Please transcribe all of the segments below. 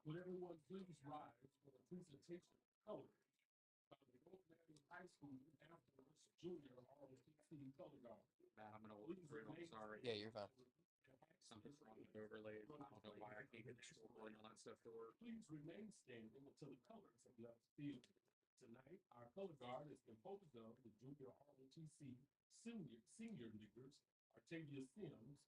Would everyone please rise for the presentation of colors by the North Marion High School afterwards junior ROTC color guard. Matt, I'm gonna look through it. I'm sorry. Yeah, you're fine. Something's wrong with overlays. I don't know why I can't get the scoreboard and all that stuff to work. Please remain standing until the colors have left the field. Tonight, our color guard is composed of the junior ROTC senior leaders, Artavia Sims,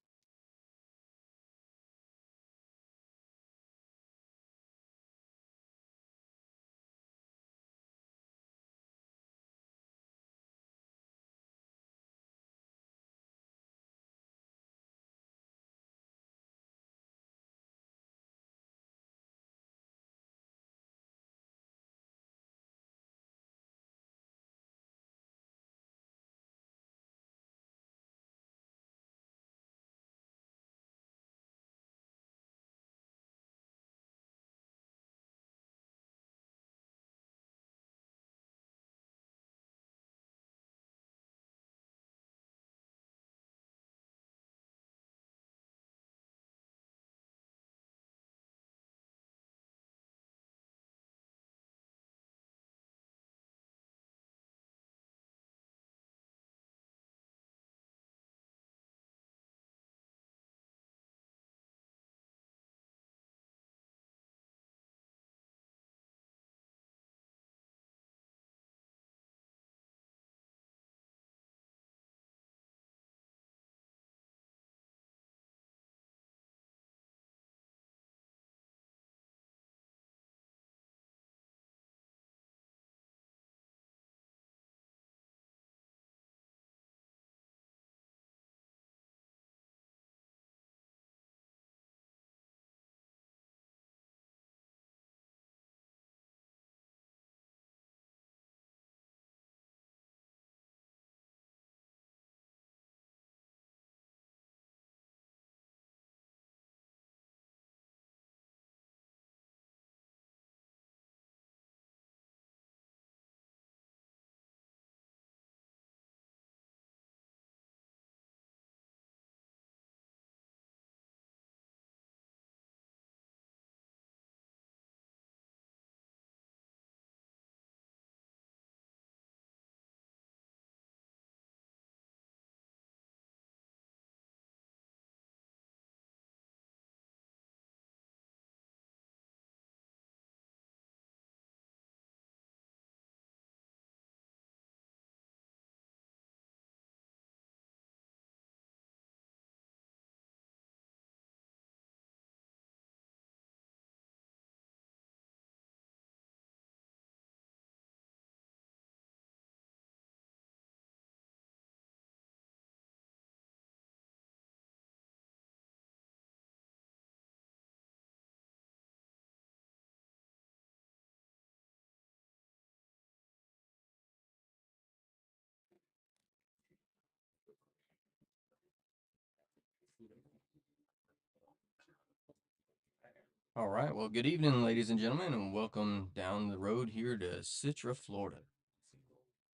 All right. Well, good evening, ladies and gentlemen, and welcome down the road here to Citra, Florida,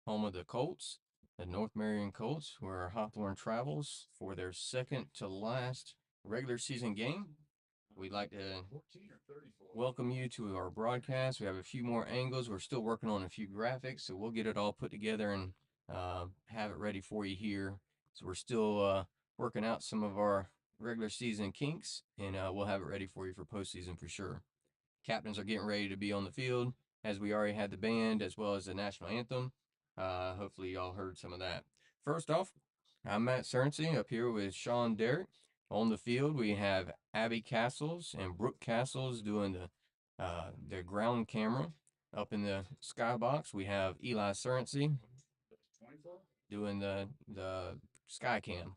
home of the Colts, the North Marion Colts, where Hawthorne travels for their second to last regular season game. We'd like to welcome you to our broadcast. We have a few more angles. We're still working on a few graphics, so we'll get it all put together and have it ready for you here. So we're still working out some of our regular season kinks, and we'll have it ready for you for postseason for sure. Captains are getting ready to be on the field, as we already had the band as well as the national anthem. Hopefully, y'all heard some of that. First off, I'm Matt Cernsey, up here with Sean Derrick. On the field, we have Abby Castles and Brooke Castles doing the ground camera. Up in the skybox, we have Eli Cernsey doing the sky cam.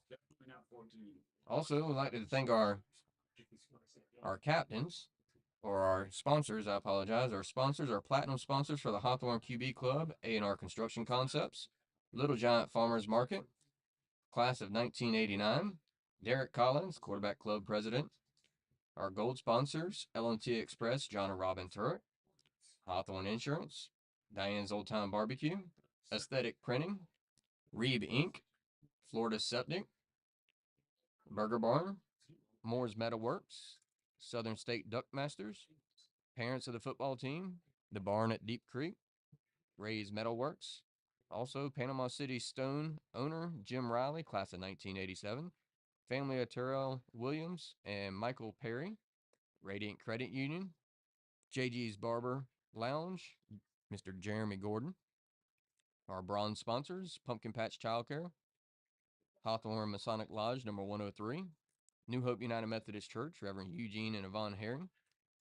Also, we'd like to thank our captains, or our sponsors, I apologize. Our sponsors, our platinum sponsors for the Hawthorne QB Club, A&R Construction Concepts, Little Giant Farmers Market, Class of 1989, Derek Collins, Quarterback Club President. Our gold sponsors, L&T Express, John and Robin Turret, Hawthorne Insurance, Diane's Old Time Barbecue, Aesthetic Printing, Reeb Inc., Florida Septic, Burger Barn, Moore's Metal Works, Southern State Duck Masters, Parents of the Football Team, The Barn at Deep Creek, Ray's Metal Works, also Panama City Stone owner Jim Riley, class of 1987, family of Terrell Williams and Michael Perry, Radiant Credit Union, JG's Barber Lounge, Mr. Jeremy Gordon. Our bronze sponsors, Pumpkin Patch Childcare, Hawthorne Masonic Lodge number 103, New Hope United Methodist Church, Reverend Eugene and Yvonne Herring,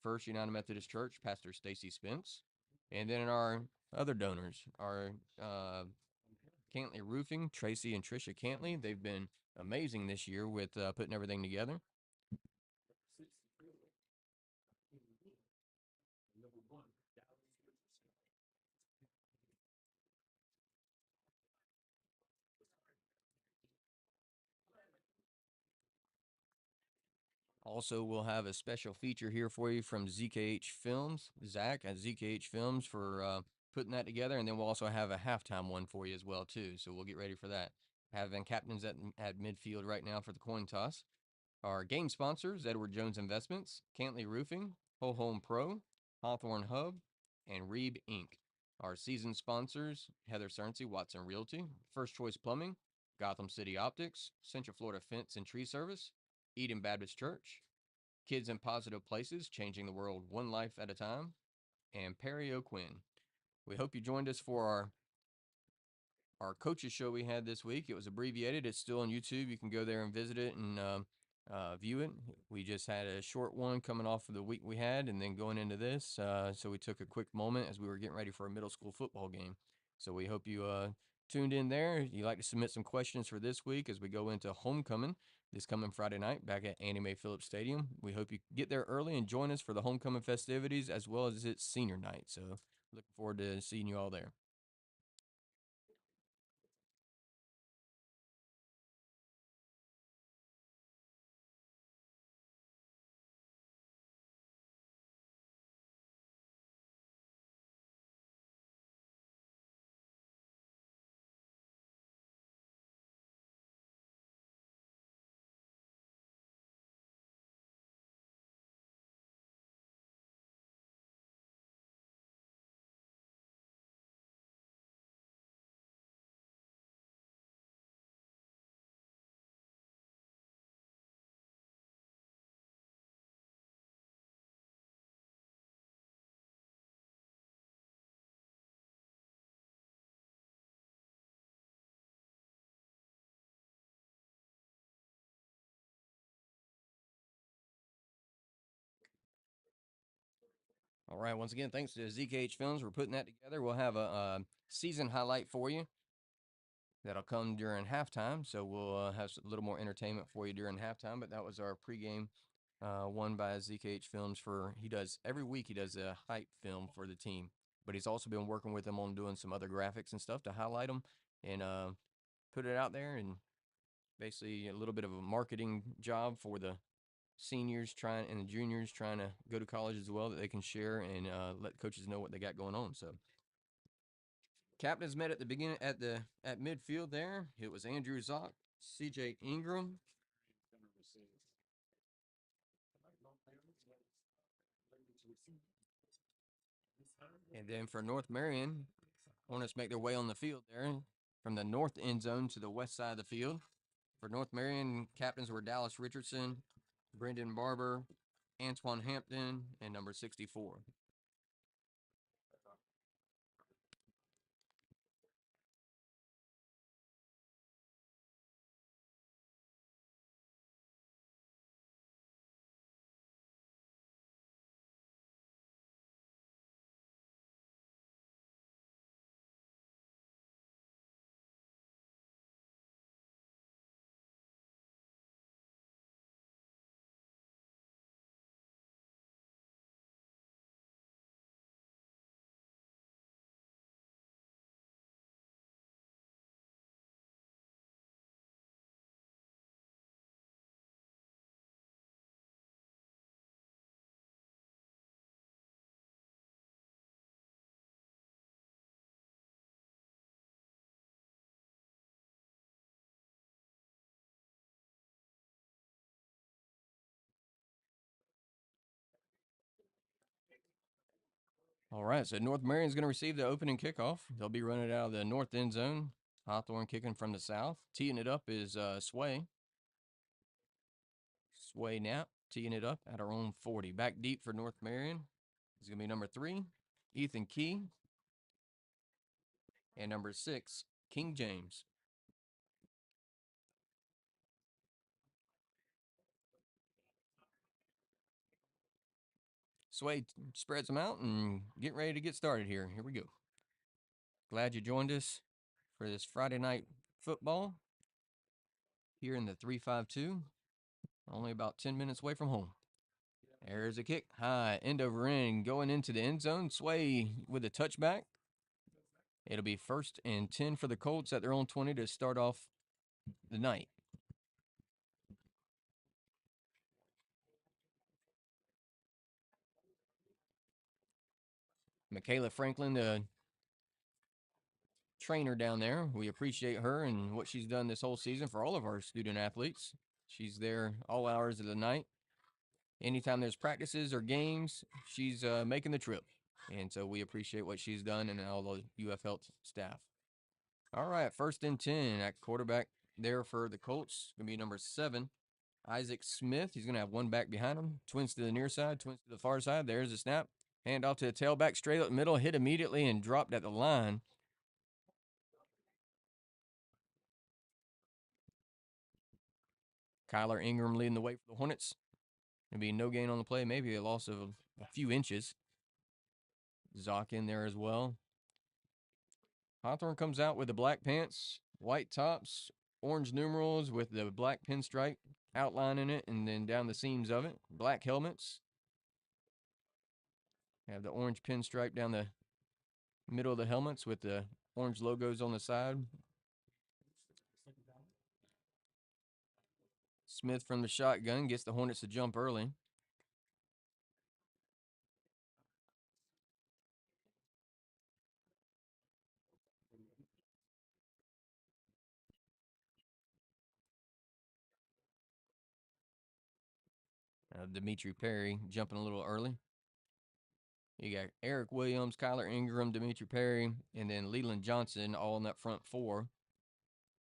First United Methodist Church, Pastor Stacy Spence. And then our other donors, our Cantley Roofing, Tracy and Trisha Cantley. They've been amazing this year with putting everything together. Also, we'll have a special feature here for you from ZKH Films, Zach at ZKH Films for putting that together, and then we'll also have a halftime one for you as well too. So we'll get ready for that. Having captains at midfield right now for the coin toss. Our game sponsors, Edward Jones Investments, Cantley Roofing, Ho Home Pro, Hawthorne Hub, and Reeb Inc. Our season sponsors, Heather Cernsey, Watson Realty, First Choice Plumbing, Gotham City Optics, Central Florida Fence and Tree Service, Eden Baptist Church, Kids in Positive Places, Changing the World One Life at a Time, and Perry O'Quinn. We hope you joined us for our coaches show we had this week. It was abbreviated. It's still on YouTube. You can go there and visit it and view it. We just had a short one coming off of the week we had and then going into this. So we took a quick moment as we were getting ready for a middle school football game. So we hope you tuned in there. You'd like to submit some questions for this week as we go into homecoming this coming Friday night back at Annie Mae Phillips Stadium. We hope you get there early and join us for the homecoming festivities as well as its senior night. So looking forward to seeing you all there. All right. Once again, thanks to ZKH Films for putting that together. We'll have a season highlight for you that'll come during halftime. So we'll have a little more entertainment for you during halftime. But that was our pregame one by ZKH Films. He does every week. He does a hype film for the team. But he's also been working with them on doing some other graphics and stuff to highlight them and put it out there, and basically a little bit of a marketing job for the seniors and the juniors trying to go to college as well, that they can share and let coaches know what they got going on. So captains met at the beginning at midfield there. It was Andrew Zock, CJ Ingram, and then for North Marion, Hornets make their way on the field there from the north end zone to the west side of the field. For North Marion, captains were Dallas Richardson, Brendan Barber, Antoine Hampton, and number 64. All right, so North Marion's going to receive the opening kickoff. They'll be running out of the north end zone. Hawthorne kicking from the south. Teeing it up is Sway. Sway Knapp teeing it up at our own 40. Back deep for North Marion is going to be number 3, Ethan Key. And number 6, King James. Sway spreads them out and get ready to get started here. Here we go. Glad you joined us for this Friday night football here in the 352. Only about 10 minutes away from home. There's a kick. High, end over end, going into the end zone. Sway with a touchback. It'll be 1st and 10 for the Colts at their own 20 to start off the night. Michaela Franklin, the trainer down there. We appreciate her and what she's done this whole season for all of our student athletes. She's there all hours of the night. Anytime there's practices or games, she's making the trip. And so we appreciate what she's done and all the UF Health staff. All right, 1st and 10 at quarterback there for the Colts. Going to be number 7, Isaac Smith. He's going to have one back behind him. Twins to the near side, twins to the far side. There's the snap. Hand off to the tailback, straight up the middle, hit immediately and dropped at the line. Kyler Ingram leading the way for the Hornets. Going to be no gain on the play, maybe a loss of a few inches. Zock in there as well. Hawthorne comes out with the black pants, white tops, orange numerals with the black pinstripe outline in it, and then down the seams of it. Black helmets. Have the orange pinstripe down the middle of the helmets with the orange logos on the side. Smith from the shotgun gets the Hornets to jump early. Dimitri Perry jumping a little early. You got Eric Williams, Kyler Ingram, Dimitri Perry, and then Leland Johnson all in that front 4.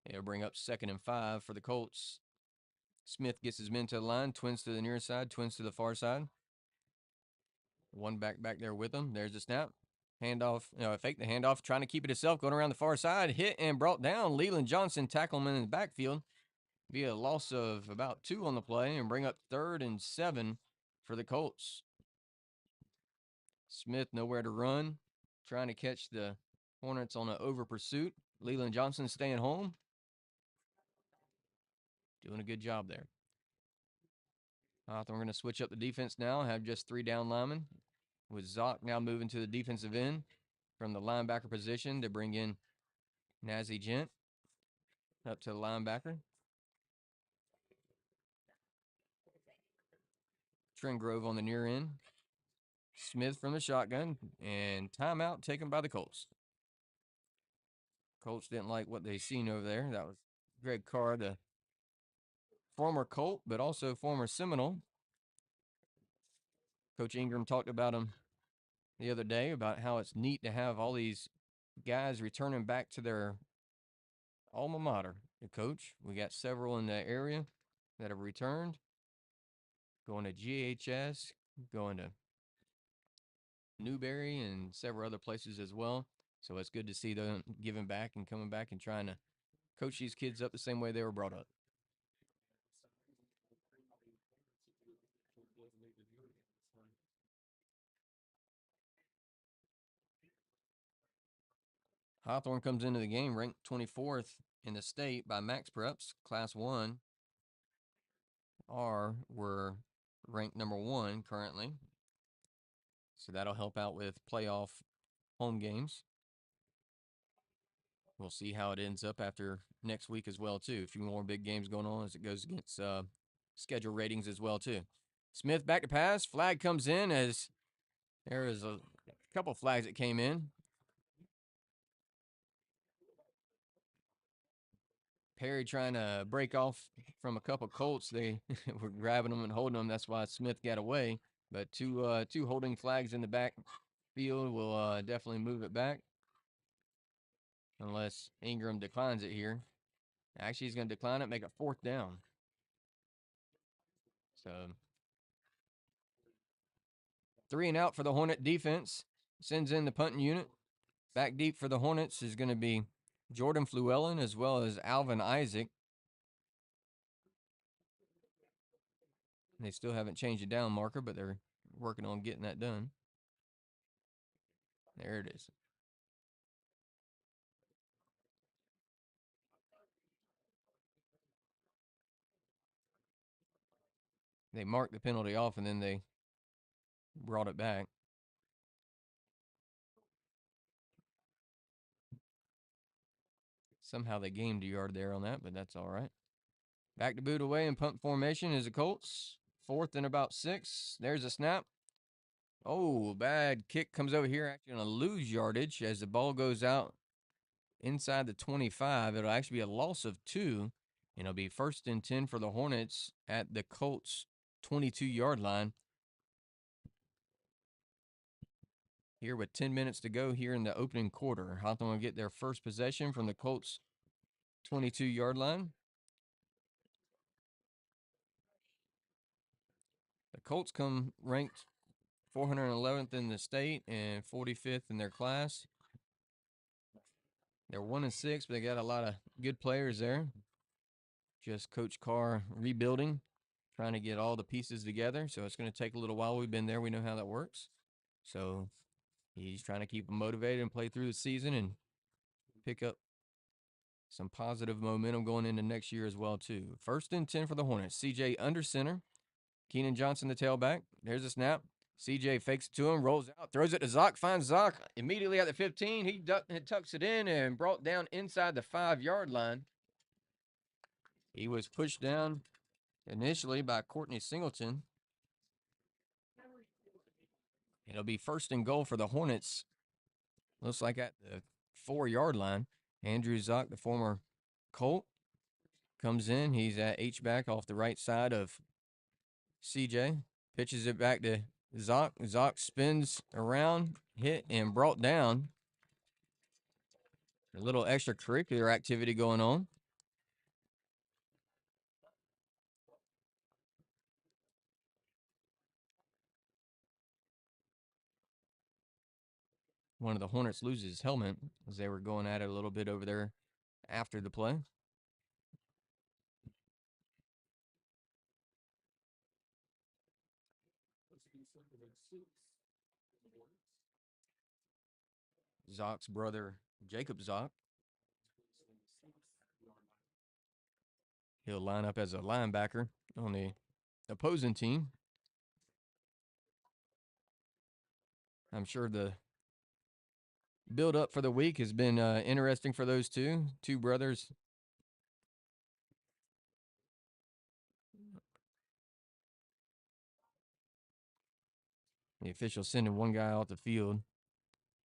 It'll bring up 2nd and 5 for the Colts. Smith gets his men to the line, twins to the near side, twins to the far side. One back there with him. There's the snap. Handoff, fake the handoff, trying to keep it himself, going around the far side, hit and brought down. Leland Johnson tackle him in the backfield. Be a loss of about 2 on the play and bring up 3rd and 7 for the Colts. Smith nowhere to run, trying to catch the Hornets on an over pursuit. Leland Johnson staying home. Doing a good job there. We're going to switch up the defense now, have just 3 down linemen, with Zock now moving to the defensive end from the linebacker position to bring in Nazi Gent up to the linebacker. Trent Grove on the near end. Smith from the shotgun, and timeout taken by the Colts. Colts didn't like what they seen over there. That was Greg Carr, the former Colt, but also former Seminole. Coach Ingram talked about him the other day, about how it's neat to have all these guys returning back to their alma mater. Coach, we got several in the area that have returned, going to GHS, going to Newberry, and several other places as well. So it's good to see them giving back and coming back and trying to coach these kids up the same way they were brought up. Hawthorne comes into the game ranked 24th in the state by Max Preps, Class 1. We're ranked number 1 currently. So that'll help out with playoff home games. We'll see how it ends up after next week as well, too. A few more big games going on as it goes against schedule ratings as well, too. Smith back to pass. Flag comes in as there is a couple flags that came in. Perry trying to break off from a couple Colts. They were grabbing them and holding them. That's why Smith got away. But two holding flags in the back field will definitely move it back. Unless Ingram declines it here. Actually, he's going to decline it, make it 4th down. So 3 and out for the Hornet defense. Sends in the punting unit. Back deep for the Hornets is going to be Jordan Fluellen as well as Alvin Isaac. They still haven't changed the down marker, but they're working on getting that done. There it is. They marked the penalty off and then they brought it back. Somehow they gained a yard there on that, but that's all right. Back to boot away in punt formation is the Colts. 4th and about 6. There's a snap. Oh, bad kick comes over here. Actually going to lose yardage as the ball goes out inside the 25. It'll actually be a loss of 2. And it'll be 1st and 10 for the Hornets at the Colts 22-yard line. Here with 10 minutes to go here in the opening quarter. Hawthorne will get their first possession from the Colts 22-yard line. The Colts come ranked 411th in the state and 45th in their class. They're 1-6, but they got a lot of good players there. Just Coach Carr rebuilding, trying to get all the pieces together. So it's going to take a little while. We've been there. We know how that works. So he's trying to keep them motivated and play through the season and pick up some positive momentum going into next year as well, too. 1st and 10 for the Hornets. CJ under center. Keenan Johnson, the tailback. There's a snap. CJ fakes it to him, rolls out, throws it to Zock, finds Zock immediately at the 15. He tucks it in and brought down inside the 5-yard line. He was pushed down initially by Courtney Singleton. It'll be 1st and goal for the Hornets. Looks like at the 4-yard line. Andrew Zock, the former Colt, comes in. He's at H-back off the right side of CJ. Pitches it back to Zock. Zock spins around, hit, and brought down. A little extracurricular activity going on. One of the Hornets loses his helmet as they were going at it a little bit over there after the play. Zock's brother, Jacob Zock. He'll line up as a linebacker on the opposing team. I'm sure the build up for the week has been interesting for those two brothers. The official sending one guy off the field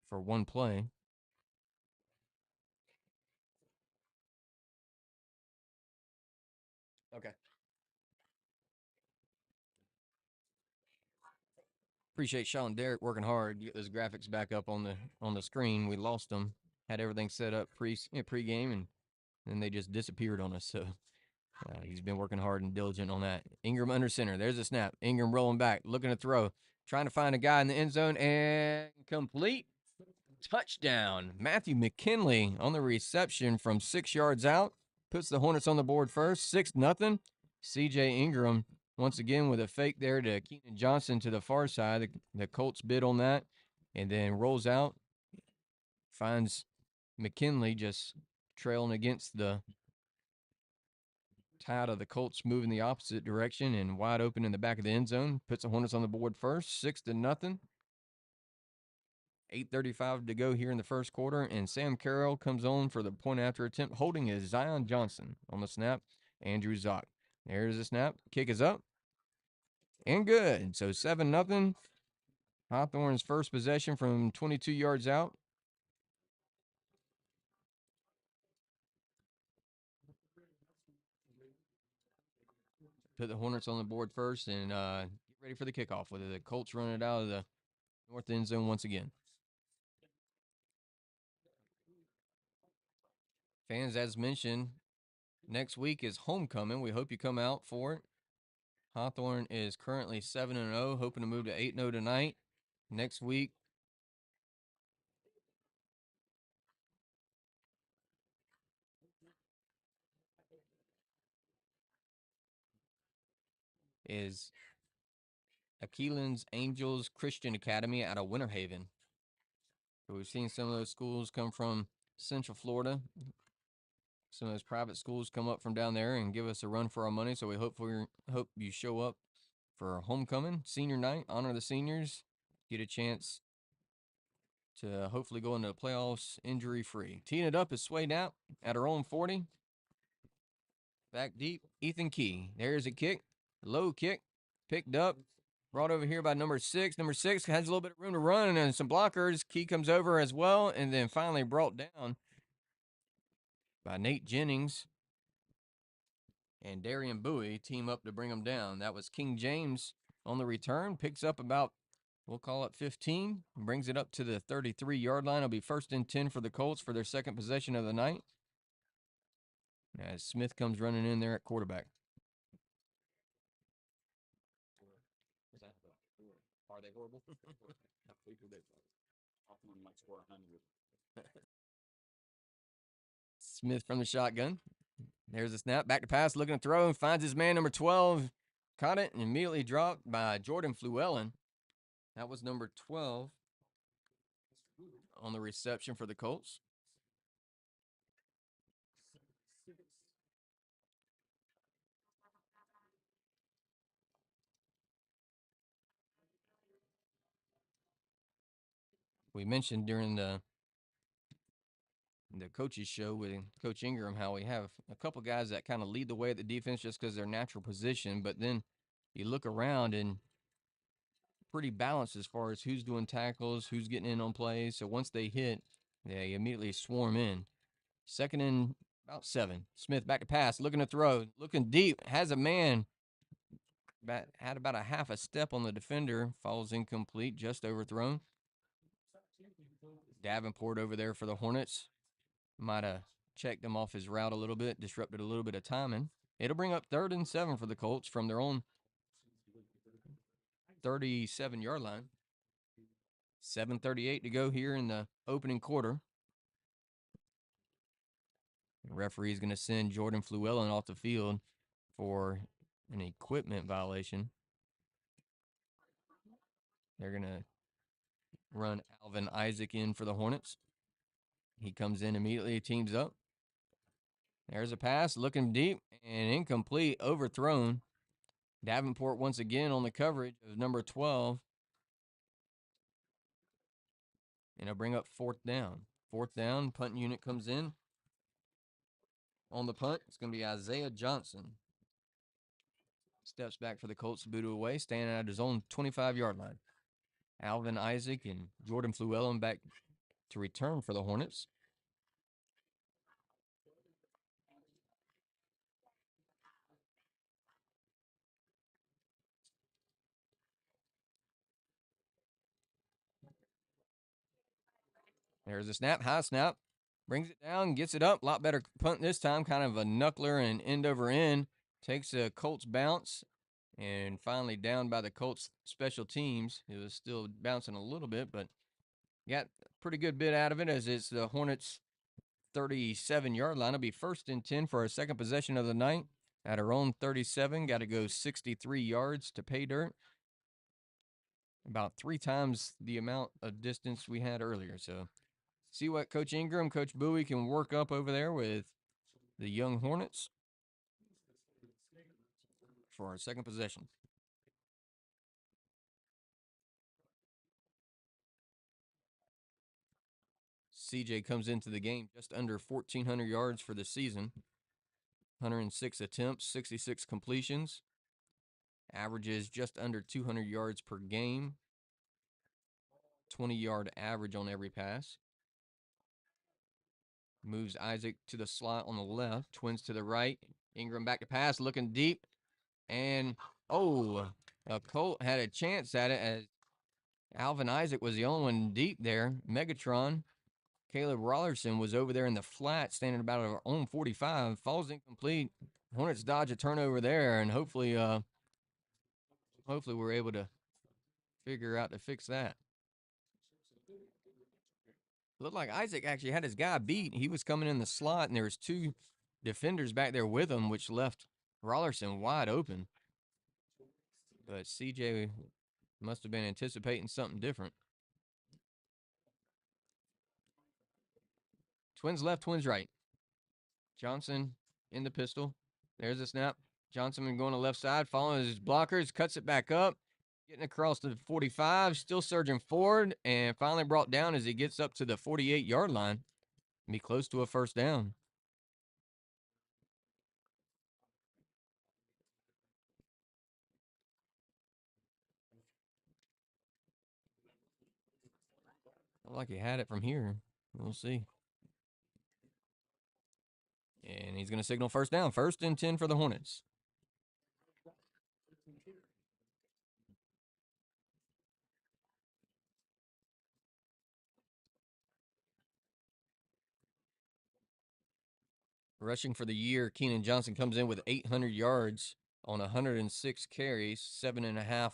for one play. Okay. Appreciate Sean and Derek working hard to get those graphics back up on the screen. We lost them. Had everything set up pre-game, and then they just disappeared on us. So he's been working hard and diligent on that. Ingram under center. There's a snap. Ingram rolling back, looking to throw, trying to find a guy in the end zone, and complete. Touchdown. Matthew McKinley on the reception from 6 yards out. Puts the Hornets on the board first. 6-0. CJ Ingram once again with a fake there to Keenan Johnson to the far side. The Colts bid on that and then rolls out. Finds McKinley just trailing against the tide of the Colts, moving the opposite direction and wide open in the back of the end zone. Puts the Hornets on the board first. 6-0. 8:35 to go here in the first quarter, and Sam Carroll comes on for the point after attempt, holding is Zion Johnson on the snap. Andrew Zock. There's the snap. Kick is up. And good. So 7-0. Hawthorne's first possession from 22 yards out. Put the Hornets on the board first and get ready for the kickoff. Whether the Colts run it out of the North end zone once again. Fans, as mentioned, next week is homecoming. We hope you come out for it. Hawthorne is currently 7-0, hoping to move to 8-0 tonight. Next week, is Aquilin's Angels Christian Academy out of Winter Haven. So we've seen some of those schools come from Central Florida. Some of those private schools come up from down there and give us a run for our money. So we hope you show up for homecoming, senior night, honor the seniors, get a chance to hopefully go into the playoffs injury-free. Teeing it up is Sway Knapp at her own 40. Back deep, Ethan Key. There's a kick, low kick, picked up, brought over here by number 6. Number 6 has a little bit of room to run and some blockers. Key comes over as well, and then finally brought down by Nate Jennings and Darian Bowie team up to bring them down. That was King James on the return, picks up about, we'll call it 15, brings it up to the 33-yard line. It'll be 1st and 10 for the Colts for their second possession of the night, as Smith comes running in there at quarterback. Are they horrible? Smith from the shotgun. There's a snap. Back to pass. Looking to throw and finds his man, number 12. Caught it and immediately dropped by Jordan Fluellen. That was number 12 on the reception for the Colts. We mentioned during the coaches show with Coach Ingram how we have a couple guys that kind of lead the way at the defense just because they're natural position, but then you look around and pretty balanced as far as who's doing tackles, who's getting in on plays. So once they hit, they immediately swarm in. 2nd and about 7. Smith back to pass, looking to throw, looking deep, has a man, had about a half a step on the defender, falls incomplete, just overthrown. Davenport over there for the Hornets. Might have checked him off his route a little bit, disrupted a little bit of timing. It'll bring up 3rd and 7 for the Colts from their own 37-yard line. 7:38 to go here in the opening quarter. The referee is going to send Jordan Fluellen off the field for an equipment violation. They're going to run Alvin Isaac in for the Hornets. He comes in immediately, teams up. There's a pass, looking deep and incomplete, overthrown. Davenport once again on the coverage of number 12. And it'll bring up 4th down. 4th down, punt unit comes in. On the punt, it's going to be Isaiah Johnson. Steps back for the Colts to boot it away, standing at his own 25-yard line. Alvin Isaac and Jordan Fluellen back to return for the Hornets. There's a snap, high snap. Brings it down, gets it up. A lot better punt this time. Kind of a knuckler and end over end. Takes a Colts bounce. And finally down by the Colts special teams. It was still bouncing a little bit, but got a pretty good bit out of it as it's the Hornets' 37-yard line. It'll be 1st and 10 for our second possession of the night. At our own 37, got to go 63 yards to pay dirt. About 3 times the amount of distance we had earlier. So see what Coach Ingram, Coach Bowie can work up over there with the young Hornets for our second possession. CJ comes into the game just under 1,400 yards for the season. 106 attempts, 66 completions. Averages just under 200 yards per game. 20-yard average on every pass. Moves Isaac to the slot on the left. Twins to the right. Ingram back to pass, looking deep. And, a Colt had a chance at it Alvin Isaac was the only one deep there. Megatron. Caleb Rollerson was over there in the flat, standing about our own 45. Falls incomplete. Hornets dodge a turnover there, and hopefully we're able to figure out to fix that. Looked like Isaac actually had his guy beat. He was coming in the slot, and there was 2 defenders back there with him, which left Rollerson wide open. But CJ must have been anticipating something different. Twins left, twins right. Johnson in the pistol. There's a snap. Johnson going to left side, following his blockers, cuts it back up, getting across to the 45, still surging forward, and finally brought down as he gets up to the 48-yard line. Be close to a first down. Felt like he had it from here. We'll see. And he's going to signal first down. 1st and 10 for the Hornets. Rushing for the year, Keenan Johnson comes in with 800 yards on 106 carries, 7.5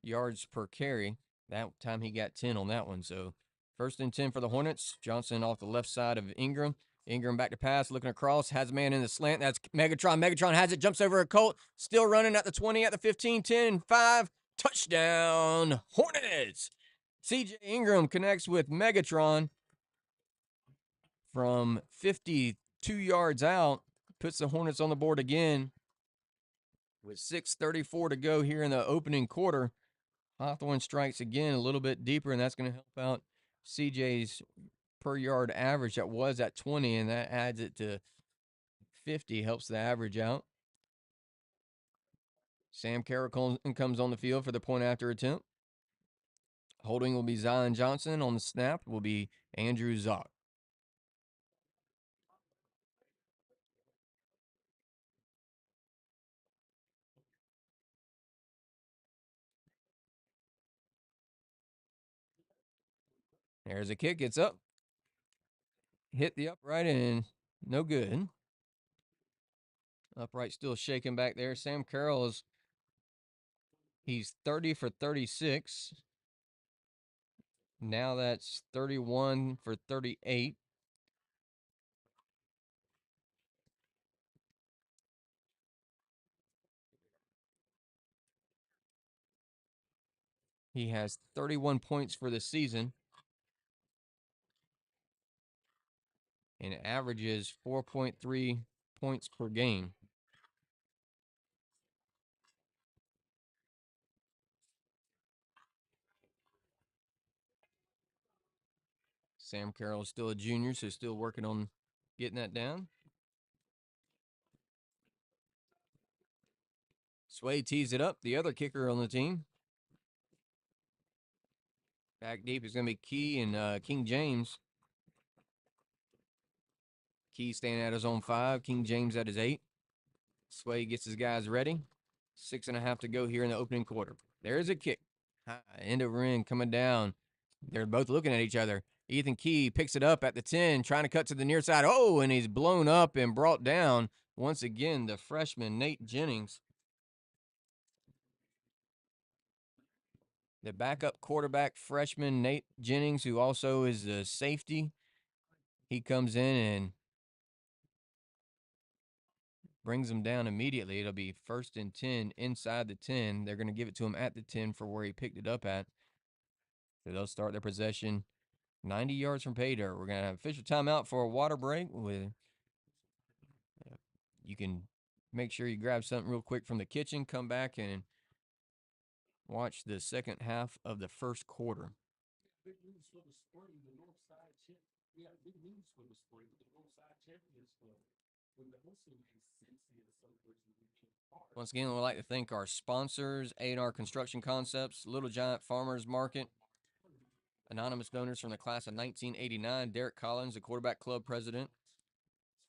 yards per carry. That time he got 10 on that one. So 1st and 10 for the Hornets. Johnson off the left side of Ingram. Ingram back to pass, looking across, has a man in the slant. That's Megatron. Megatron has it, jumps over a Colt, still running at the 20, at the 15, 10, 5. Touchdown, Hornets! CJ Ingram connects with Megatron from 52 yards out, puts the Hornets on the board again with 6:34 to go here in the opening quarter. Hawthorne strikes again a little bit deeper, and that's going to help out CJ's per yard average that was at 20, and that adds it to 50, helps the average out. Sam Carroll comes on the field for the point after attempt. Holding will be Zion Johnson. On the snap will be Andrew Zock. There's a kick. It's up. Hit the upright and no good. Upright still shaking back there. Sam Carroll he's 30 for 36. Now that's 31 for 38. He has 31 points for the season and averages 4.3 points per game. Sam Carroll is still a junior, so still working on getting that down. Sway tees it up, the other kicker on the team. Back deep is going to be Key and King James. Key staying at his own 5, King James at his 8. Sway gets his guys ready. 6.5 to go here in the opening quarter. There's a kick. End of ring coming down. They're both looking at each other. Ethan Key picks it up at the 10, trying to cut to the near side. Oh, and he's blown up and brought down. Once again, the freshman, Nate Jennings. The backup quarterback, freshman, Nate Jennings, who also is a safety. He comes in and brings him down immediately. It'll be 1st and 10 inside the 10. They're going to give it to him at the 10 for where he picked it up at. So they'll start their possession 90 yards from pay dirt. We're going to have official timeout for a water break. You can make sure you grab something real quick from the kitchen, come back and watch the second half of the first quarter. Big news for the spring, the Northside champ. We have big news for the spring, the Northside Champions Club. When the hosting a Cynthia celebration weekend. Once again, we'd like to thank our sponsors, A&R Construction Concepts, Little Giant Farmers Market, anonymous donors from the class of 1989, Derek Collins, the quarterback club president,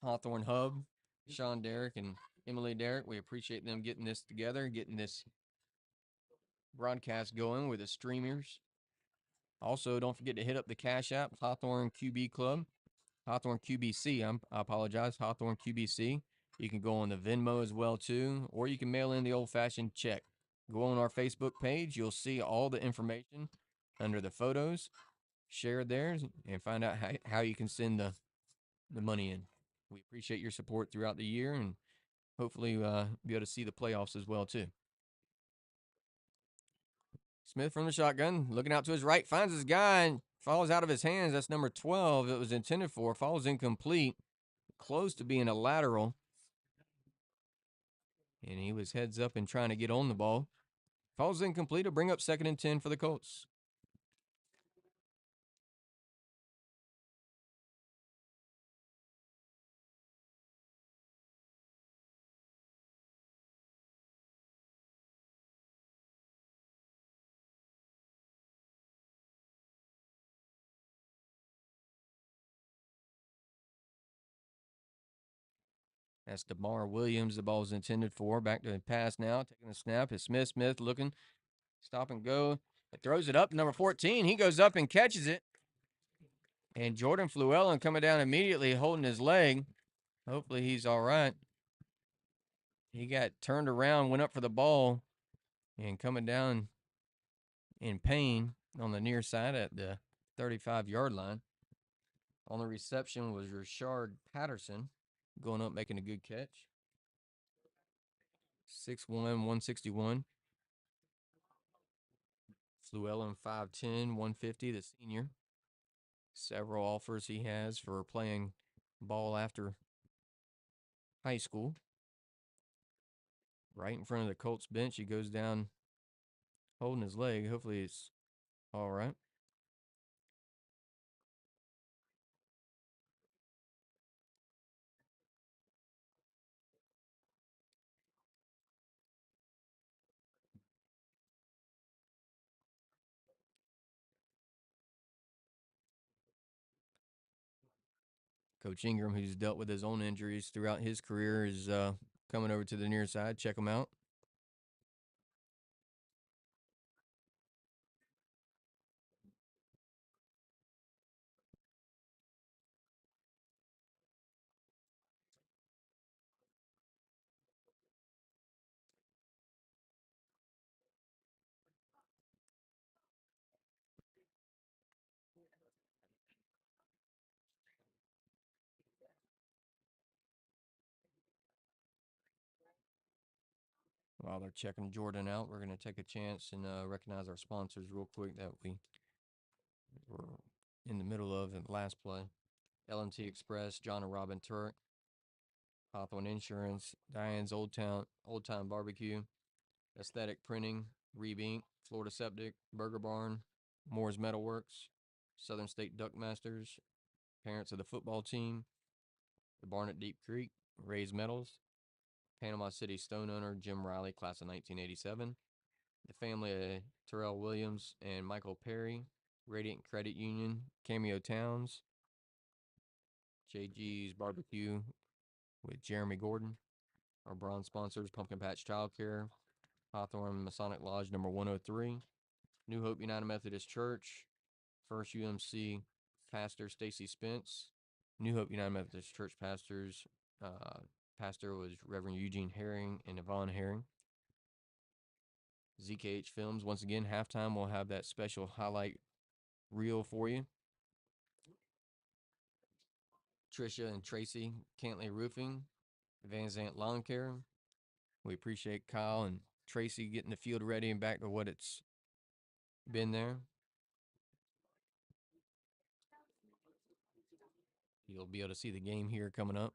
Hawthorne Hub, Sean Derrick and Emily Derrick. We appreciate them getting this together, getting this broadcast going with the streamers. Also, don't forget to hit up the Cash App, Hawthorne QB Club, Hawthorne QBC. I apologize, Hawthorne QBC. You can go on the Venmo as well too, or you can mail in the old-fashioned check. Go on our Facebook page. You'll see all the information under the photos. Share there and find out how you can send the money in. We appreciate your support throughout the year and hopefully be able to see the playoffs as well too. Smith from the shotgun, looking out to his right, finds his guy and falls out of his hands. That's number 12 it was intended for. Falls incomplete. Close to being a lateral. And he was heads up and trying to get on the ball. Falls incomplete to bring up 2nd and 10 for the Colts. That's DeMar Williams the ball's intended for. Back to the pass now. Taking the snap is Smith. Smith looking. Stop and go. It throws it up. Number 14. He goes up and catches it. And Jordan Fluellen coming down immediately holding his leg. Hopefully he's all right. He got turned around, went up for the ball, and coming down in pain on the near side at the 35-yard line. On the reception was Rashard Patterson going up making a good catch. 6'1", 161. Fluellen 5'10", 150, the senior. Several offers he has for playing ball after high school. Right in front of the Colts bench, he goes down holding his leg. Hopefully it's all right. Coach Ingram, who's dealt with his own injuries throughout his career, is coming over to the near side. Check him out. While they're checking Jordan out, we're going to take a chance and recognize our sponsors real quick that we were in the middle of in the last play. L&T Express, John and Robin Turk, Hawthorne Insurance, Diane's Old Time Barbecue, Aesthetic Printing, Reeb Inc., Florida Septic, Burger Barn, Moore's Metalworks, Southern State Duckmasters, parents of the football team, the Barn at Deep Creek, Ray's Metals, Panama City Stone owner Jim Riley, class of 1987, the family of Terrell Williams and Michael Perry, Radiant Credit Union, Cameo Towns, JG's Barbecue with Jeremy Gordon, our bronze sponsors, Pumpkin Patch Childcare, Hawthorne Masonic Lodge number 103, New Hope United Methodist Church, First UMC Pastor Stacy Spence, New Hope United Methodist Church pastors, pastor was Reverend Eugene Herring and Yvonne Herring. ZKH Films, once again, halftime we'll have that special highlight reel for you. Trisha and Tracy, Cantley Roofing, Van Zant Lawn Care. We appreciate Kyle and Tracy getting the field ready and back to what it's been there. You'll be able to see the game here coming up.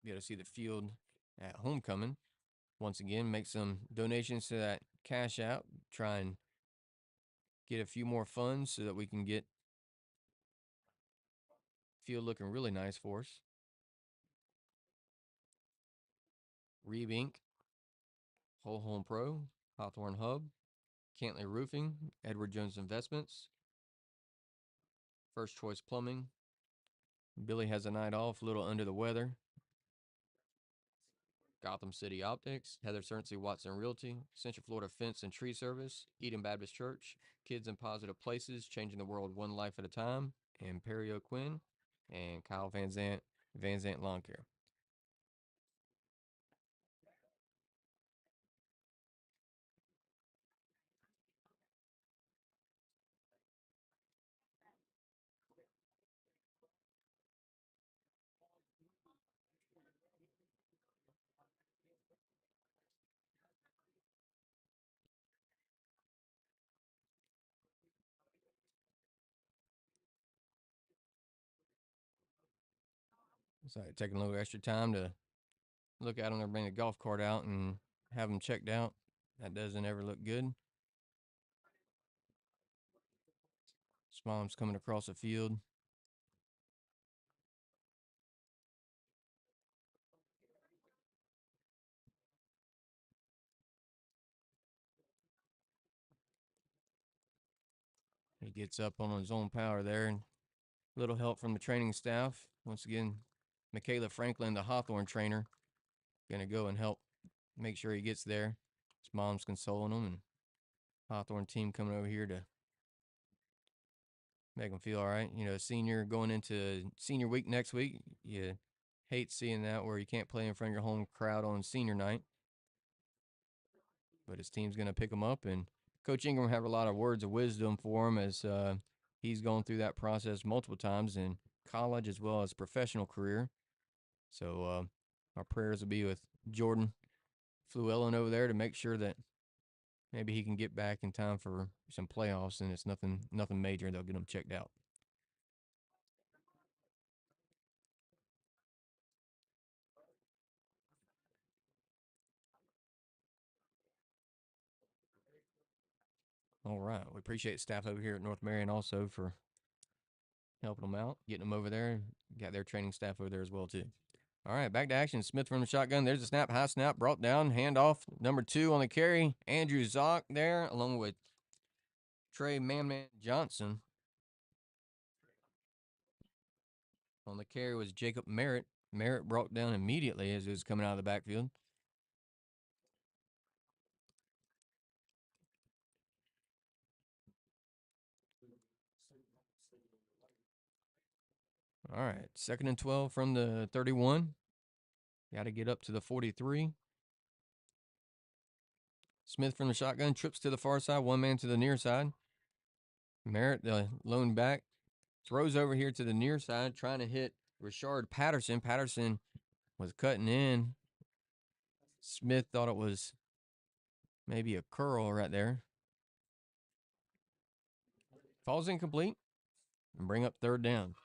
Be able to see the field at homecoming. Once again, make some donations to that Cash App. Try and get a few more funds so that we can get field looking really nice for us. Reeb Inc., Whole Home Pro, Hawthorne Hub, Cantley Roofing, Edward Jones Investments, First Choice Plumbing. Billy has a night off, a little under the weather. Gotham City Optics, Heather Cerncy Watson Realty, Central Florida Fence and Tree Service, Eden Baptist Church, Kids in Positive Places, Changing the World One Life at a Time, and Perry O'Quinn, and Kyle Van Zant Lawn Care. So taking a little extra time to look at them or bring the golf cart out and have them checked out. That doesn't ever look good. Small's coming across the field. He gets up on his own power there. And a little help from the training staff. Once again, Michaela Franklin, the Hawthorne trainer, going to go and help make sure he gets there. His mom's consoling him, and Hawthorne team coming over here to make him feel all right. You know, senior going into senior week next week, you hate seeing that where you can't play in front of your home crowd on senior night. But his team's going to pick him up, and Coach Ingram have a lot of words of wisdom for him as he's gone through that process multiple times in college as well as professional career. So our prayers will be with Jordan Fluellen over there to make sure that maybe he can get back in time for some playoffs, and it's nothing major. They'll get him checked out. All right. We appreciate staff over here at North Marion also for helping them out, getting them over there. Got their training staff over there as well, too. All right, back to action. Smith from the shotgun. There's a snap, high snap, brought down, handoff. Number 2 on the carry. Andrew Zock there, along with Trey Man Johnson. On the carry was Jacob Merritt. Merritt brought down immediately as he was coming out of the backfield. All right, 2nd and 12 from the 31. Got to get up to the 43. Smith from the shotgun trips to the far side, one man to the near side. Merritt, the lone back, throws over here to the near side, trying to hit Rashard Patterson. Patterson was cutting in. Smith thought it was maybe a curl right there. Falls incomplete and bring up 3rd down.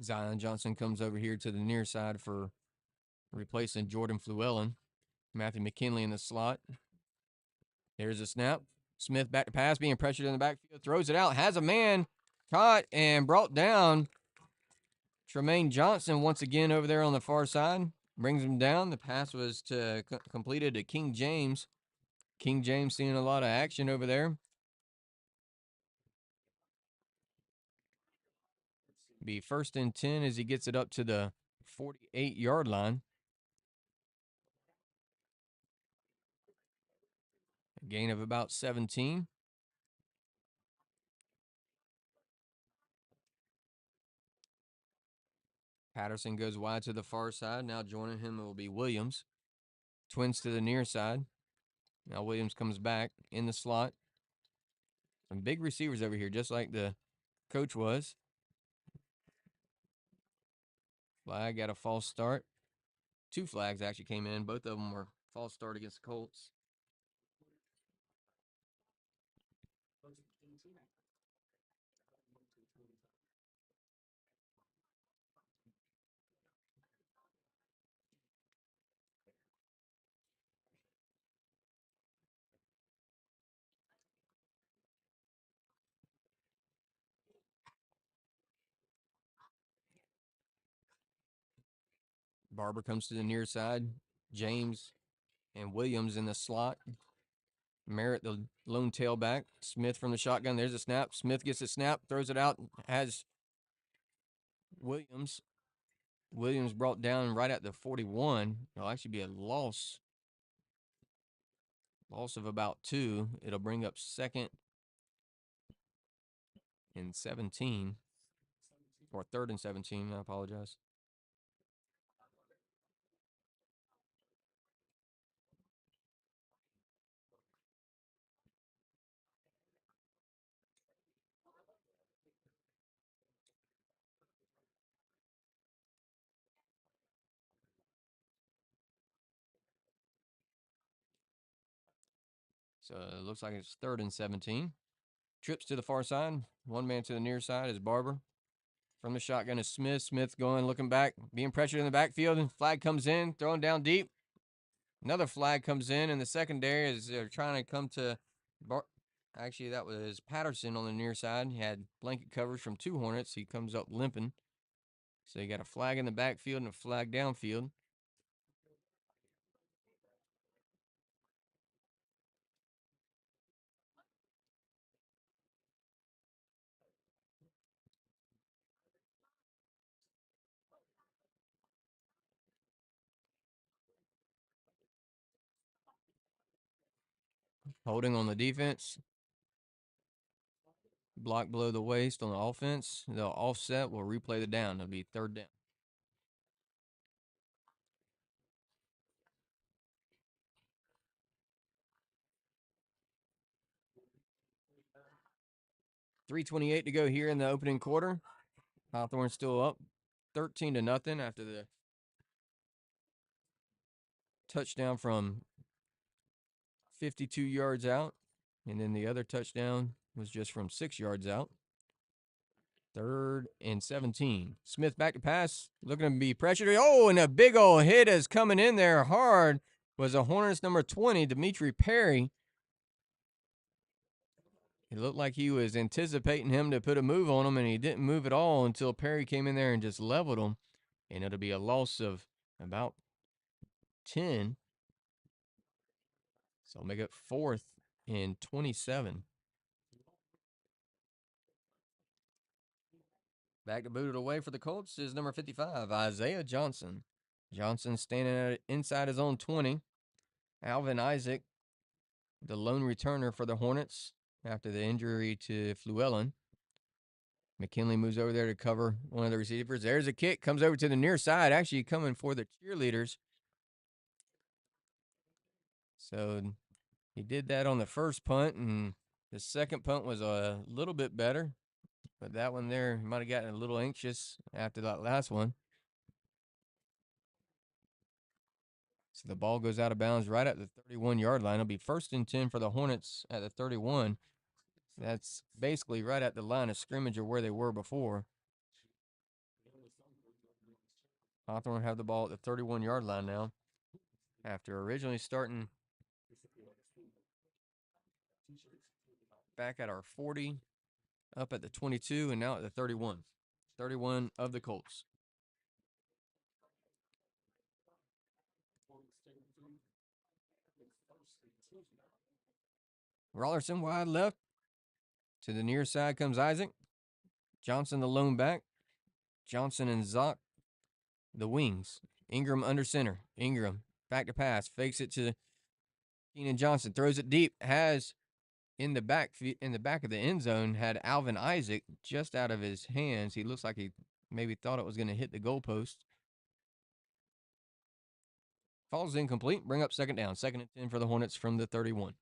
Zion Johnson comes over here to the near side for replacing Jordan Fluellen. Matthew McKinley in the slot. There's a snap. Smith back to pass, being pressured in the backfield. Throws it out. Has a man caught and brought down. Tremaine Johnson once again over there on the far side. Brings him down. The pass was completed to King James. King James seeing a lot of action over there. Be 1st and 10 as he gets it up to the 48-yard line. A gain of about 17. Patterson goes wide to the far side. Now joining him will be Williams. Twins to the near side. Now Williams comes back in the slot. Some big receivers over here, just like the coach was. Flag got a false start. 2 flags actually came in. Both of them were false start against the Colts. Barber comes to the near side. James and Williams in the slot. Merritt, the lone tailback. Smith from the shotgun. There's a snap. Smith gets a snap, throws it out, has Williams. Williams brought down right at the 41. It'll actually be a loss. Loss of about 2. It'll bring up 2nd and 17. Or 3rd and 17. I apologize. So it looks like it's 3rd and 17. Trips to the far side. One man to the near side is Barber. From the shotgun is Smith. Smith going, looking back, being pressured in the backfield. And flag comes in, throwing down deep. Another flag comes in the secondary as they're trying to come to Actually, that was Patterson on the near side. He had blanket coverage from 2 Hornets. He comes up limping. So you got a flag in the backfield and a flag downfield. Holding on the defense. Block below the waist on the offense. They'll offset. We'll replay the down. It'll be 3rd down. .328 to go here in the opening quarter. Hawthorne still up 13-0 after the touchdown from 52 yards out. And then the other touchdown was just from 6 yards out. 3rd and 17. Smith back to pass. Looking to be pressured. Oh, and a big old hit is coming in there hard. Was a Hornets number 20, Dimitri Perry. It looked like he was anticipating him to put a move on him, and he didn't move at all until Perry came in there and just leveled him. And it'll be a loss of about 10. So make it 4th and 27. Back to boot it away for the Colts is number 55, Isaiah Johnson. Johnson standing inside his own 20. Alvin Isaac, the lone returner for the Hornets after the injury to Fluellen. McKinley moves over there to cover one of the receivers. There's a kick, comes over to the near side, actually coming for the cheerleaders. So he did that on the first punt, and the second punt was a little bit better. But that one there, he might have gotten a little anxious after that last one. So the ball goes out of bounds right at the 31-yard line. It'll be 1st and 10 for the Hornets at the 31. That's basically right at the line of scrimmage of where they were before. Hawthorne have the ball at the 31-yard line now. After originally starting back at our 40, up at the 22, and now at the 31. 31 of the Colts. Rollerson wide left. To the near side comes Isaac. Johnson, the lone back. Johnson and Zock, the wings. Ingram under center. Ingram back to pass. Fakes it to Keenan Johnson. Throws it deep. Has in the back of the end zone had Alvin Isaac just out of his hands. He looks like he maybe thought it was going to hit the goalpost. Falls incomplete. Bring up 2nd down. 2nd and 10 for the Hornets from the 31.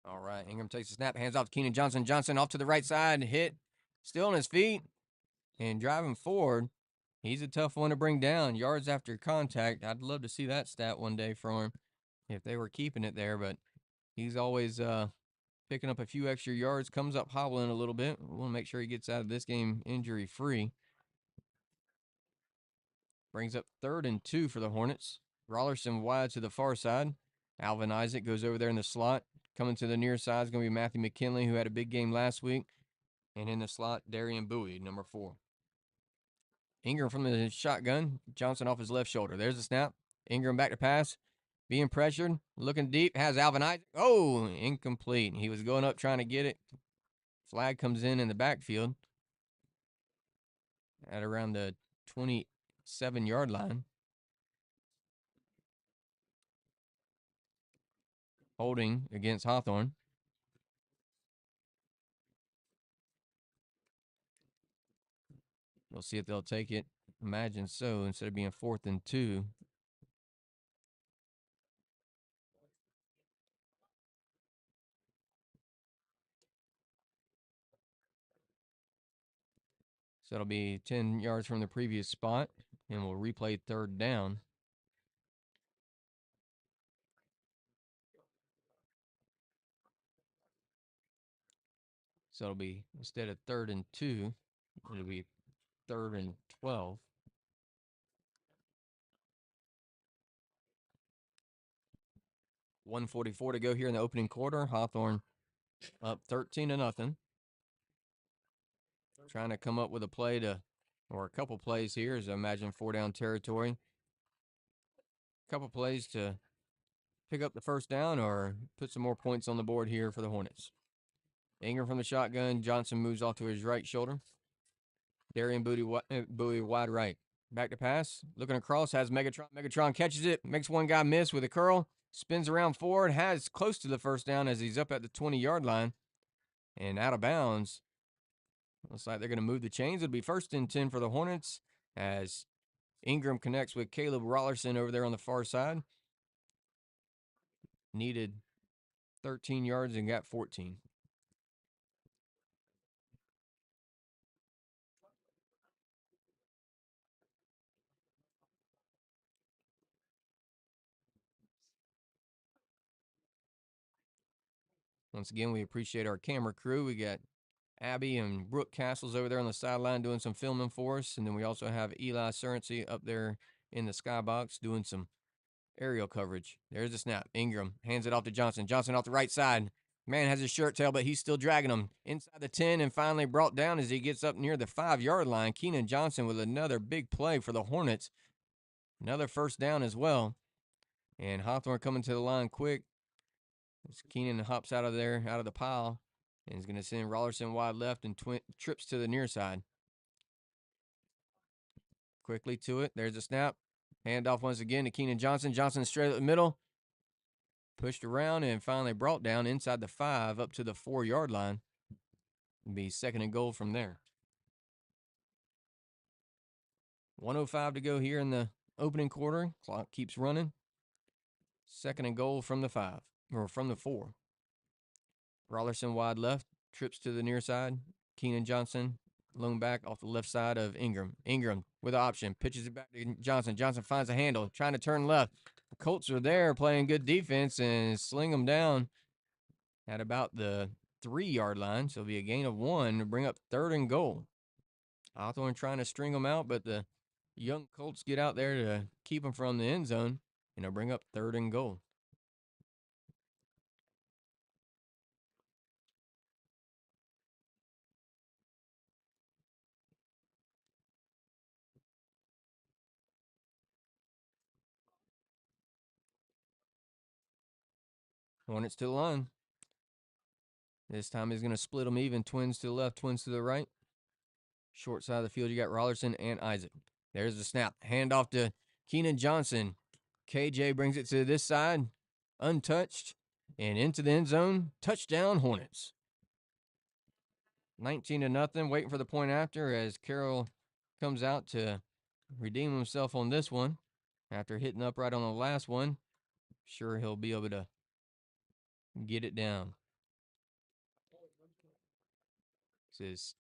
All right, Ingram takes the snap, hands off to Keenan Johnson. Johnson off to the right side, hit, still on his feet, and driving forward. He's a tough one to bring down. Yards after contact. I'd love to see that stat one day from him if they were keeping it there, but he's always picking up a few extra yards, comes up hobbling a little bit. We want to make sure he gets out of this game injury-free. Brings up 3rd and 2 for the Hornets. Rollerson wide to the far side. Alvin Isaac goes over there in the slot. Coming to the near side is going to be Matthew McKinley, who had a big game last week. And in the slot, Darian Bowie, number 4. Ingram from the shotgun. Johnson off his left shoulder. There's the snap. Ingram back to pass. Being pressured. Looking deep. Has Alvin Isaac. Oh, incomplete. He was going up trying to get it. Flag comes in the backfield at around the 27-yard line. Holding against Hawthorne. We'll see if they'll take it. Imagine so, instead of being 4th and 2. So it'll be 10 yards from the previous spot, and we'll replay 3rd down. So it'll be, instead of 3rd and 2, it'll be 3rd and 12. $1:44 to go here in the opening quarter. Hawthorne up 13-0. Trying to come up with a play or a couple plays here, as I imagine 4-down territory. Couple plays to pick up the first down or put some more points on the board here for the Hornets. Ingram from the shotgun. Johnson moves off to his right shoulder. Darian Bowie wide right. Back to pass. Looking across. Has Megatron. Megatron catches it. Makes one guy miss with a curl. Spins around forward. Has close to the first down as he's up at the 20-yard line. And out of bounds. Looks like they're going to move the chains. It'll be 1st and 10 for the Hornets as Ingram connects with Caleb Rollerson over there on the far side. Needed 13 yards and got 14. Once again, we appreciate our camera crew. We got Abby and Brooke Castles over there on the sideline doing some filming for us. And then we also have Eli Surency up there in the skybox doing some aerial coverage. There's the snap. Ingram hands it off to Johnson. Johnson off the right side. Man has his shirt tail, but he's still dragging him inside the 10 and finally brought down as he gets up near the 5-yard line. Keenan Johnson with another big play for the Hornets. Another first down as well. And Hawthorne coming to the line quick. As Keenan hops out of there, out of the pile, and is going to send Rollerson wide left and trips to the near side. Quickly to it. There's a snap. Handoff once again to Keenan Johnson. Johnson straight up the middle. Pushed around and finally brought down inside the 5 up to the 4-yard line. It'll be 2nd and goal from there. 1:05 to go here in the opening quarter. Clock keeps running. 2nd and goal from the 5, or from the 4. Rollerson wide left, trips to the near side. Keenan Johnson, lone back off the left side of Ingram. Ingram with an option, pitches it back to Johnson. Johnson finds a handle, trying to turn left. The Colts are there playing good defense and sling them down at about the 3-yard line. So it'll be a gain of 1 to bring up 3rd and goal. Hawthorne trying to string them out, but the young Colts get out there to keep them from the end zone, and they'll bring up 3rd and goal. Hornets to the line. This time he's going to split them even. Twins to the left, twins to the right. Short side of the field, you got Rollerson and Isaac. There's the snap. Handoff to Keenan Johnson. KJ brings it to this side. Untouched. And into the end zone. Touchdown, Hornets. 19-0. Waiting for the point after as Carroll comes out to redeem himself on this one. After hitting upright on the last one. Sure he'll be able to get it down. This is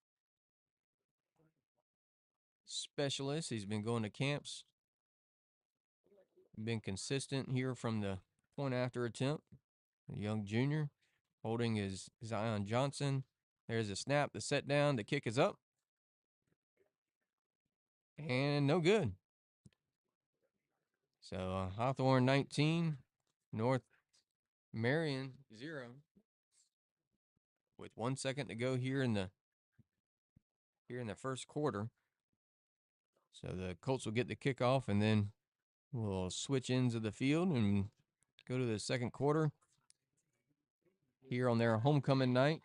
specialist. He's been going to camps. Been consistent here from the point after attempt. A young junior holding his Zion Johnson. There's a snap, the set down, the kick is up. And no good. So Hawthorne 19, North Marion 0. With 1 second to go here in the first quarter. So the Colts will get the kickoff, and then we'll switch ends of the field and go to the second quarter here on their homecoming night.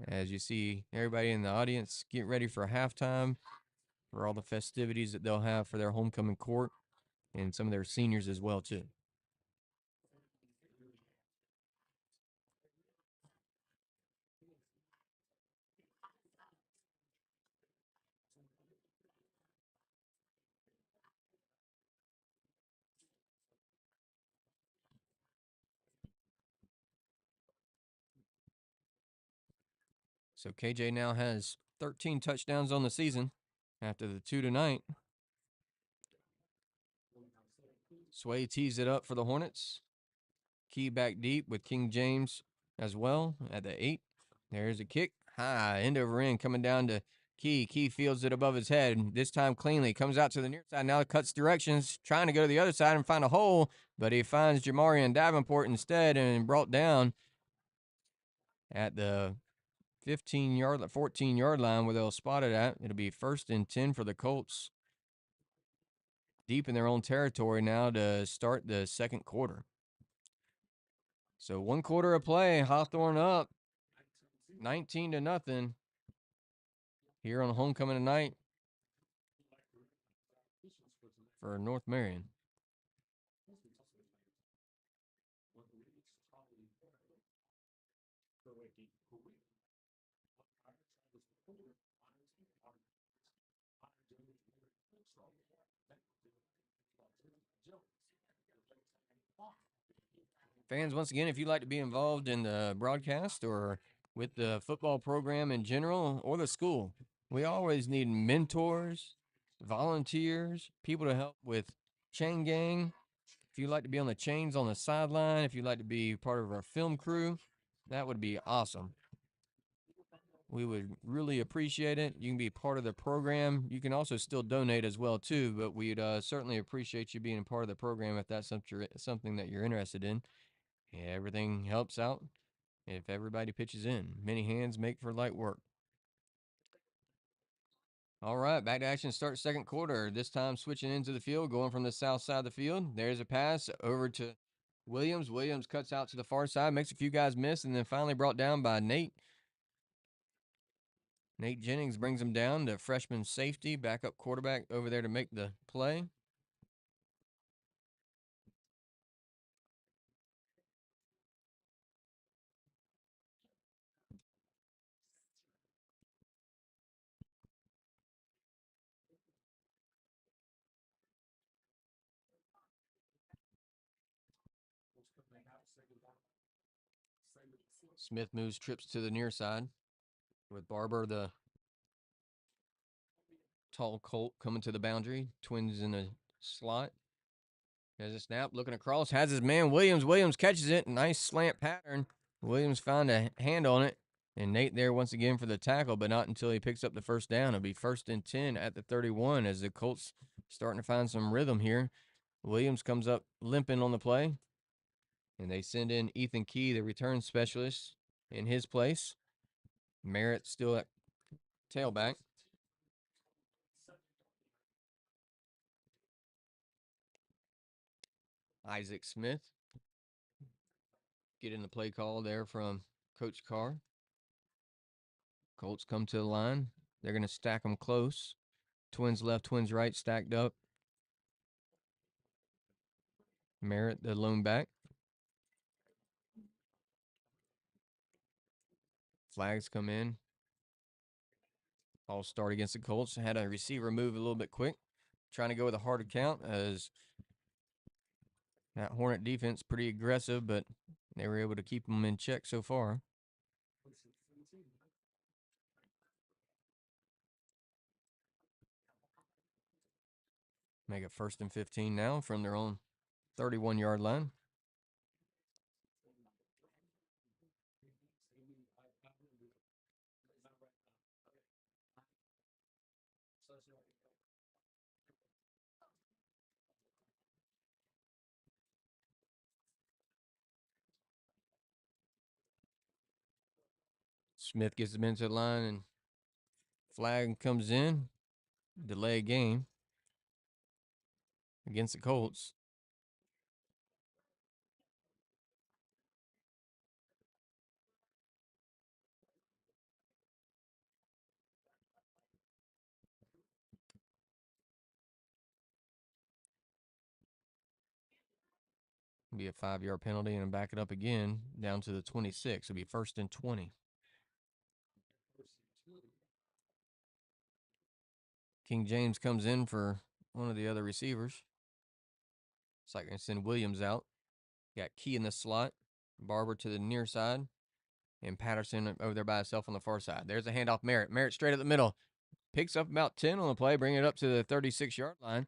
As you see everybody in the audience get ready for halftime for all the festivities that they'll have for their homecoming court and some of their seniors as well too. So KJ now has 13 touchdowns on the season after the 2 tonight. Sway tees it up for the Hornets. Key back deep with King James as well at the 8. There's a kick. High, end over end, coming down to Key. Key fields it above his head. This time cleanly. Comes out to the near side. Now cuts directions. Trying to go to the other side and find a hole. But he finds Marion Davenport instead and brought down at the 14-yard line where they'll spot it at. It'll be 1st and 10 for the Colts. Deep in their own territory now to start the second quarter. So 1 quarter of play, Hawthorne up 19-0 here on homecoming tonight for North Marion. Fans, once again, if you'd like to be involved in the broadcast or with the football program in general or the school, we always need mentors, volunteers, people to help with chain gang. If you'd like to be on the chains on the sideline, if you'd like to be part of our film crew, that would be awesome. We would really appreciate it. You can be part of the program. You can also still donate as well, too, but we'd certainly appreciate you being a part of the program if that's something that you're interested in. Everything helps out if everybody pitches in. Many hands make for light work. All right, back to action. Start second quarter. This time switching into the field, going from the south side of the field. There's a pass over to Williams. Williams cuts out to the far side, makes a few guys miss, and then finally brought down by Nate. Nate Jennings brings him down to freshman safety, backup quarterback over there to make the play. Smith moves trips to the near side with Barber, the tall Colt, coming to the boundary. Twins in a slot. There's a snap, looking across, has his man Williams. Williams catches it. Nice slant pattern. Williams found a hand on it. And Nate there once again for the tackle, but not until he picks up the first down. It'll be 1st and 10 at the 31 as the Colts starting to find some rhythm here. Williams comes up limping on the play. And they send in Ethan Key, the return specialist, in his place. Merritt still at tailback. Isaac Smith. Get in the play call there from Coach Carr. Colts come to the line. They're going to stack them close. Twins left, twins right, stacked up. Merritt, the lone back. Flags come in. All start against the Colts. Had a receiver move a little bit quick. Trying to go with a harder count as that Hornet defense pretty aggressive, but they were able to keep them in check so far. Make it 1st and 15 now from their own 31-yard line. Smith gets them into the line, and flag comes in. Delay game against the Colts. Be a 5-yard penalty and back it up again down to the 26. It'll be 1st and 20. King James comes in for one of the other receivers. It's like going to send Williams out. Got Key in the slot. Barber to the near side. And Patterson over there by himself on the far side. There's a handoff. Merritt straight at the middle. Picks up about 10 on the play, bring it up to the 36-yard line.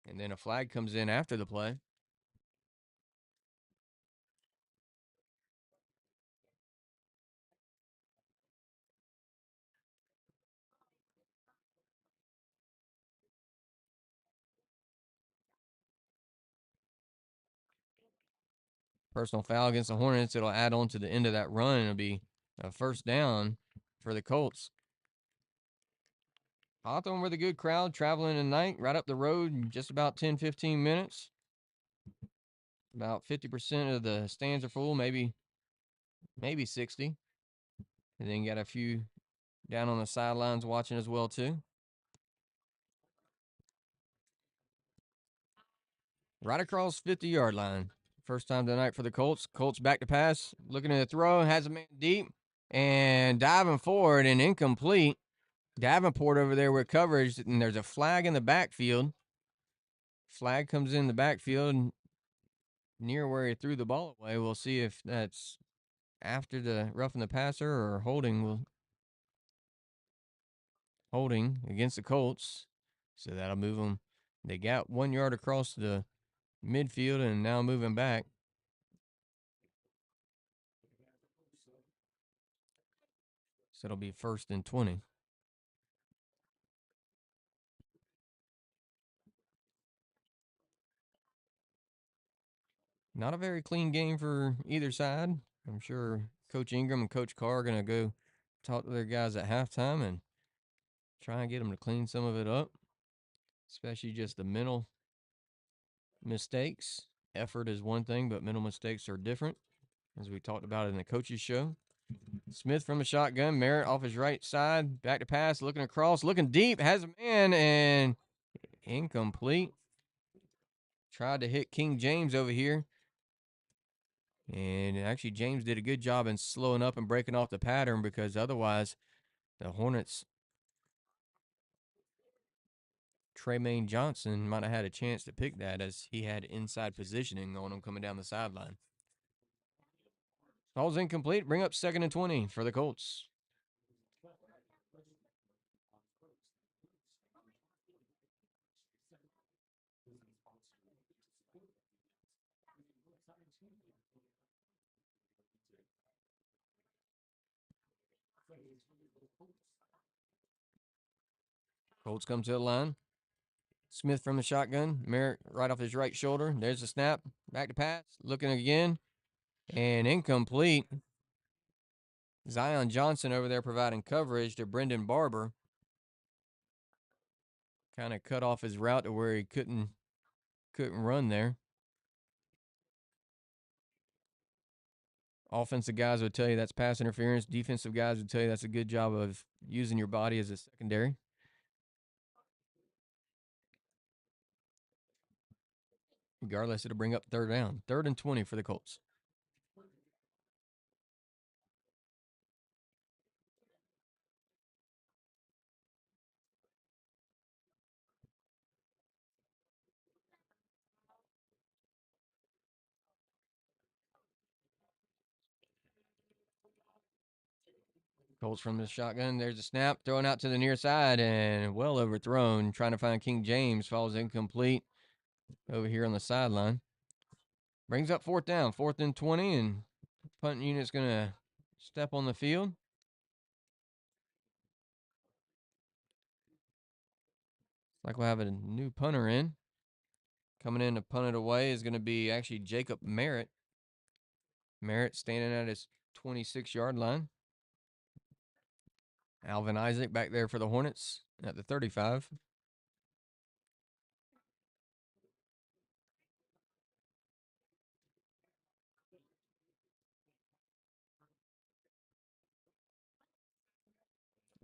And then a flag comes in after the play. Personal foul against the Hornets. It'll add on to the end of that run. It'll be a 1st down for the Colts. Hawthorne with a good crowd traveling tonight, right up the road in just about 10-15 minutes. About 50% of the stands are full, maybe 60. And then got a few down on the sidelines watching as well, too. Right across 50-yard line. First time tonight for the Colts. Colts back to pass, looking at the throw, has a man deep, and diving forward and incomplete. Davenport over there with coverage, and there's a flag in the backfield. Flag comes in the backfield near where he threw the ball away. We'll see if that's after the roughing the passer or holding against the Colts. So that'll move them. They got 1 yard across the midfield and now moving back. So it'll be 1st and 20. Not a very clean game for either side. I'm sure Coach Ingram and Coach Carr are going to go talk to their guys at halftime and try and get them to clean some of it up, especially just the mental mistakes. Effort is one thing, but mental mistakes are different, as we talked about in the coaches show. Smith from the shotgun. Merritt off his right side. Back to pass. Looking across. Looking deep. Has a man and incomplete. Tried to hit King James over here. And actually, James did a good job in slowing up and breaking off the pattern, because otherwise the Hornets, Tremaine Johnson, might have had a chance to pick that, as he had inside positioning on him coming down the sideline. Ball's incomplete. Bring up 2nd and 20 for the Colts. Colts come to the line. Smith from the shotgun. Merritt right off his right shoulder. There's the snap. Back to pass. Looking again. And incomplete. Zion Johnson over there providing coverage to Brendan Barber. Kind of cut off his route to where he couldn't run there. Offensive guys would tell you that's pass interference. Defensive guys would tell you that's a good job of using your body as a secondary. Regardless, it'll bring up 3rd down. 3rd and 20 for the Colts. Colts from the shotgun. There's a snap. Throwing out to the near side and well overthrown. Trying to find King James. Falls incomplete over here on the sideline. Brings up 4th down. 4th and 20. And punt unit's going to step on the field. Like we'll have a new punter in. Coming in to punt it away is going to be actually Jacob Merritt. Merritt standing at his 26-yard line. Alvin Isaac back there for the Hornets at the 35.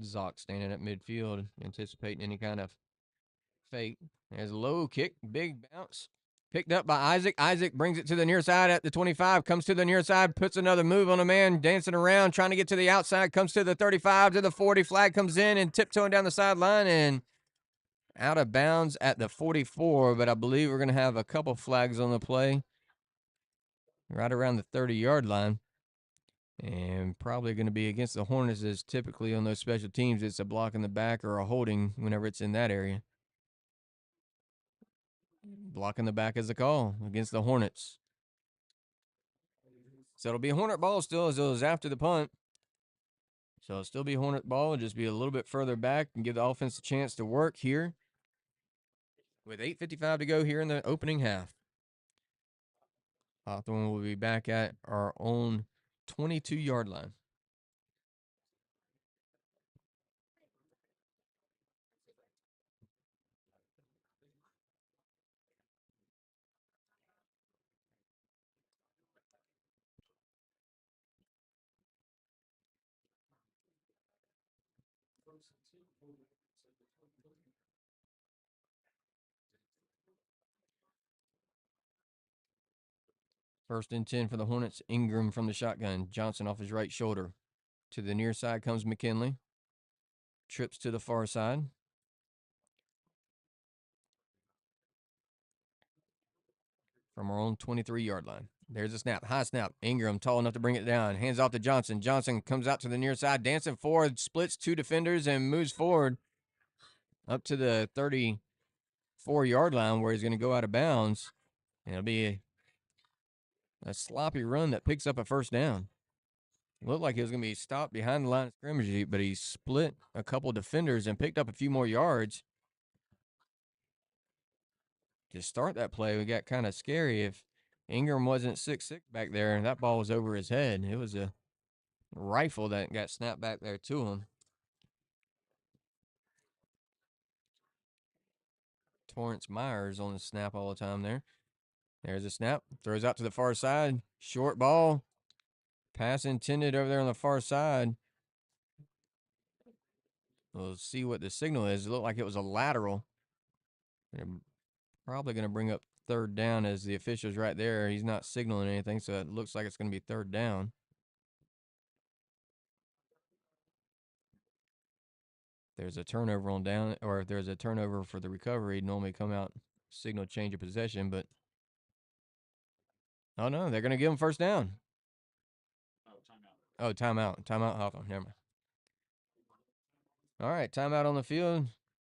Zoc standing at midfield, anticipating any kind of fake. There's a low kick, big bounce. Picked up by Isaac. Isaac brings it to the near side at the 25, comes to the near side, puts another move on a man, dancing around, trying to get to the outside, comes to the 35, to the 40, flag comes in and tiptoeing down the sideline and out of bounds at the 44, but I believe we're going to have a couple flags on the play right around the 30-yard line. And probably going to be against the Hornets, as typically on those special teams, it's a block in the back or a holding whenever it's in that area. Block in the back is the call against the Hornets. So it'll be a Hornet ball still, as it was after the punt. So it'll still be Hornet ball, just be a little bit further back and give the offense a chance to work here. With 8:55 to go here in the opening half. Hawthorne will be back at our own 22-yard line. First and 10 for the Hornets. Ingram from the shotgun. Johnson off his right shoulder. To the near side comes McKinley. Trips to the far side. From our own 23-yard line. There's a snap. High snap. Ingram tall enough to bring it down. Hands off to Johnson. Johnson comes out to the near side. Dancing forward. Splits 2 defenders and moves forward up to the 34-yard line where he's going to go out of bounds. And it'll be a sloppy run that picks up a first down. Looked like he was going to be stopped behind the line of scrimmage, but he split a couple defenders and picked up a few more yards. To start that play, we got kind of scary. If Ingram wasn't 6'6" back there, that ball was over his head. It was a rifle that got snapped back there to him. Torrance Myers on the snap all the time there. There's a snap. Throws out to the far side. Short ball. Pass intended over there on the far side. We'll see what the signal is. It looked like it was a lateral. They're probably going to bring up 3rd down as the official's right there. He's not signaling anything, so it looks like it's going to be 3rd down. There's a turnover on down, or if there's a turnover for the recovery, he'd normally come out, signal change of possession, but oh no, they're going to give him 1st down. Oh, timeout. Timeout, Hawthorne. Never mind. All right, timeout on the field.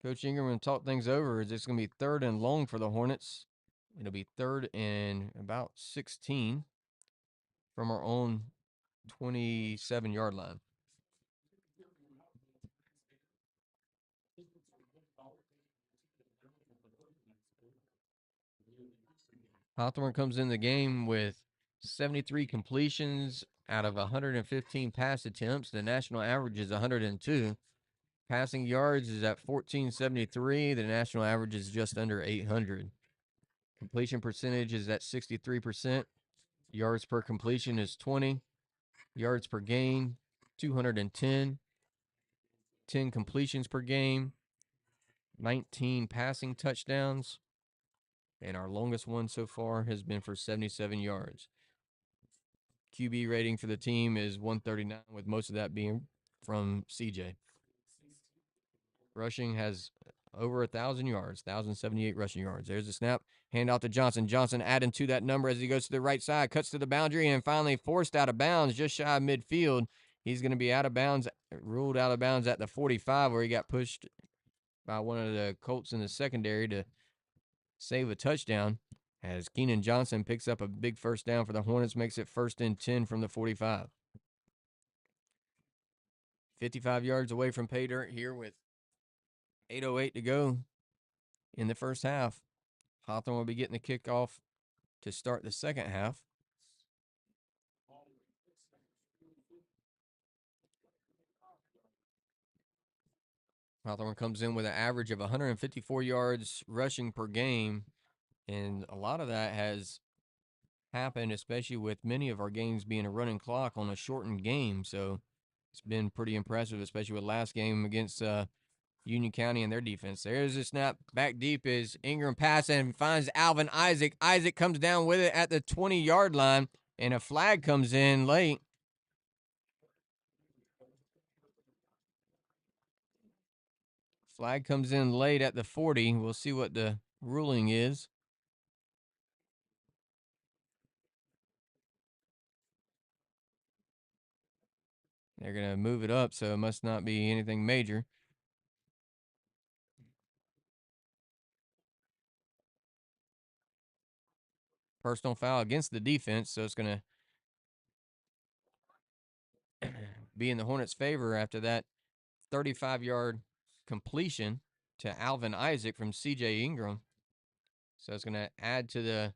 Coach Ingram will talk things over. Is this going to be 3rd and long for the Hornets? It'll be 3rd and about 16 from our own 27-yard line. Hawthorne comes in the game with 73 completions out of 115 pass attempts. The national average is 102. Passing yards is at 1,473. The national average is just under 800. Completion percentage is at 63%. Yards per completion is 20. Yards per gain, 210. 10 completions per game. 19 passing touchdowns. And our longest one so far has been for 77 yards. QB rating for the team is 139, with most of that being from CJ. Rushing has over 1,000 yards, 1,078 rushing yards. There's a snap. Hand off to Johnson. Johnson adding to that number as he goes to the right side, cuts to the boundary, and finally forced out of bounds just shy of midfield. He's going to be out of bounds, ruled out of bounds at the 45, where he got pushed by one of the Colts in the secondary to save a touchdown. As Keenan Johnson picks up a big first down for the Hornets, makes it 1st and 10 from the 45. 55 yards away from pay dirt here with 8:08 to go in the first half. Hawthorne will be getting the kickoff to start the second half. Hawthorne comes in with an average of 154 yards rushing per game, and a lot of that has happened, especially with many of our games being a running clock on a shortened game. So it's been pretty impressive, especially with last game against Union County and their defense. There's a snap back deep as Ingram passes and finds Alvin Isaac. Isaac comes down with it at the 20-yard line, and a flag comes in late. Flag comes in late at the 40. We'll see what the ruling is. They're going to move it up, so it must not be anything major. Personal foul against the defense, so it's going to be in the Hornets' favor after that 35-yard completion to Alvin Isaac from C.J. Ingram. So it's going to add to the,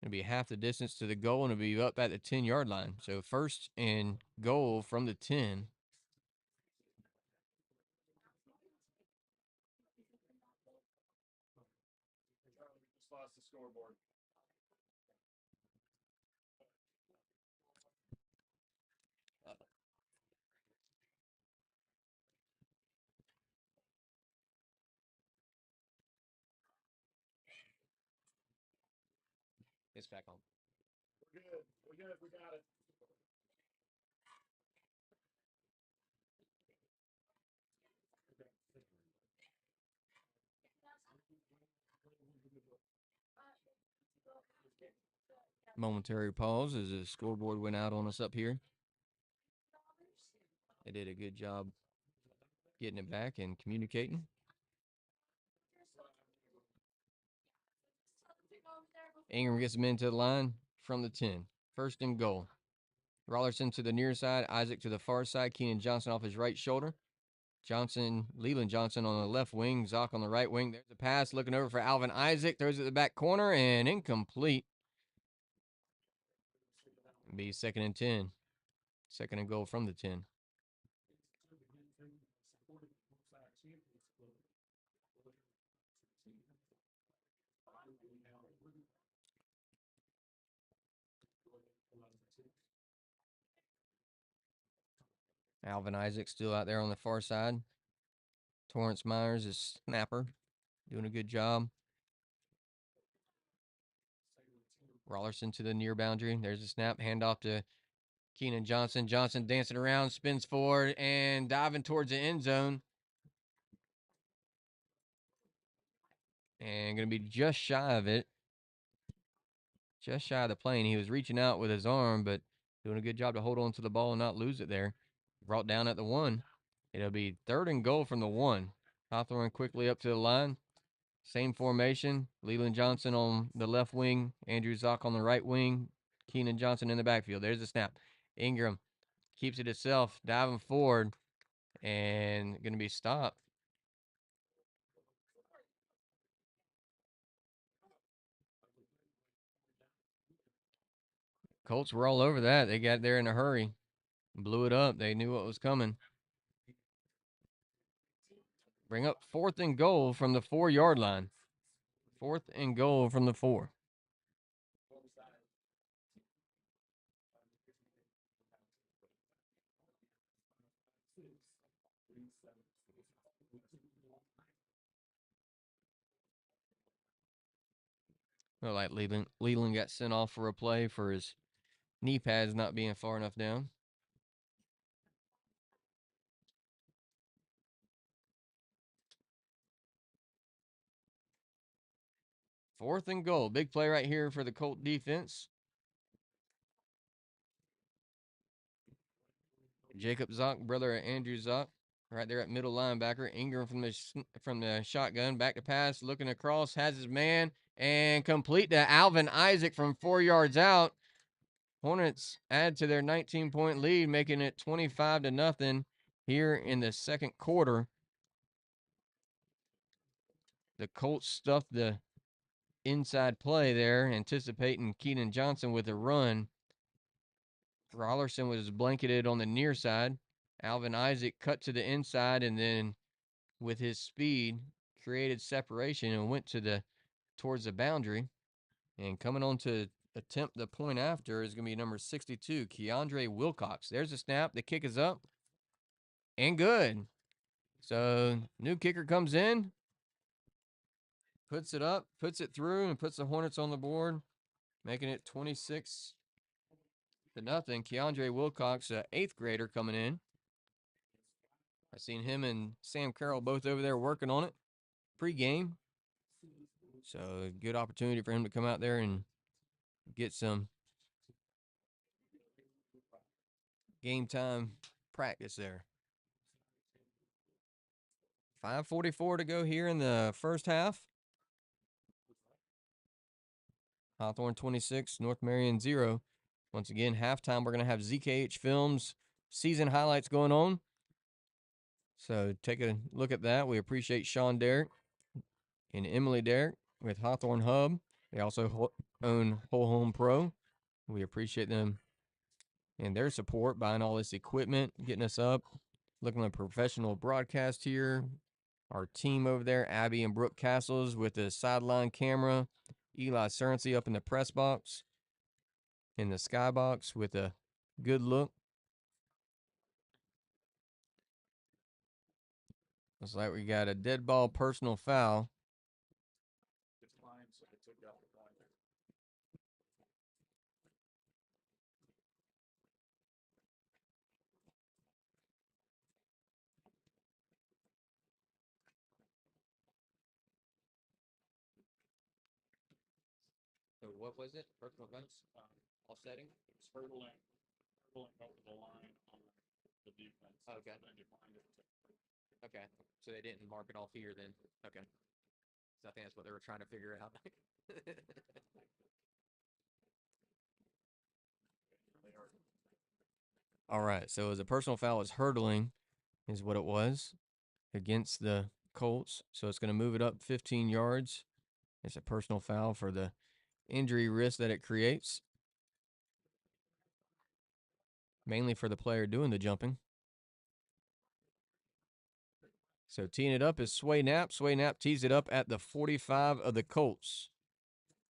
it'll be half the distance to the goal, and it'll be up at the 10-yard line. So 1st and goal from the 10. Lost the scoreboard. It's back on. We're good. We're good. We got it. Momentary pause as the scoreboard went out on us up here. They did a good job getting it back and communicating. Ingram gets him into the line from the 10. 1st and goal. Rollerson to the near side, Isaac to the far side, Keenan Johnson off his right shoulder. Leland Johnson on the left wing, Zock on the right wing. There's a pass looking over for Alvin Isaac. Throws it at the back corner and incomplete. It'll be 2nd and 10. 2nd and goal from the 10. Alvin Isaac still out there on the far side. Torrance Myers is snapper, doing a good job. Rollerson to the near boundary. There's a snap, handoff to Keenan Johnson. Johnson dancing around, spins forward, and diving towards the end zone. And going to be just shy of it. Just shy of the plane. He was reaching out with his arm, but doing a good job to hold on to the ball and not lose it there. Brought down at the 1. It'll be 3rd and goal from the 1. Hawthorne quickly up to the line. Same formation. Leland Johnson on the left wing. Andrew Zock on the right wing. Keenan Johnson in the backfield. There's the snap. Ingram keeps it himself, diving forward, and going to be stopped. Colts were all over that. They got there in a hurry. Blew it up. They knew what was coming. Bring up 4th and goal from the 4-yard line. 4th and goal from the 4. Well, like Leland got sent off for a play for his knee pads not being far enough down. Fourth and goal. Big play right here for the Colt defense. Jacob Zock, brother of Andrew Zock, right there at middle linebacker. Ingram from the shotgun, back to pass, looking across, has his man, and complete to Alvin Isaac from 4 yards out. Hornets add to their 19-point lead, making it 25-0 here in the second quarter. The Colts stuffed the inside play there, anticipating Keenan Johnson with a run. Rollerson was blanketed on the near side. Alvin Isaac cut to the inside, and then with his speed, created separation and went towards the boundary. And coming on to attempt the point after is going to be number 62, Keandre Wilcox. There's a snap. The kick is up. And good. So, new kicker comes in, puts it up, puts it through, and puts the Hornets on the board, making it 26-0. Keandre Wilcox, an 8th grader, coming in. I seen him and Sam Carroll both over there working on it pre-game. So, a good opportunity for him to come out there and get some game time practice there. 5:44 to go here in the first half. Hawthorne 26, North Marion 0. Once again, halftime, we're going to have ZKH Films season highlights going on. So take a look at that. We appreciate Sean Derrick and Emily Derrick with Hawthorne Hub. They also own Whole Home Pro. We appreciate them and their support, buying all this equipment, getting us up, looking at professional broadcast here. Our team over there, Abby and Brooke Castles with the sideline camera. Eli Cerency up in the press box, in the skybox with a good look. Looks like we got a dead ball personal foul. So what was it? Personal offense? Offsetting? It's hurdling over the line on the defense. Okay. Okay. So they didn't mark it off here then. Okay. So I think that's what they were trying to figure out. All right. So as a personal foul is hurdling is what it was against the Colts. So it's going to move it up 15 yards. It's a personal foul for the injury risk that it creates, mainly for the player doing the jumping. So teeing it up is Sway Knapp. Sway Knapp tees it up at the 45 of the Colts.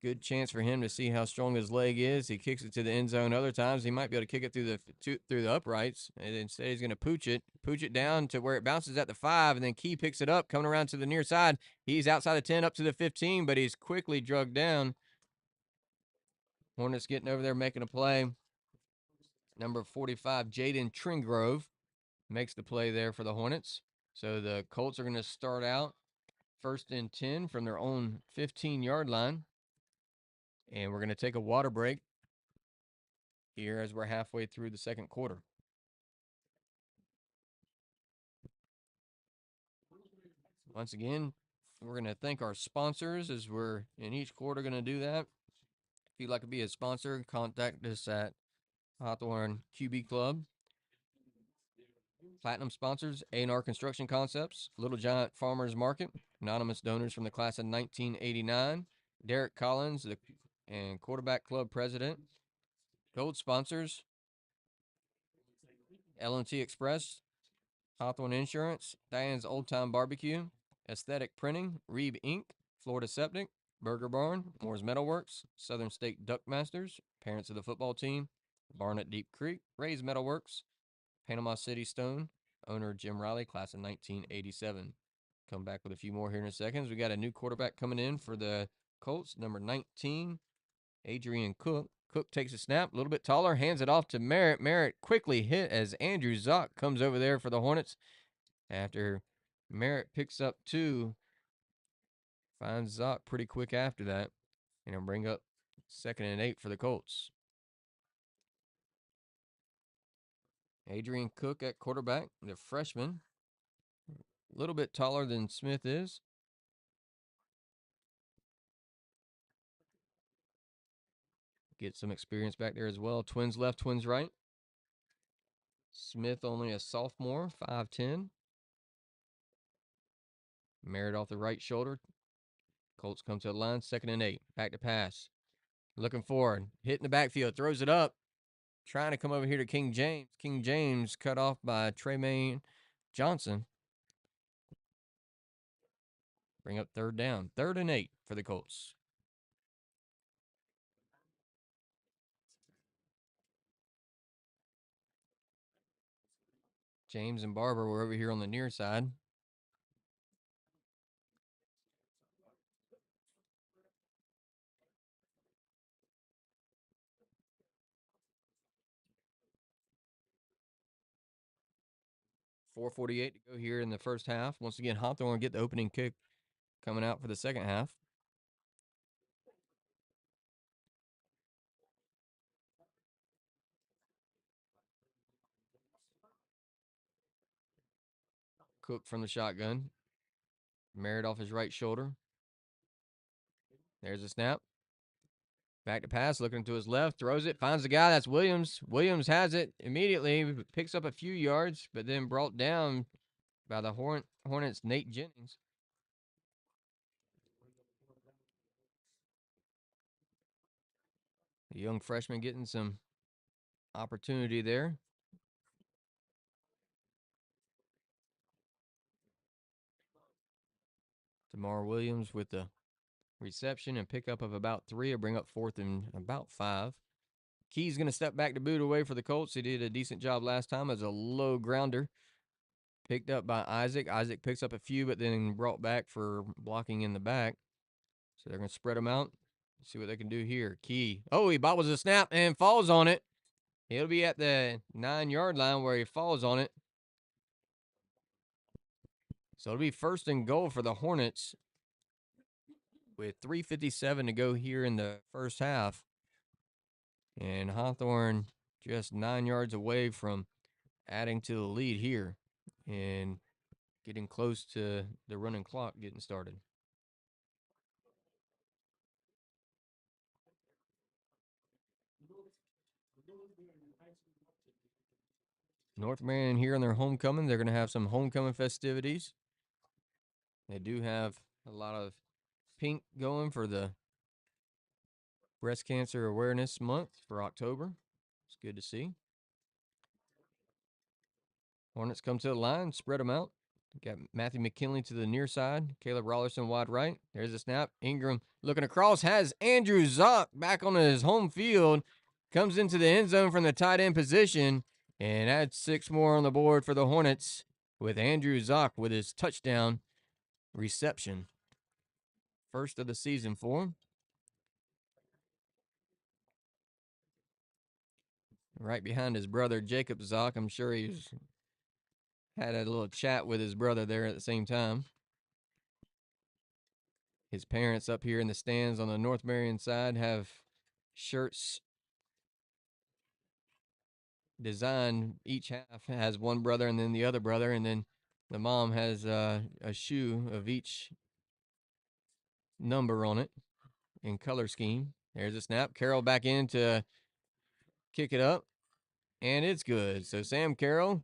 Good chance for him to see how strong his leg is. He kicks it to the end zone. Other times he might be able to kick it through the uprights. And instead he's going to pooch it down to where it bounces at the 5, and then Key picks it up, coming around to the near side. He's outside the 10 up to the 15, but he's quickly drugged down. Hornets getting over there, making a play. Number 45, Jaden Tringrove, makes the play there for the Hornets. So the Colts are going to start out 1st and 10 from their own 15-yard line. And we're going to take a water break here as we're halfway through the second quarter. Once again, we're going to thank our sponsors as we're in each quarter going to do that. If you'd like to be a sponsor, contact us at Hawthorne QB Club. Platinum sponsors, A&R Construction Concepts, Little Giant Farmers Market, anonymous donors from the class of 1989, Derek Collins, and Quarterback Club President. Gold sponsors, L&T Express, Hawthorne Insurance, Diane's Old Time Barbecue, Aesthetic Printing, Reeb Inc., Florida Septic, Burger Barn, Moore's Metalworks, Southern State Duckmasters, Parents of the Football Team, Barn at Deep Creek, Ray's Metalworks, Panama City Stone, owner Jim Riley, class of 1987. Come back with a few more here in a second. We got a new quarterback coming in for the Colts, number 19, Adrian Cook. Cook takes a snap, a little bit taller, hands it off to Merritt. Merritt quickly hit as Andrew Zock comes over there for the Hornets. After Merritt picks up 2, finds Zock pretty quick after that. And he'll bring up 2nd and 8 for the Colts. Adrian Cook at quarterback, the freshman. A little bit taller than Smith is. Get some experience back there as well. Twins left, twins right. Smith only a sophomore, 5'10". Merritt off the right shoulder. Colts come to the line, 2nd and 8. Back to pass. Looking forward. Hitting the backfield. Throws it up. Trying to come over here to King James. King James cut off by Tremaine Johnson. Bring up 3rd down. 3rd and 8 for the Colts. James and Barber were over here on the near side. .448 to go here in the first half. Once again, Hawthorne get the opening kick coming out for the second half. Cook from the shotgun. Merritt off his right shoulder. There's a snap. Back to pass, looking to his left, throws it, finds the guy. That's Williams. Williams has it immediately, picks up a few yards, but then brought down by the Hornets' Nate Jennings. The young freshman getting some opportunity there. DeMar Williams with the reception and pickup of about 3. Will bring up 4th and about 5. Key's going to step back to boot away for the Colts. He did a decent job last time as a low grounder. Picked up by Isaac. Isaac picks up a few, but then brought back for blocking in the back. So they're going to spread them out. See what they can do here. Key. Oh, he bobbles a snap and falls on it. He'll be at the 9-yard line where he falls on it. So it'll be 1st and goal for the Hornets with 3:57 to go here in the first half. And Hawthorne just 9 yards away from adding to the lead here and getting close to the running clock getting started. North Marion here on their homecoming. They're going to have some homecoming festivities. They do have a lot of pink going for the Breast Cancer Awareness Month for October. It's good to see. Hornets come to the line, spread them out. Got Matthew McKinley to the near side. Caleb Rollerson wide right. There's a snap. Ingram looking across. Has Andrew Zock back on his home field. Comes into the end zone from the tight end position. And adds 6 more on the board for the Hornets with Andrew Zock with his touchdown reception. First of the season for him. Right behind his brother, Jacob Zock. I'm sure he's had a little chat with his brother there at the same time. His parents up here in the stands on the North Marion side have shirts designed. Each half has one brother and then the other brother, and then the mom has a shoe of each number on it in color scheme. There's a snap. Carroll back in to kick it up, and it's good. So Sam Carroll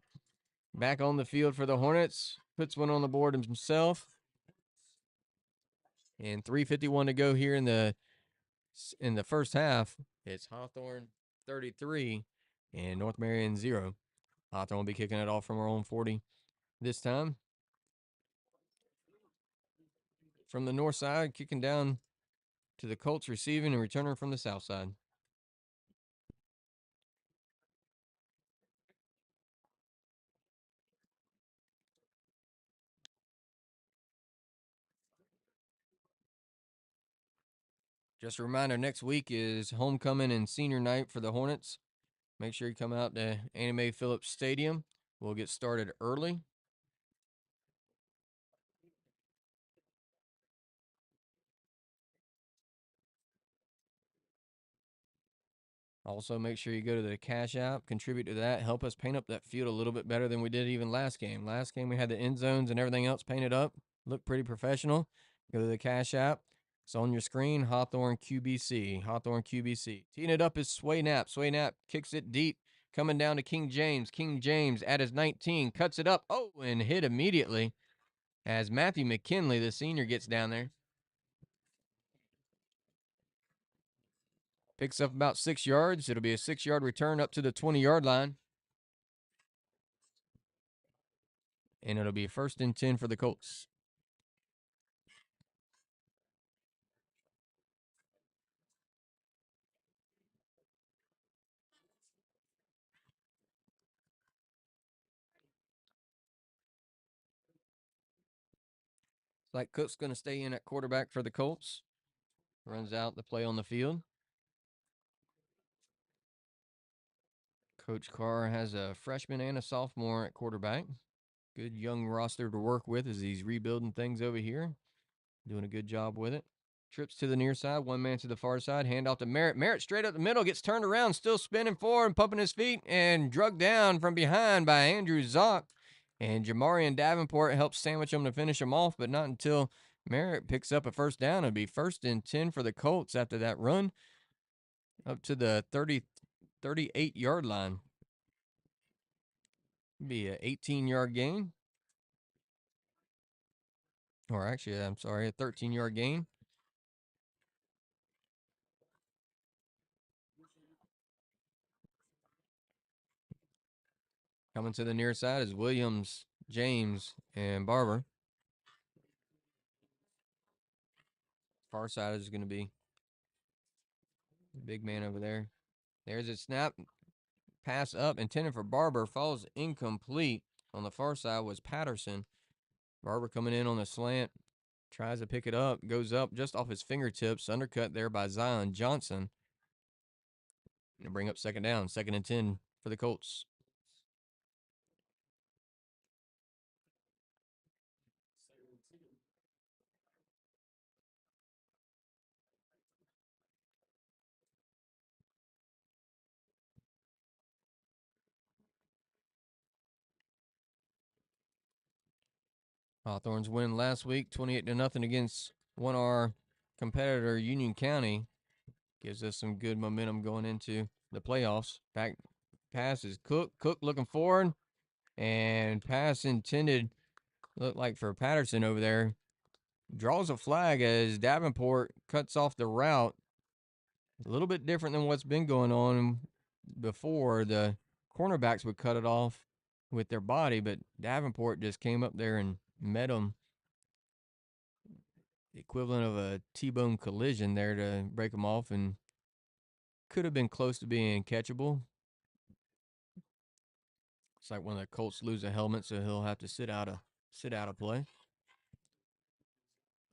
back on the field for the Hornets, puts one on the board himself. And 3:51 to go here in the first half. It's Hawthorne 33 and North Marion 0. Hawthorne will be kicking it off from our own 40 this time. From the north side, kicking down to the Colts, receiving and returning from the south side. Just a reminder, next week is homecoming and senior night for the Hornets. Make sure you come out to Annie Mae Phillips Stadium. We'll get started early. Also, make sure you go to the Cash App, contribute to that, help us paint up that field a little bit better than we did even last game. Last game, we had the end zones and everything else painted up. Looked pretty professional. Go to the Cash App. It's on your screen, Hawthorne QBC. Hawthorne QBC. Teeing it up is Sway Knapp. Sway Knapp kicks it deep, coming down to King James. King James at his 19, cuts it up. Oh, and hit immediately as Matthew McKinley, the senior, gets down there. Picks up about 6 yards. It'll be a 6-yard return up to the 20-yard line. And it'll be 1st and 10 for the Colts. It's like Cook's going to stay in at quarterback for the Colts. Runs out the play on the field. Coach Carr has a freshman and a sophomore at quarterback. Good young roster to work with as he's rebuilding things over here. Doing a good job with it. Trips to the near side, one man to the far side, handoff to Merritt. Merritt straight up the middle, gets turned around, still spinning forward, pumping his feet, and drugged down from behind by Andrew Zock. And Marion Davenport helps sandwich him to finish him off, but not until Merritt picks up a first down. It'll be 1st and 10 for the Colts after that run up to the 38-yard line. Be an 18-yard gain. Or actually, I'm sorry, a 13-yard gain. Coming to the near side is Williams, James, and Barber. Far side is going to be the big man over there. There's a snap. Pass up, intended for Barber. Falls incomplete. On the far side was Patterson. Barber coming in on the slant. Tries to pick it up. Goes up just off his fingertips. Undercut there by Zion Johnson. And bring up 2nd down. 2nd and 10 for the Colts. Hawthorne's win last week, 28-0 against 1R competitor Union County. Gives us some good momentum going into the playoffs. Back pass is Cook. Cook looking forward. And pass intended, looked like for Patterson over there. Draws a flag as Davenport cuts off the route. A little bit different than what's been going on before. The cornerbacks would cut it off with their body, but Davenport just came up there and met him. The equivalent of a T-bone collision there to break him off, and could have been close to being catchable. It's like when the Colts lose a helmet, so he'll have to sit out of play.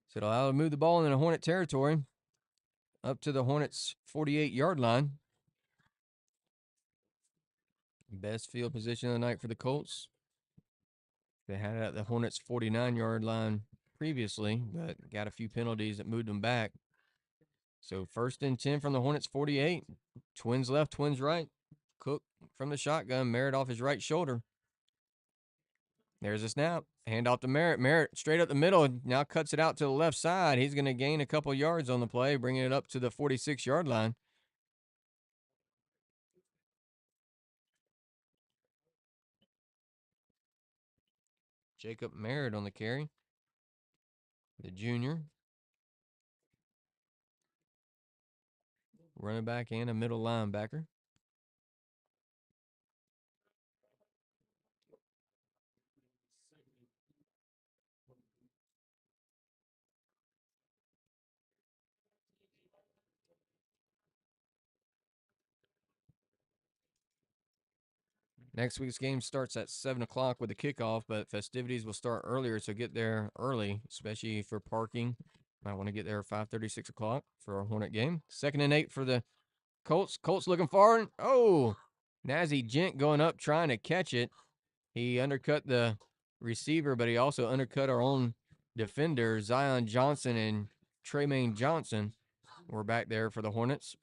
So it'll allow to move the ball into Hornet territory up to the Hornets' 48-yard line. Best field position of the night for the Colts. They had it at the Hornets' 49-yard line previously, but got a few penalties that moved them back. So 1st and 10 from the Hornets' 48. Twins left, twins right. Cook from the shotgun, Merritt off his right shoulder. There's a snap. Hand off to Merritt. Merritt straight up the middle. Now cuts it out to the left side. He's going to gain a couple yards on the play, bringing it up to the 46-yard line. Jacob Merritt on the carry. The junior. Running back and a middle linebacker. Next week's game starts at 7 o'clock with a kickoff, but festivities will start earlier, so get there early, especially for parking. Might want to get there at 5:30, 6 o'clock for a Hornet game. 2nd and 8 for the Colts. Colts looking forward. Oh, Nazi Gent going up trying to catch it. He undercut the receiver, but he also undercut our own defender, Zion Johnson and Tremaine Johnson. We're back there for the Hornets.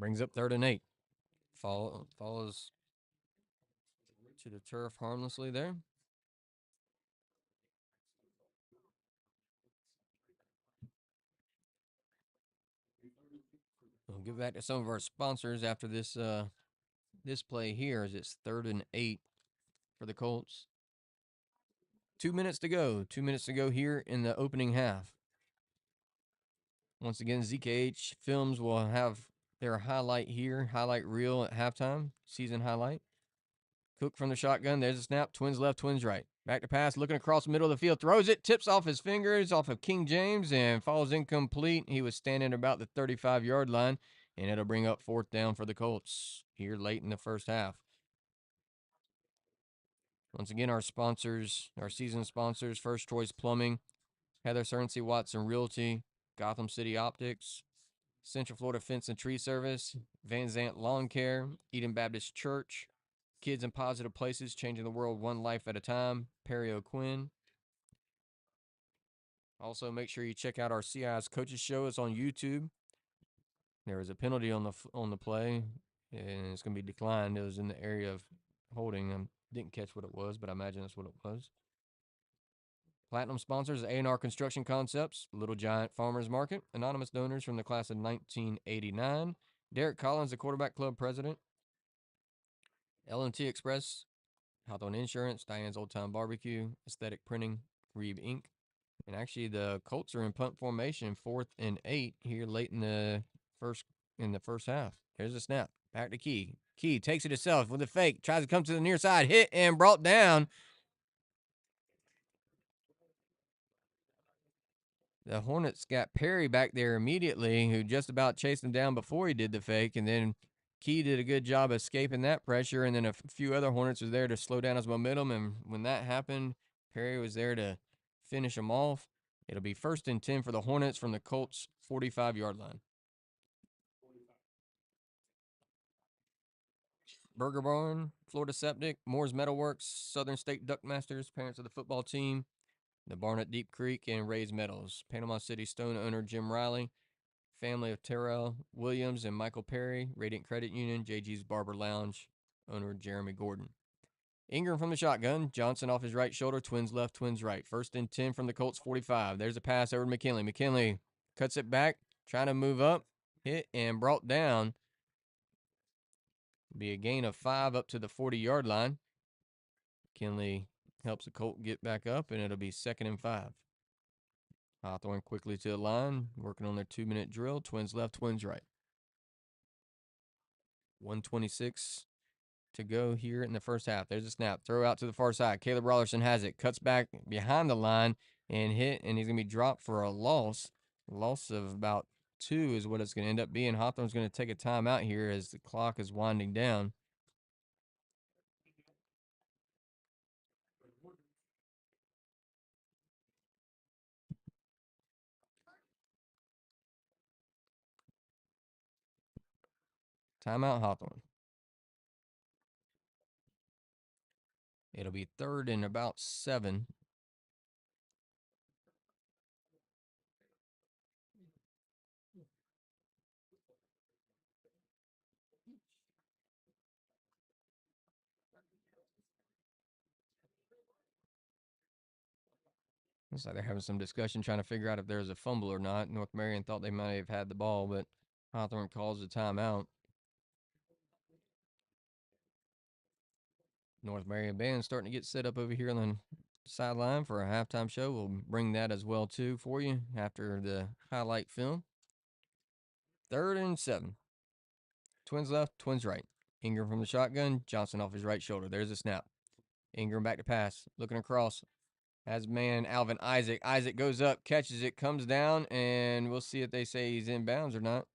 Brings up 3rd and 8. Follows to the turf harmlessly there. We'll get back to some of our sponsors after this this play here as it's 3rd and 8 for the Colts. 2 minutes to go. 2 minutes to go here in the opening half. Once again, ZKH Films will have their highlight reel at halftime, season highlight. Cook from the shotgun. There's a snap. Twins left, Twins right. Back to pass, looking across the middle of the field. Throws it, tips off his fingers, off of King James, and falls incomplete. He was standing about the 35-yard line, and it'll bring up 4th down for the Colts here late in the first half. Once again, our sponsors, our season sponsors, First Choice Plumbing, Heather Cerncy Watson Realty, Gotham City Optics, Central Florida Fence and Tree Service, Van Zant Lawn Care, Eden Baptist Church, Kids in Positive Places, Changing the World One Life at a Time, Perry O'Quinn. Also, make sure you check out our CI's Coaches Show. It's on YouTube. There was a penalty on the play, and it's going to be declined. It was in the area of holding. I didn't catch what it was, but I imagine that's what it was. Platinum sponsors, A&R Construction Concepts, Little Giant Farmers Market, anonymous donors from the class of 1989, Derek Collins, the quarterback club president, L&T Express, Hawthorne Insurance, Diane's Old Time Barbecue, Aesthetic Printing, Reeb Inc. And actually, the Colts are in punt formation, 4th and 8 here late in the first half. There's a snap. Back to Key. Key takes it himself with a fake. Tries to come to the near side. Hit and brought down. The Hornets got Perry back there immediately, who just about chased him down before he did the fake. And then Key did a good job escaping that pressure. And then a few other Hornets was there to slow down his momentum. And when that happened, Perry was there to finish him off. It'll be 1st and 10 for the Hornets from the Colts' 45-yard line. Burger Barn, Florida Septic, Moore's Metalworks, Southern State Duckmasters, parents of the football team, the Barn at Deep Creek, and Ray's Metals. Panama City Stone owner Jim Riley, family of Terrell Williams and Michael Perry, Radiant Credit Union, JG's Barber Lounge, owner Jeremy Gordon. Ingram from the shotgun, Johnson off his right shoulder, Twins left, Twins right. 1st and 10 from the Colts 45. There's a pass over to McKinley. McKinley cuts it back, trying to move up, hit and brought down. Be a gain of 5 up to the 40-yard line. McKinley helps the Colt get back up, and it'll be 2nd and 5. Hawthorne quickly to the line, working on their 2-minute drill. Twins left, Twins right. 1:26 to go here in the first half. There's a snap. Throw out to the far side. Caleb Rollerson has it. Cuts back behind the line and hit, and he's going to be dropped for a loss. Loss of about 2 is what it's going to end up being. Hawthorne's going to take a timeout here as the clock is winding down. Timeout, Hawthorne. It'll be 3rd and about 7. Looks like they're having some discussion trying to figure out if there's a fumble or not. North Marion thought they might have had the ball, but Hawthorne calls a timeout. North Marion band starting to get set up over here on the sideline for a halftime show. We'll bring that as well, too, for you after the highlight film. 3rd and 7. Twins left, Twins right. Ingram from the shotgun, Johnson off his right shoulder. There's a snap. Ingram back to pass, looking across. Has man Alvin Isaac. Isaac goes up, catches it, comes down, and we'll see if they say he's in bounds or not.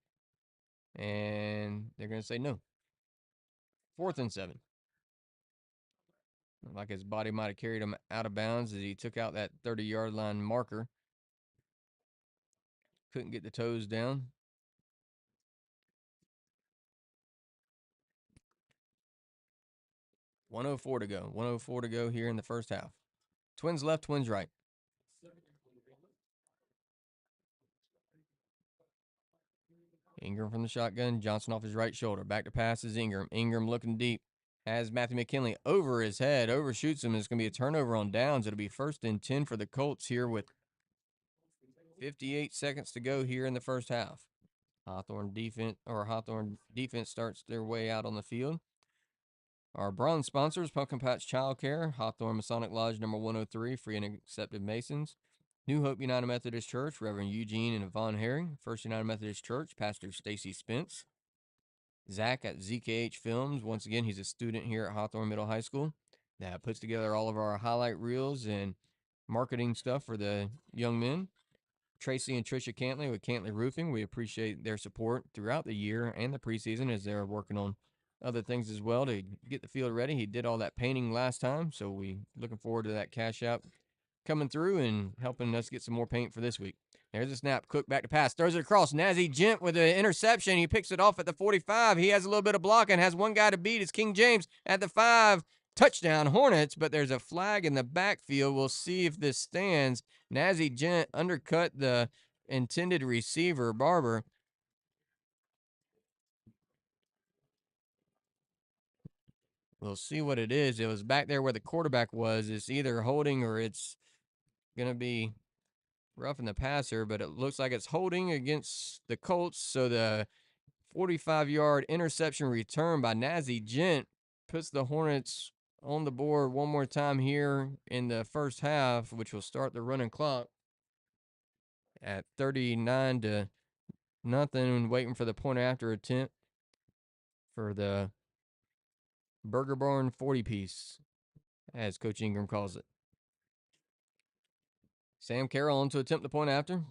And they're going to say no. 4th and 7. Like his body might have carried him out of bounds as he took out that 30-yard line marker. Couldn't get the toes down. .104 to go. 104 to go here in the first half. Twins left, Twins right. Ingram from the shotgun. Johnson off his right shoulder. Back to pass is Ingram. Ingram looking deep. Has Matthew McKinley over his head. Overshoots him. It's going to be a turnover on downs. It'll be 1st and 10 for the Colts here with 58 seconds to go here in the first half. Hawthorne defense starts their way out on the field. Our bronze sponsors, Pumpkin Patch Child Care, Hawthorne Masonic Lodge number 103, Free and Accepted Masons, New Hope United Methodist Church, Reverend Eugene and Yvonne Herring, First United Methodist Church, Pastor Stacy Spence, Zach at ZKH Films. Once again, he's a student here at Hawthorne Middle High School that puts together all of our highlight reels and marketing stuff for the young men. Tracy and Tricia Cantley with Cantley Roofing. We appreciate their support throughout the year and the preseason as they're working on other things as well to get the field ready. He did all that painting last time, so we looking forward to that cash out coming through and helping us get some more paint for this week. There's a snap. Cook back to pass. Throws it across. Nazi Gent with an interception. He picks it off at the 45. He has a little bit of blocking. Has one guy to beat. It's King James at the 5. Touchdown Hornets, but there's a flag in the backfield. We'll see if this stands. Nazi Gent undercut the intended receiver, Barber. We'll see what it is. It was back there where the quarterback was. It's either holding or it's going to be roughing the passer, but it looks like it's holding against the Colts. So the 45-yard interception return by Nazi Gent puts the Hornets on the board one more time here in the first half, which will start the running clock at 39-0, waiting for the point after attempt for the Burger Barn 40-piece, as Coach Ingram calls it. Sam Carroll on to attempt the point after.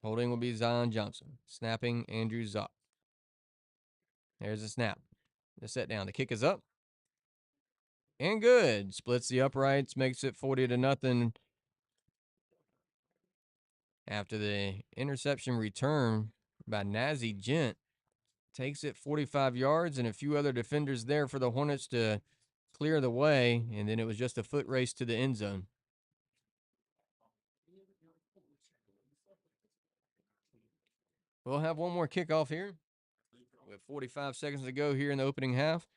Holding will be Zion Johnson. Snapping, Andrew Zopp. There's a snap. The set down. The kick is up. And good. Splits the uprights, makes it 40-0. After the interception return by Nazi Gent. Takes it 45 yards and a few other defenders there for the Hornets to clear the way. And then it was just a foot race to the end zone. We'll have one more kickoff here with 45 seconds to go here in the opening half.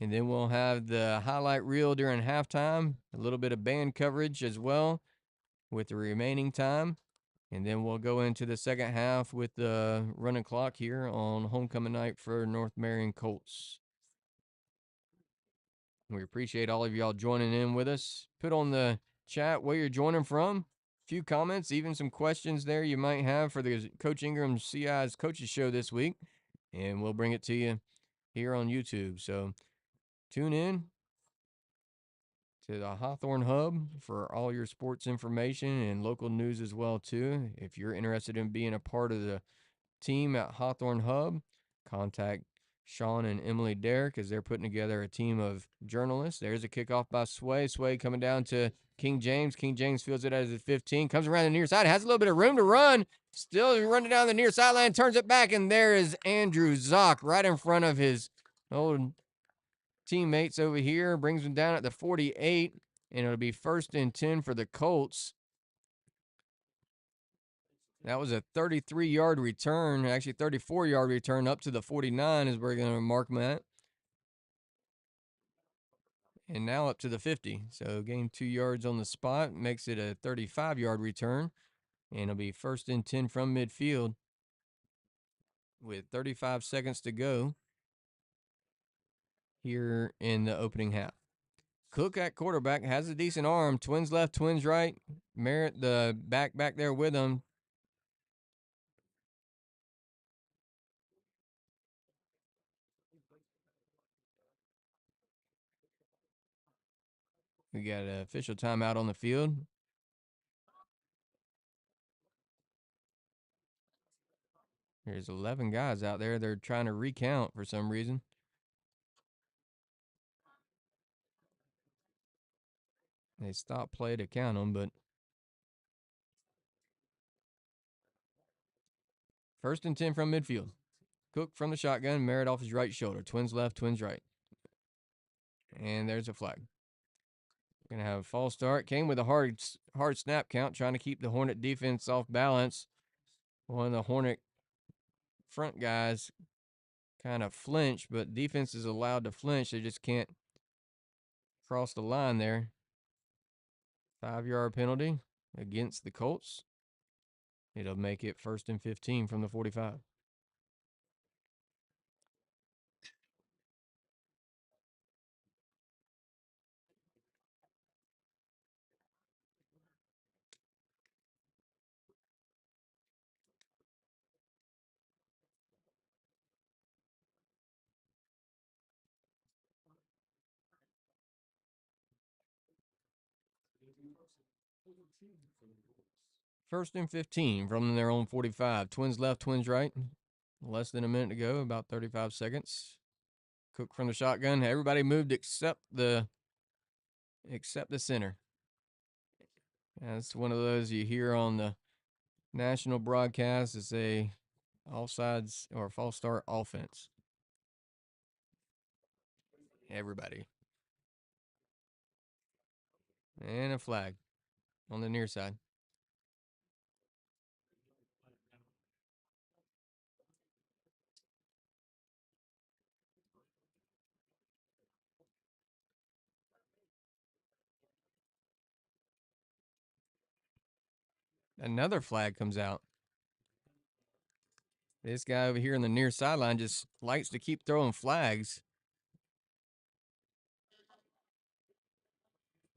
And then we'll have the highlight reel during halftime, a little bit of band coverage as well with the remaining time. And then we'll go into the second half with the running clock here on homecoming night for North Marion Colts. We appreciate all of y'all joining in with us. Put on the chat where you're joining from. A few comments, even some questions there you might have for the Coach Ingram CI's Coaches Show this week. And we'll bring it to you here on YouTube. So tune in to the Hawthorne Hub for all your sports information and local news as well, too. If you're interested in being a part of the team at Hawthorne Hub, contact Sean and Emily Derrick as they're putting together a team of journalists. There's a kickoff by Sway. Sway coming down to King James. King James fields it at his 15. Comes around the near side. Has a little bit of room to run. Still running down the near sideline. Turns it back, and there is Andrew Zock right in front of his old teammates over here. Brings him down at the 48, and it'll be 1st and 10 for the Colts. That was a 33-yard return, actually 34-yard return up to the 49 is where we're going to mark them at. And now up to the 50. So gained 2 yards on the spot, makes it a 35-yard return. And it'll be 1st and 10 from midfield with 35 seconds to go here in the opening half. Cook at quarterback has a decent arm. Twins left, twins right. Merritt, the back there with him. We got an official timeout on the field. There's 11 guys out there. They're trying to recount for some reason. They stopped play to count them, but 1st and 10 from midfield. Cook from the shotgun. Merritt off his right shoulder. Twins left, twins right. And there's a flag. Going to have a false start. Came with a hard snap count, trying to keep the Hornet defense off balance. One of the Hornet front guys kind of flinch, but defense is allowed to flinch. They just can't cross the line there. 5-yard penalty against the Colts. It'll make it 1st and 15 from the 45. First and 15 from their own 45. Twins left, Twins right. Less than a minute to go, about 35 seconds. Cook from the shotgun. Everybody moved except the center. That's one of those you hear on the national broadcast. It's a offsides or false start offense. Everybody. And a flag on the near side. Another flag comes out. This guy over here on the near sideline just likes to keep throwing flags.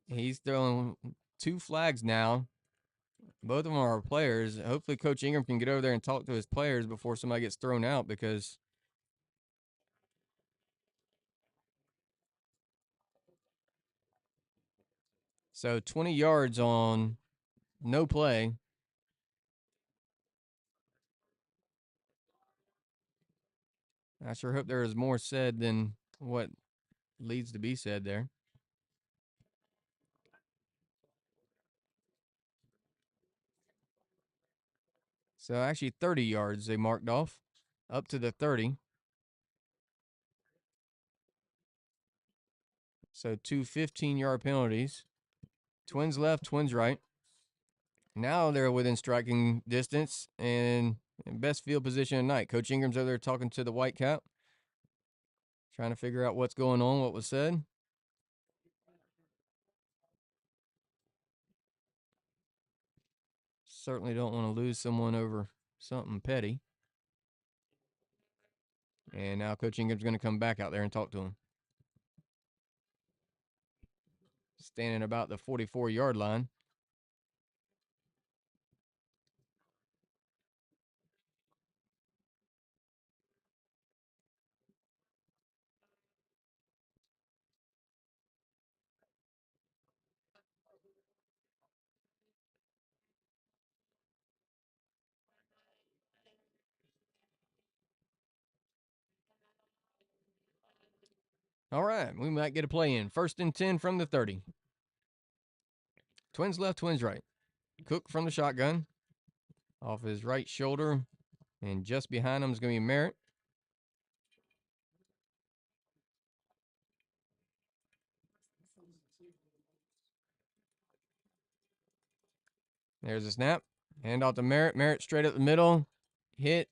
He's throwing 2 flags now. Both of them are our players. Hopefully Coach Ingram can get over there and talk to his players before somebody gets thrown out, because so 20 yards on no play. I sure hope there is more said than what needs to be said there. So actually 30 yards they marked off, up to the 30. So 2 15-yard penalties. Twins left, Twins right. Now they're within striking distance and in best field position tonight. Coach Ingram's over there talking to the Whitecap, trying to figure out what's going on, what was said. Certainly don't want to lose someone over something petty. And now Coach Ingram's going to come back out there and talk to him. Standing about the 44-yard line. All right, we might get a play in. 1st and 10 from the 30. Twins left, Twins right. Cook from the shotgun. Off his right shoulder. And just behind him is going to be Merritt. There's a snap. Hand off to Merritt. Merritt straight up the middle. Hit.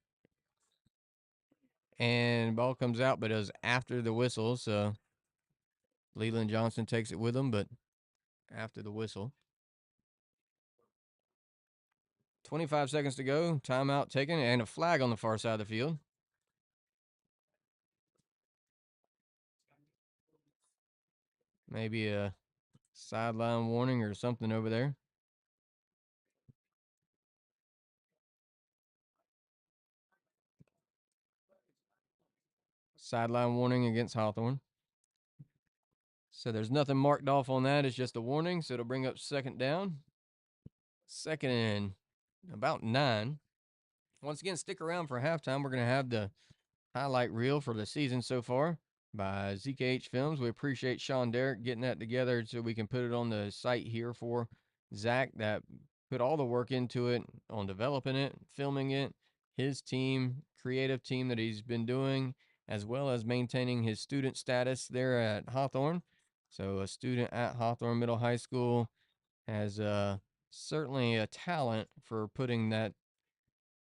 And ball comes out, but it was after the whistle. So Leland Johnson takes it with him, but after the whistle. 25 seconds to go. Timeout taken and a flag on the far side of the field. Maybe a sideline warning or something over there. Sideline warning against Hawthorne. So there's nothing marked off on that. It's just a warning. So it'll bring up 2nd down. 2nd and about 9. Once again, stick around for halftime. We're going to have the highlight reel for the season so far by ZKH Films. We appreciate Sean Derrick getting that together so we can put it on the site here for Zach, that put all the work into it on developing it, filming it, his team, creative team that he's been doing, as well as maintaining his student status there at Hawthorne. So a student at Hawthorne Middle High School has certainly a talent for putting that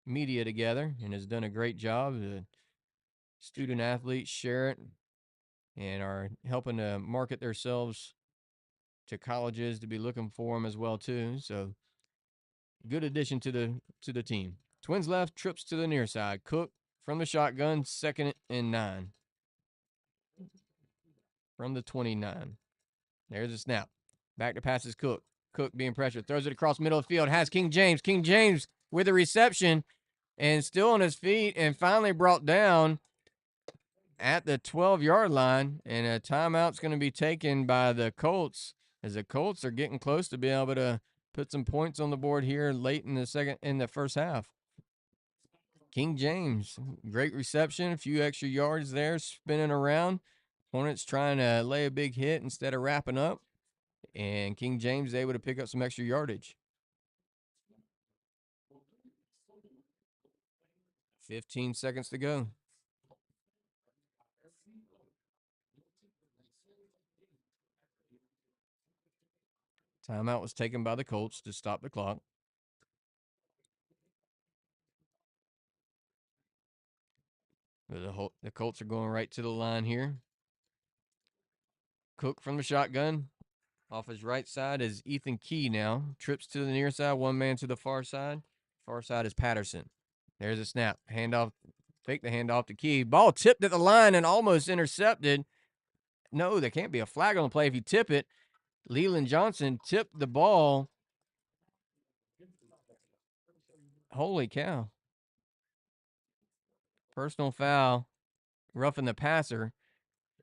media together and has done a great job. The student athletes share it and are helping to market themselves to colleges to be looking for them as well too. So good addition to the team. Twins left, trips to the near side. Cook from the shotgun, 2nd and 9. From the 29. There's a snap. Back to passes Cook. Cook being pressured. Throws it across middle of the field. Has King James. King James with a reception and still on his feet and finally brought down at the 12-yard line. And a timeout's going to be taken by the Colts as the Colts are getting close to being able to put some points on the board here late in the first half. King James, great reception, a few extra yards there, spinning around. Hornets trying to lay a big hit instead of wrapping up. And King James able to pick up some extra yardage. 15 seconds to go. Timeout was taken by the Colts to stop the clock. The Colts are going right to the line here. Cook from the shotgun. Off his right side is Ethan Key now. Trips to the near side, one man to the far side. Far side is Patterson. There's a snap. Handoff. Fake the handoff to Key. Ball tipped at the line and almost intercepted. No, there can't be a flag on the play if you tip it. Leland Johnson tipped the ball. Holy cow. Personal foul. Roughing the passer.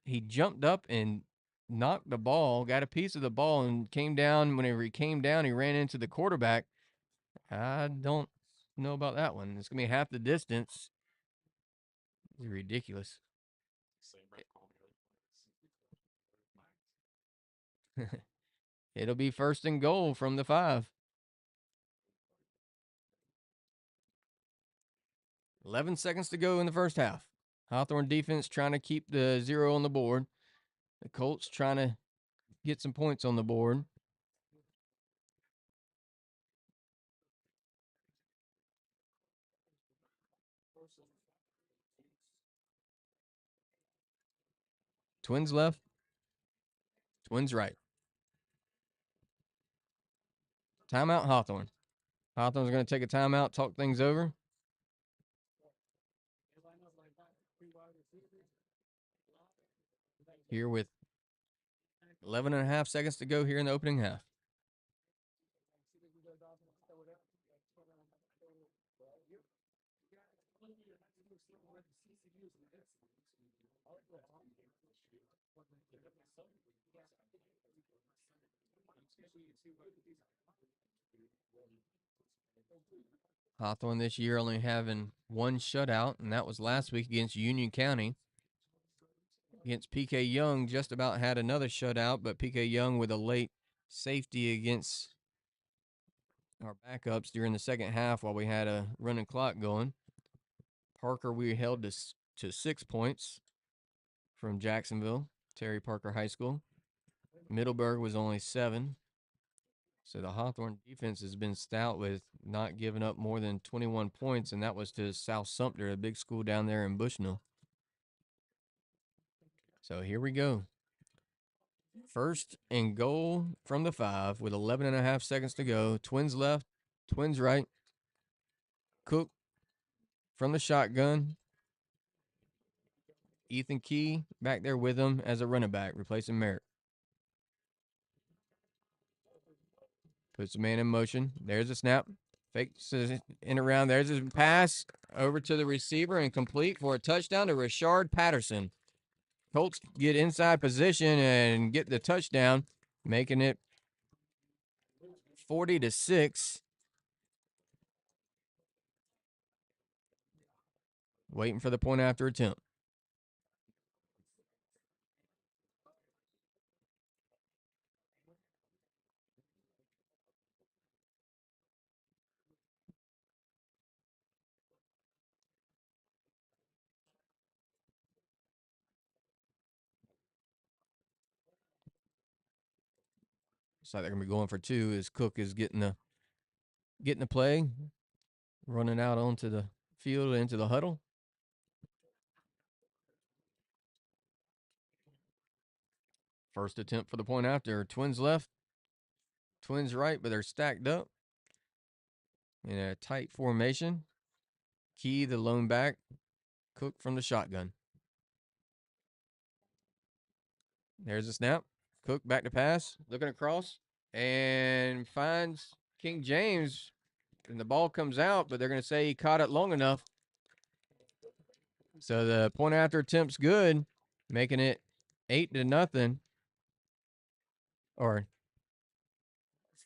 He jumped up and knocked the ball, got a piece of the ball, and came down. Whenever he came down, he ran into the quarterback. I don't know about that one. It's going to be half the distance. It's ridiculous. It'll be 1st and goal from the 5. 11 seconds to go in the first half. Hawthorne defense trying to keep the 0 on the board. The Colts trying to get some points on the board. Twins left. Twins right. Timeout, Hawthorne. Hawthorne's going to take a timeout, talk things over. Here with 11 and a half seconds to go here in the opening half. Hawthorne this year only having one shutout, and that was last week against Union County. Against PK Young, just about had another shutout, but PK Young with a late safety against our backups during the second half while we had a running clock going. Parker, we held to 6 points from Jacksonville, Terry Parker High School. Middleburg was only 7. So the Hawthorne defense has been stout with not giving up more than 21 points, and that was to South Sumter, a big school down there in Bushnell. So here we go. 1st and goal from the 5 with 11 and a half seconds to go. Twins left, Twins right. Cook from the shotgun. Ethan Key back there with him as a running back, replacing Merritt. Puts the man in motion. There's a snap. Fakes in around. There's his pass over to the receiver and complete for a touchdown to Rashard Patterson. Colts get inside position and get the touchdown, making it 40-6. Waiting for the point after attempt. Looks like they're gonna be going for 2 as Cook is getting the play. running out onto the field into the huddle. First attempt for the point after. Twins left, Twins right, but they're stacked up in a tight formation. Key, the lone back. Cook from the shotgun. There's a snap. Cook back to pass. Looking across. And finds King James. And the ball comes out, but they're going to say he caught it long enough. So the point after attempt's good, making it 8-0. Or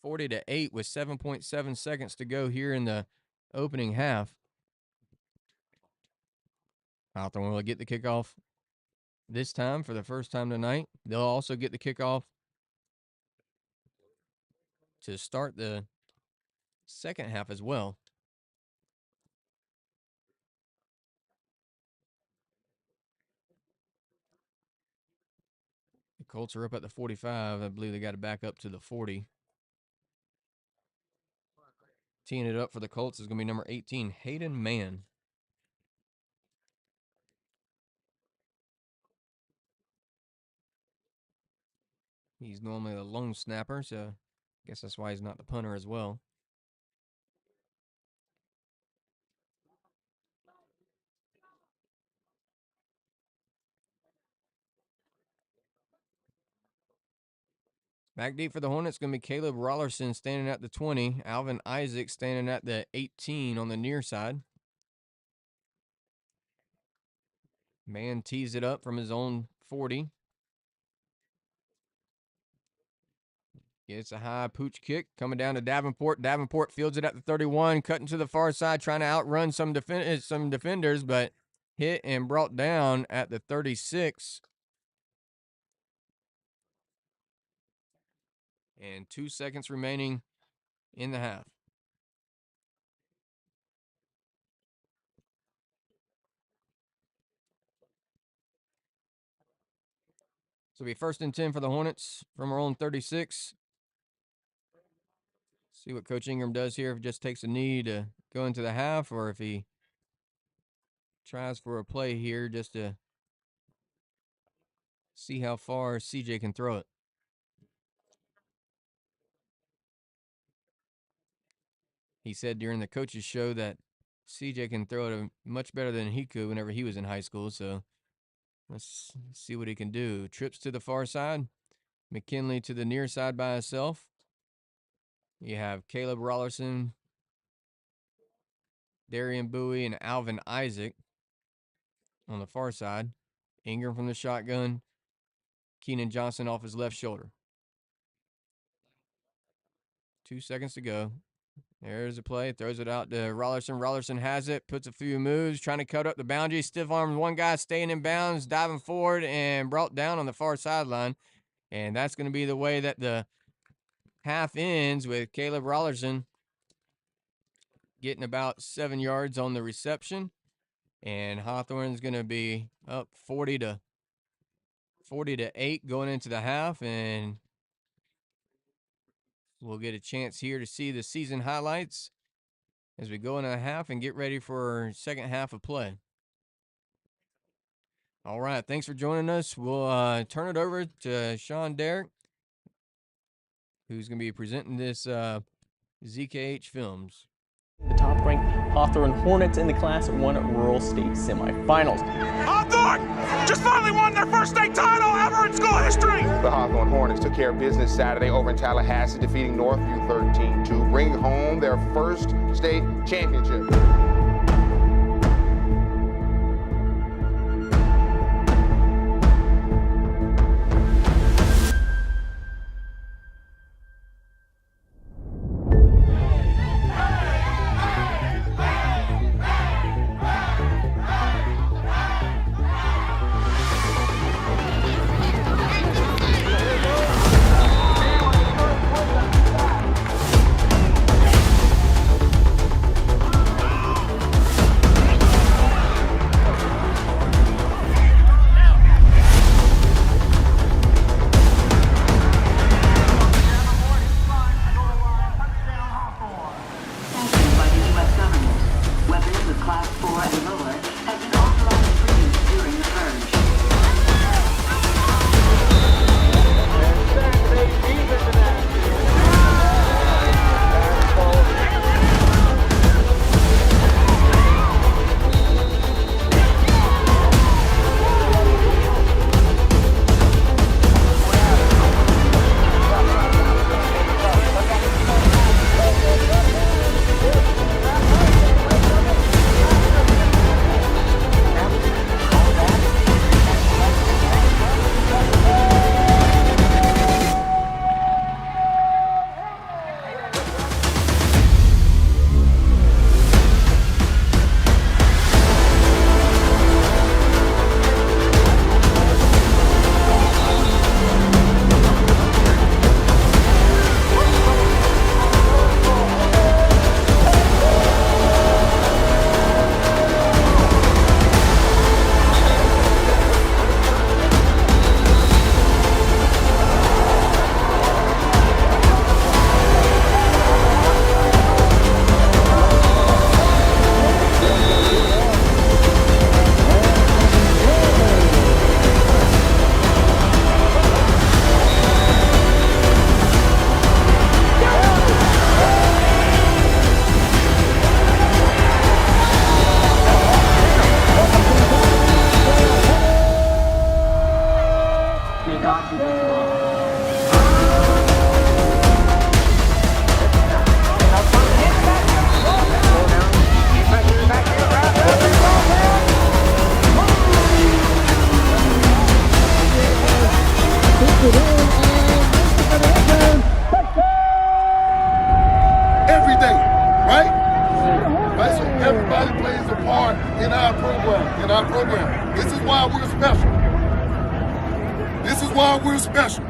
40-8 with 7.7 seconds to go here in the opening half. Hawthorne will get the kickoff this time for the first time tonight. They'll also get the kickoff to start the second half as well. The Colts are up at the 45. I believe they got to back up to the 40. Teeing it up for the Colts is going to be number 18, Hayden Mann. He's normally the lone snapper, so I guess that's why he's not the punter as well. Back deep for the Hornets, going to be Caleb Rollerson standing at the 20. Alvin Isaac standing at the 18 on the near side. Mann tees it up from his own 40. Gets a high pooch kick coming down to Davenport. Davenport fields it at the 31, cutting to the far side, trying to outrun some defenders, but hit and brought down at the 36. And 2 seconds remaining in the half. So it'll be 1st and 10 for the Hornets from our own 36. See what Coach Ingram does here, if he just takes a knee to go into the half or if he tries for a play here just to see how far CJ can throw it. He said during the coaches show that CJ can throw it much better than he could whenever he was in high school. So let's see what he can do. Trips to the far side. McKinley to the near side by himself. You have Caleb Rollerson, Darian Bowie, and Alvin Isaac on the far side. Ingram from the shotgun. Keenan Johnson off his left shoulder. 2 seconds to go. There's a play. Throws it out to Rollerson. Rollerson has it. Puts a few moves. Trying to cut up the boundary. Stiff arms one guy staying in bounds. Diving forward and brought down on the far sideline. And that's going to be the way that the half ends, with Caleb Rollerson getting about 7 yards on the reception. And Hawthorne's going to be up 40-8 going into the half. And we'll get a chance here to see the season highlights as we go into the half and get ready for second half of play. All right, thanks for joining us. We'll turn it over to Sean Derrick, who's going to be presenting this ZKH Films. The top-ranked Hawthorne Hornets in the Class 1 Rural State semifinals. Hawthorne just finally won their first state title ever in school history! The Hawthorne Hornets took care of business Saturday over in Tallahassee, defeating Northview 13-2, bringing home their first state championship. Class 4 and lower have been authorized for use during the purge. Every day, right? Right, so everybody plays a part in our program. This is why we're special. This is why we're special.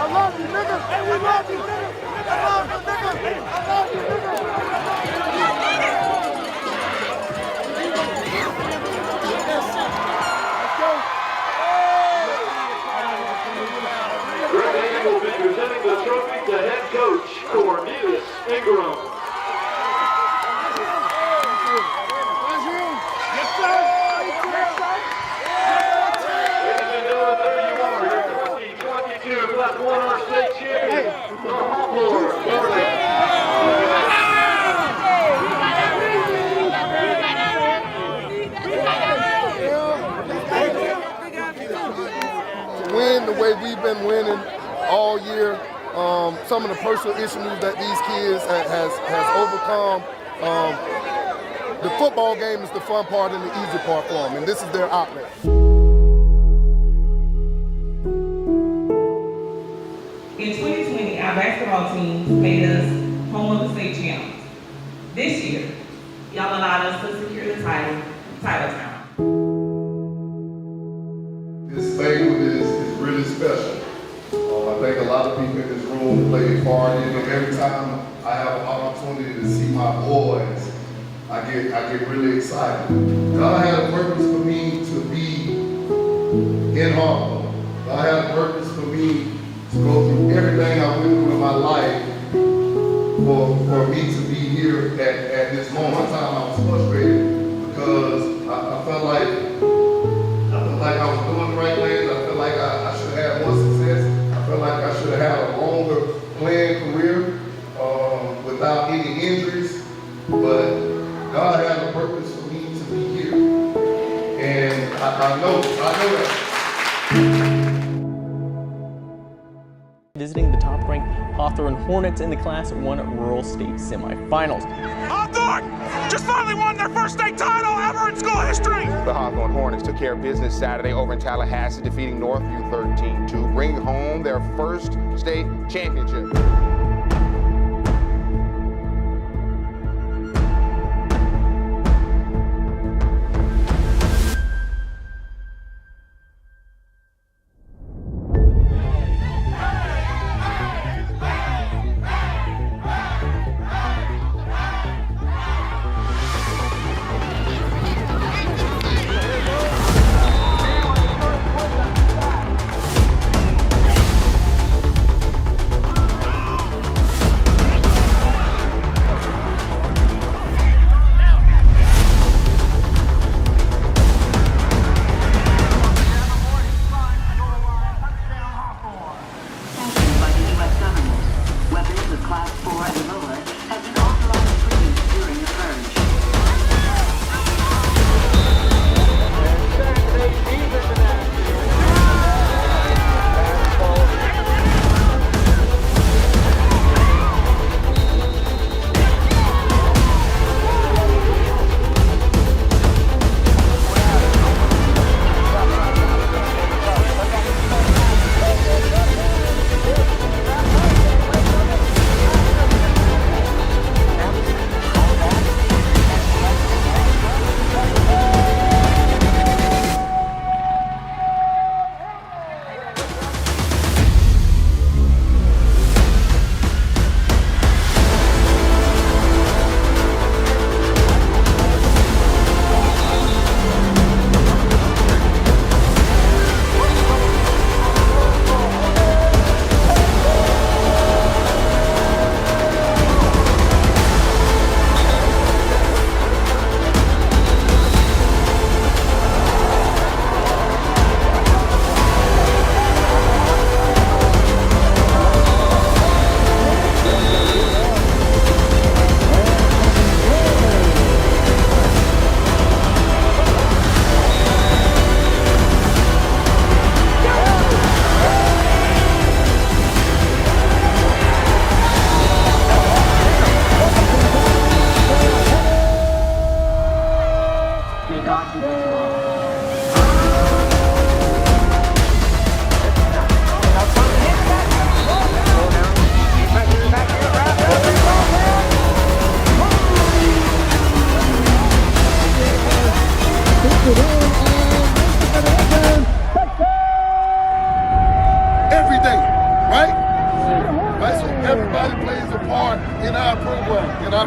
I love you, nigga. Hey, we love you, nigga. room. Ladies and gentlemen, there you are. Your 2022 Class 1R state champions, the Hawthorne Hornets. Win the way we've been winning all year. Some of the personal issues that these kids has overcome. The football game is the fun part and the easy part for them, and this is their outlet. In 2020, our basketball team made us home of the state champs. This year, y'all allowed us to secure the title town. This banquet is really special. I think a lot of people in this room play a part in it. Every time I have an opportunity to see my boys, I get really excited. God had a purpose for me to be in Hawthorne. God had a purpose for me to go through everything I went through in my life for me to be here at this moment. One time I was frustrated because I felt like I was doing the right things. I felt like I should have had more success. I felt like I should have had a longer playing career without any injuries. But God had a purpose for me to be here. And I know that. Visiting the top-ranked Hawthorne Hornets in the Class 1 Rural State Semifinals. Hawthorne just finally won their first state title ever in school history. The Hawthorne Hornets took care of business Saturday over in Tallahassee, defeating Northview 13-2, bringing home their first state championship.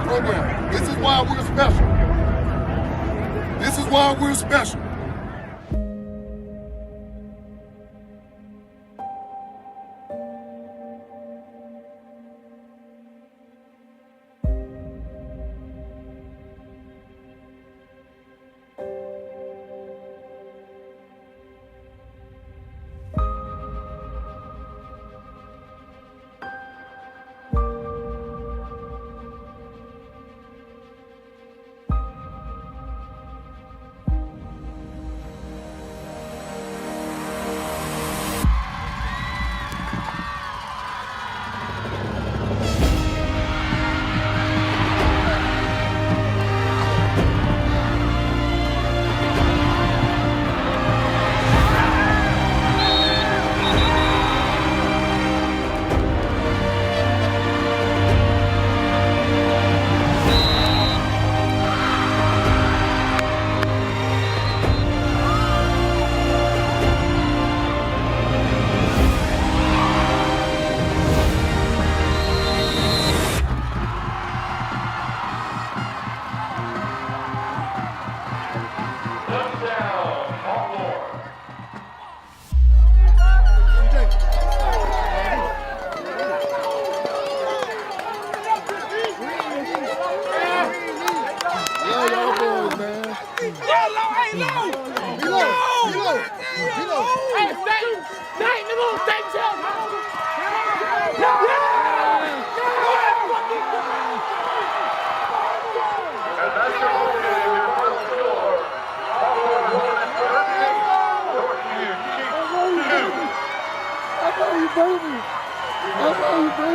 program. This is why we're special. This is why we're special.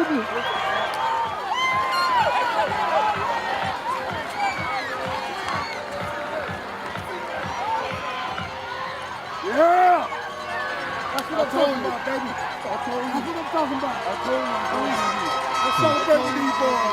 Yeah! That's what I'm talking about, baby. That's what I'm talking about. I told you. Let's celebrate with these boys.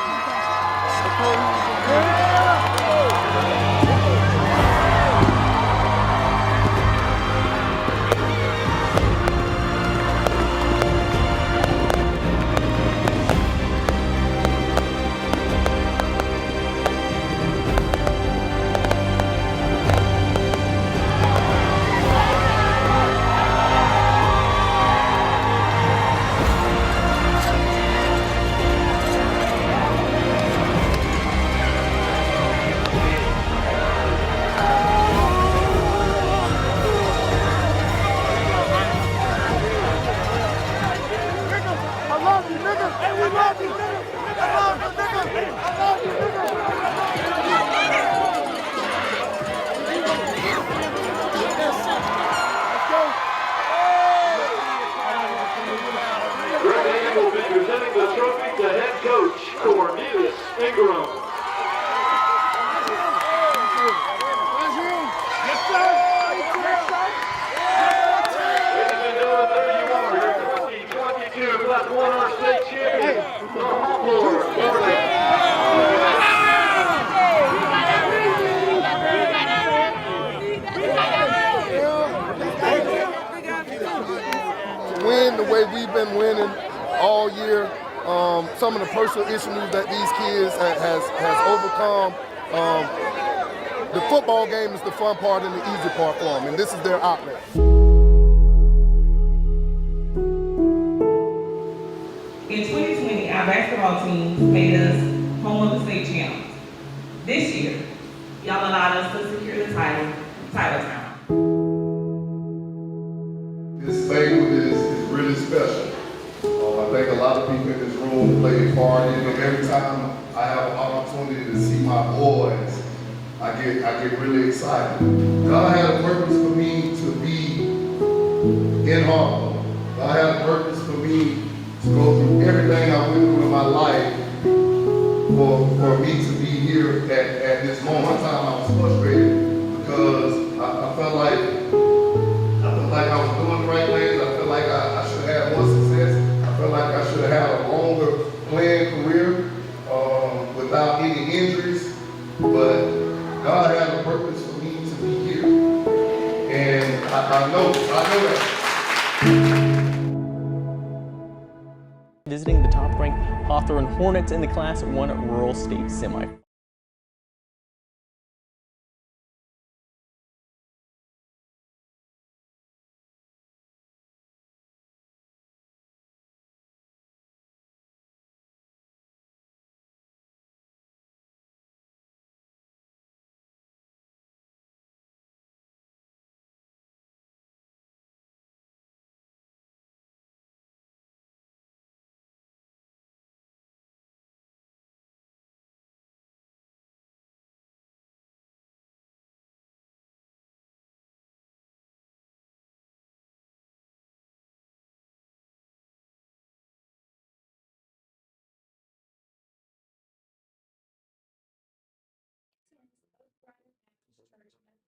I love you, nigga. Hey, we love you, nigga. I love you, nigga. I love you, Greg will be presenting the trophy to head coach Cornelius Ingram. Class 1R state champion, the Hawthorne To win the way we've been winning all year, some of the personal issues that these kids has overcome. The football game is the fun part and the easy part for them, and this is their outlet. In 2020, our basketball team made us home of the state champs. This year, y'all allowed us to secure the title town. This thing is really special. I think a lot of people in this room play a part in it. Every time I have an opportunity to see my boys, I get really excited. God had a purpose for me to be in Hawthorne. God had a purpose for me to go through everything I went through in my life for me to be here at this moment. One time I was frustrated because I felt like I was doing the right things. I felt like I should have had more success. I felt like I should have had a longer playing career without any injuries. But God had a purpose for me to be here. And I know that. Visiting the top-ranked Hawthorne Hornets in the Class 1 Rural State Semi.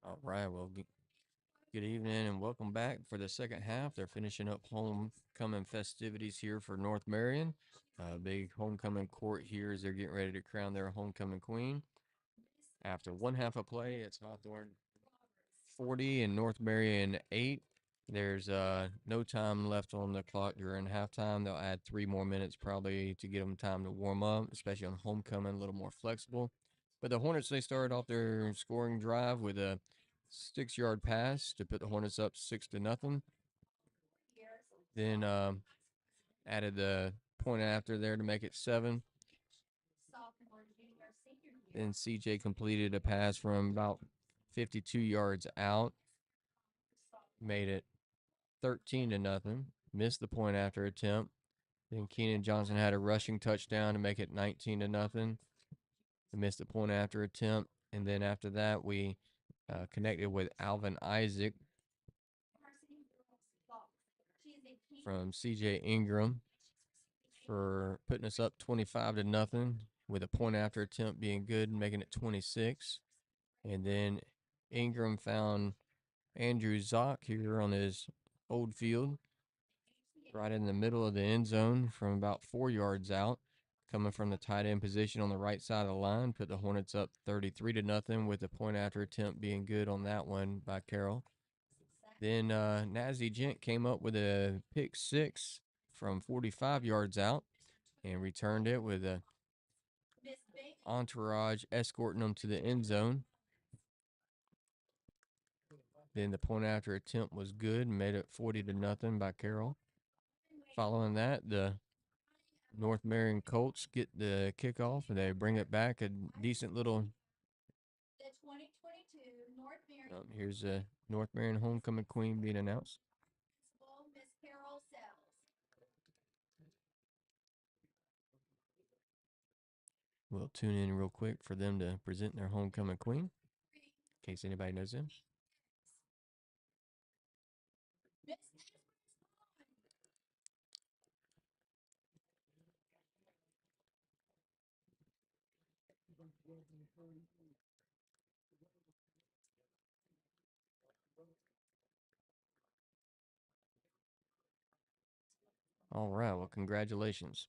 All right, well, good evening and welcome back for the second half. They're finishing up homecoming festivities here for North Marion. Big homecoming court here as they're getting ready to crown their homecoming queen. After one half of play, it's Hawthorne 40 and North Marion 8. There's no time left on the clock during halftime. They'll add 3 more minutes probably to give them time to warm up, especially on homecoming, a little more flexible. But the Hornets, they started off their scoring drive with a 6-yard pass to put the Hornets up 6-0. Then added the point after there to make it 7. Then CJ completed a pass from about 52 yards out, made it 13-0. Missed the point after attempt. Then Keenan Johnson had a rushing touchdown to make it 19-0. Missed the point after attempt, and then after that we connected with Alvin Isaac from CJ Ingram for putting us up 25-0 with a point after attempt being good, making it 26. And then Ingram found Andrew Zock here on his old field, right in the middle of the end zone from about 4 yards out, coming from the tight end position on the right side of the line, put the Hornets up 33-0 with a point after attempt being good on that one by Carroll. Then Nazi Gent came up with a pick six from 45 yards out and returned it with a entourage escorting them to the end zone. Then the point after attempt was good and made it 40-0 by Carroll. Following that, the North Marion Colts get the kickoff and they bring it back a decent little. Here's a North Marion homecoming queen being announced. We'll tune in real quick for them to present their homecoming queen, in case anybody knows them. All right, well, congratulations.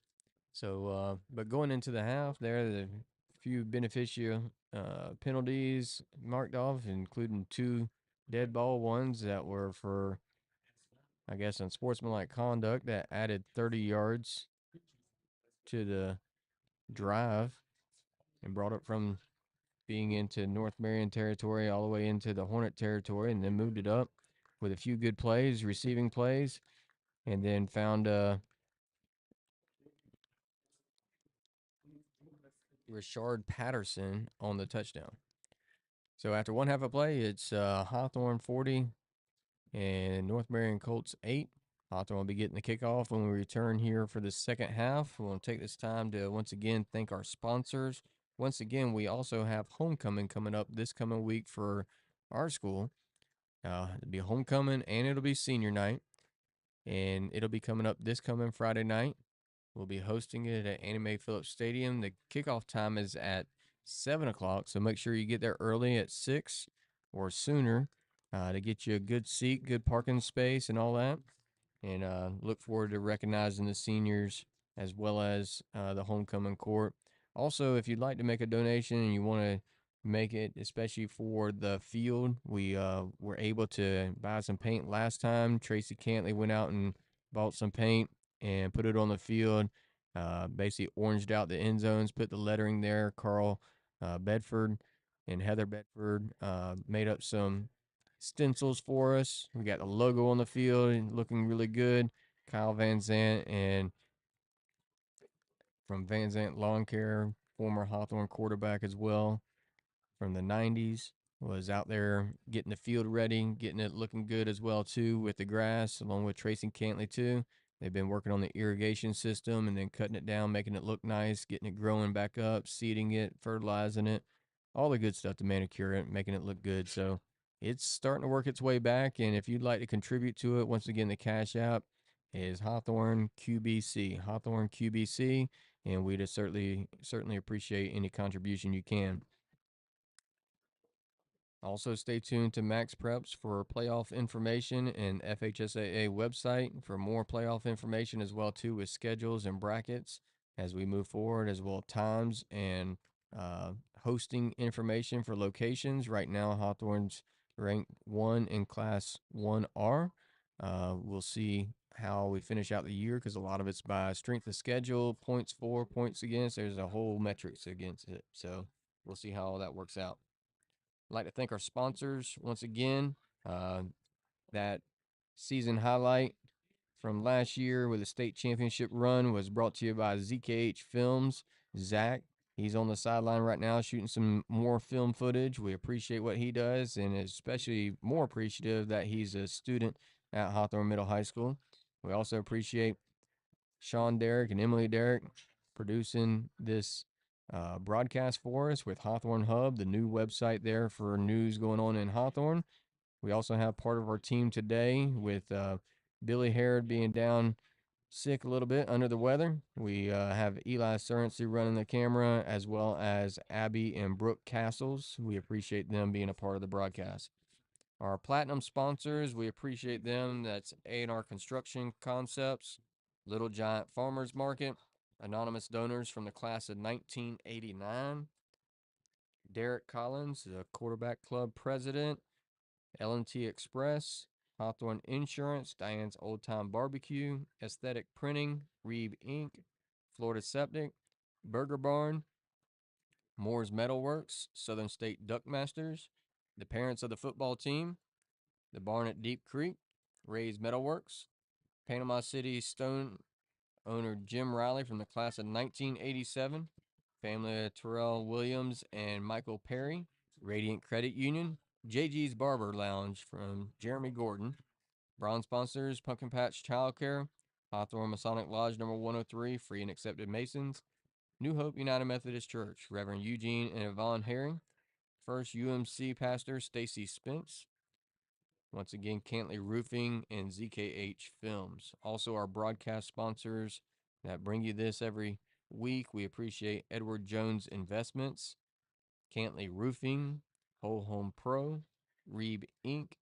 So, but going into the half, there are the few beneficial penalties marked off, including 2 dead ball ones that were for, I guess, unsportsmanlike conduct that added 30 yards to the drive and brought it from being into North Marion territory all the way into the Hornet territory, and then moved it up with a few good plays, receiving plays, and then found Rashard Patterson on the touchdown. So after one half of play, it's Hawthorne 40 and North Marion Colts 8. Hawthorne will be getting the kickoff when we return here for the second half. We want to take this time to once again thank our sponsors. Once again, we also have homecoming coming up this coming week for our school. It'll be homecoming and it'll be senior night. And it'll be coming up this coming Friday night. We'll be hosting it at Annie Mae Phillips Stadium. The kickoff time is at 7 o'clock, so make sure you get there early at 6 or sooner to get you a good seat, good parking space, and all that. And look forward to recognizing the seniors as well as the homecoming court. Also, if you'd like to make a donation and you want to make it, especially for the field, we were able to buy some paint last time. Tracy Cantley went out and bought some paint and put it on the field. Basically oranged out the end zones, put the lettering there. Carl Bedford and Heather Bedford made up some stencils for us. We got the logo on the field and looking really good. Kyle Van Zant and from Van Zant Lawn Care, former Hawthorne quarterback as well from the 90s, was out there getting the field ready, getting it looking good as well too with the grass, along with Tracy Cantley too. They've been working on the irrigation system and then cutting it down, making it look nice, getting it growing back up, seeding it, fertilizing it, all the good stuff to manicure it, making it look good. So it's starting to work its way back. And if you'd like to contribute to it, once again, the Cash App is Hawthorne QBC, Hawthorne QBC, and we'd certainly appreciate any contribution you can. Also, stay tuned to Max Preps for playoff information and FHSAA website for more playoff information as well too, with schedules and brackets as we move forward, as well times and hosting information for locations. Right now, Hawthorne's ranked 1 in Class 1R. We'll see how we finish out the year because a lot of it's by strength of schedule, points for, points against. There's a whole metrics against it. So we'll see how all that works out. I'd like to thank our sponsors once again. That season highlight from last year with the state championship run was brought to you by ZKH Films. Zach, he's on the sideline right now shooting some more film footage. We appreciate what he does, and especially more appreciative that he's a student at Hawthorne Middle High School. We also appreciate Sean Derrick and Emily Derrick producing this broadcast for us with Hawthorne Hub, the new website there for news going on in Hawthorne. We also have part of our team today with Billy Harrod being down sick a little bit, under the weather. We have Eli Surrency running the camera, as well as Abby and Brooke Castles. We appreciate them being a part of the broadcast. Our platinum sponsors, we appreciate them. That's A&R Construction Concepts, Little Giant Farmers Market, anonymous donors from the class of 1989, Derek Collins, the quarterback club president, L&T Express, Hawthorne Insurance, Diane's Old Time Barbecue, Aesthetic Printing, Reeb Inc., Florida Septic, Burger Barn, Moore's Metalworks, Southern State Duckmasters, the parents of the football team, the barn at Deep Creek, Ray's Metalworks, Panama City Stone owner Jim Riley from the class of 1987, family of Terrell Williams and Michael Perry, Radiant Credit Union, JG's Barber Lounge from Jeremy Gordon, bronze sponsors Pumpkin Patch Childcare, Hawthorne Masonic Lodge number 103, free and accepted Masons, New Hope United Methodist Church, Reverend Eugene and Yvonne Herring, First UMC Pastor Stacy Spence, once again, Cantley Roofing and ZKH Films. Also, our broadcast sponsors that bring you this every week. We appreciate Edward Jones Investments, Cantley Roofing, Whole Home Pro, Reeb Inc.,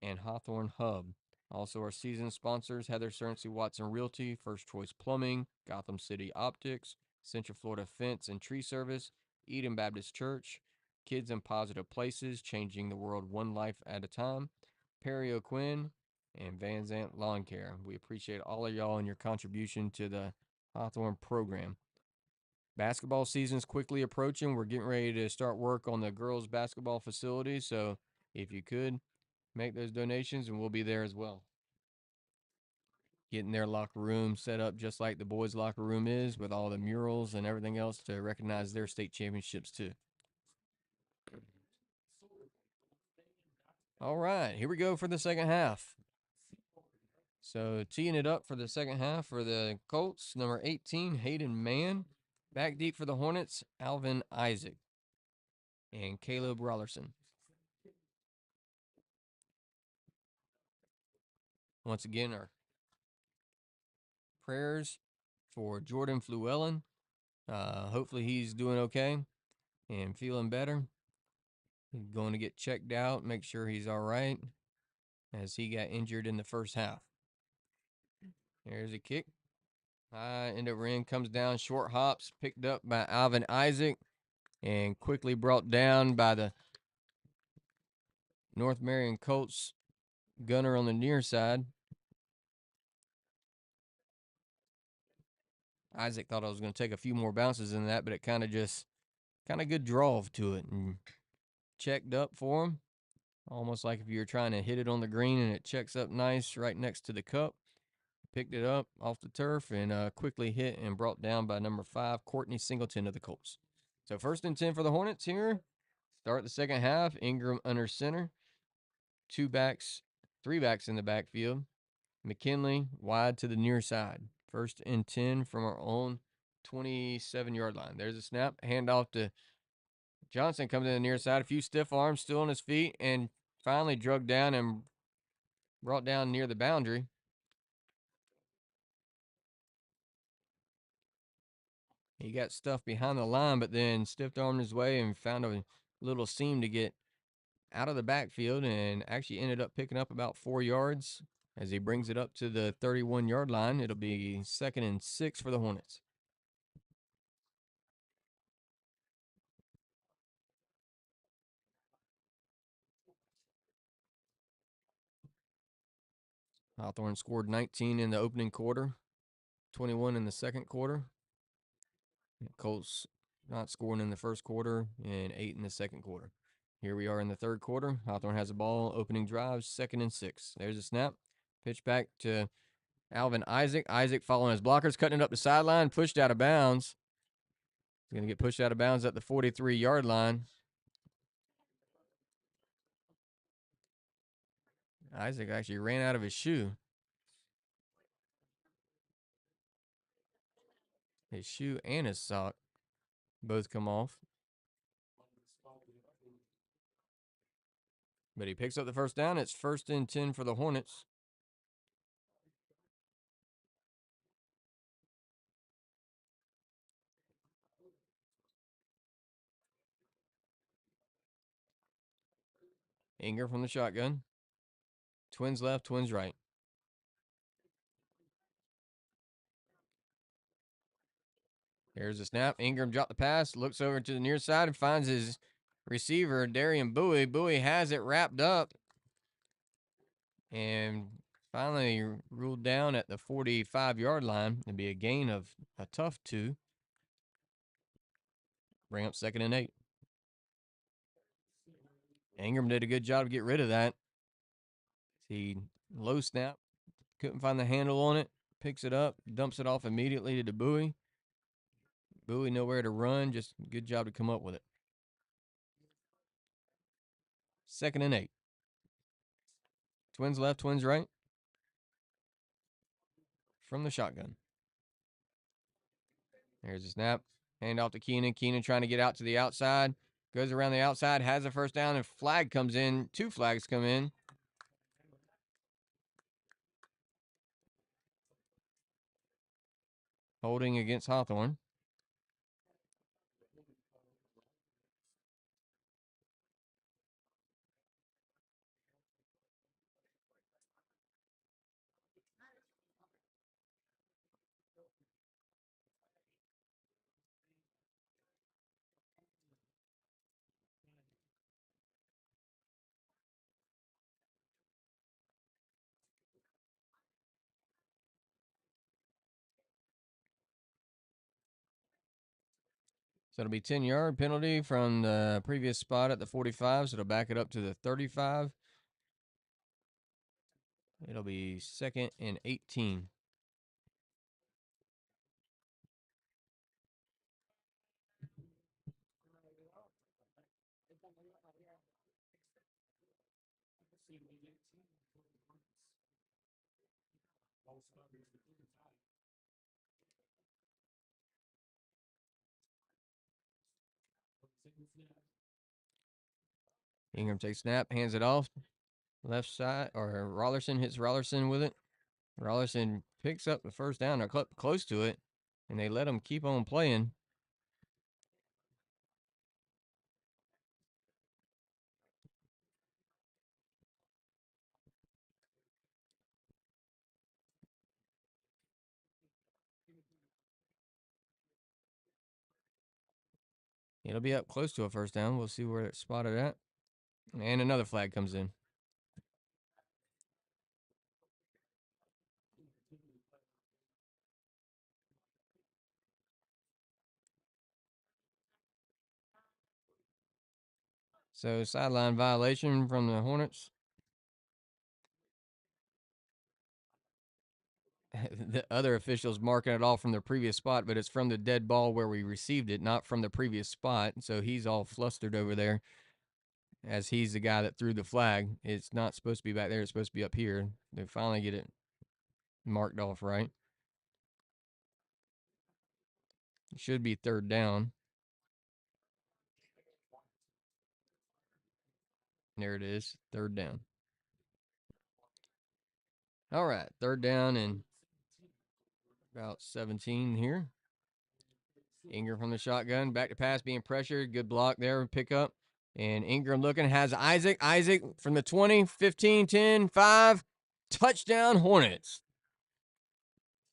and Hawthorne Hub. Also, our season sponsors, Heather Cerncy Watson Realty, First Choice Plumbing, Gotham City Optics, Central Florida Fence and Tree Service, Eden Baptist Church, Kids in Positive Places, changing the world one life at a time, Perry O'Quinn, and Van Zant Lawn Care. We appreciate all of y'all and your contribution to the Hawthorne program. Basketball season's quickly approaching. We're getting ready to start work on the girls' basketball facility, so if you could, make those donations, and we'll be there as well. Getting their locker room set up just like the boys' locker room is, with all the murals and everything else to recognize their state championships, too. All right, here we go for the second half. So teeing it up for the second half for the Colts, number 18, Hayden Mann. Back deep for the Hornets, Alvin Isaac and Caleb Rollerson. Once again, our prayers for Jordan Fluellen. Hopefully he's doing okay and feeling better. He's going to get checked out, make sure he's all right, as he got injured in the first half. There's a kick. High end of rim, comes down, short hops, picked up by Alvin Isaac, and quickly brought down by the North Marion Colts gunner on the near side. Isaac thought I was going to take a few more bounces in that, but it kind of good draw to it, and checked up for him. Almost like if you're trying to hit it on the green and it checks up nice right next to the cup. Picked it up off the turf and quickly hit and brought down by number 5, Courtney Singleton of the Colts. So 1st and 10 for the Hornets here. Start the second half. Ingram under center. 3 backs in the backfield. McKinley wide to the near side. 1st and 10 from our own 27-yard line. There's a snap. Handoff to Johnson, comes in the near side. A few stiff arms, still on his feet, and finally drugged down and brought down near the boundary. He got stuffed behind the line, but then stiff-armed his way and found a little seam to get out of the backfield, and actually ended up picking up about 4 yards as he brings it up to the 31-yard line. It'll be 2nd and 6 for the Hornets. Hawthorne scored 19 in the opening quarter, 21 in the second quarter. Colts not scoring in the first quarter and 8 in the second quarter. Here we are in the third quarter. Hawthorne has the ball, opening drive, 2nd and 6. There's a snap. Pitch back to Alvin Isaac. Isaac following his blockers, cutting it up the sideline, pushed out of bounds. He's going to get pushed out of bounds at the 43-yard line. Isaac actually ran out of his shoe. His shoe and his sock both come off. But he picks up the first down. It's 1st and 10 for the Hornets. Ingram from the shotgun. Twins left, Twins right. Here's the snap. Ingram dropped the pass, looks over to the near side and finds his receiver, Darian Bowie. Bowie has it wrapped up and finally ruled down at the 45-yard line. It'd be a gain of a tough 2. Bring up 2nd and 8. Ingram did a good job to get rid of that. He low snap, couldn't find the handle on it, picks it up, dumps it off immediately to Bowie. Bowie nowhere to run, just good job to come up with it. 2nd and 8. Twins left, Twins right. From the shotgun. There's a snap. Hand off to Keenan. Keenan trying to get out to the outside. Goes around the outside, has a first down, and flag comes in. 2 flags come in. Holding against Hawthorne. So it'll be 10-yard penalty from the previous spot at the 45, so it'll back it up to the 35. It'll be 2nd and 18. Ingram takes snap, hands it off. Left side, or Rollerson hits Rollerson with it. Rollerson picks up the first down, or close to it, and they let him keep on playing. It'll be up close to a first down. We'll see where it's spotted at. And another flag comes in. So sideline violation from the Hornets. The other officials marking it off from the previous spot, but it's from the dead ball where we received it, not from the previous spot. So he's all flustered over there, as he's the guy that threw the flag. It's not supposed to be back there. It's supposed to be up here. They finally get it marked off right. It should be 3rd down. There it is, 3rd down. All right, 3rd down and about 17 here. Ingram from the shotgun, back to pass, being pressured. Good block there, pick up. And Ingram looking, has Isaac. Isaac from the 20, 15, 10, 5. Touchdown Hornets.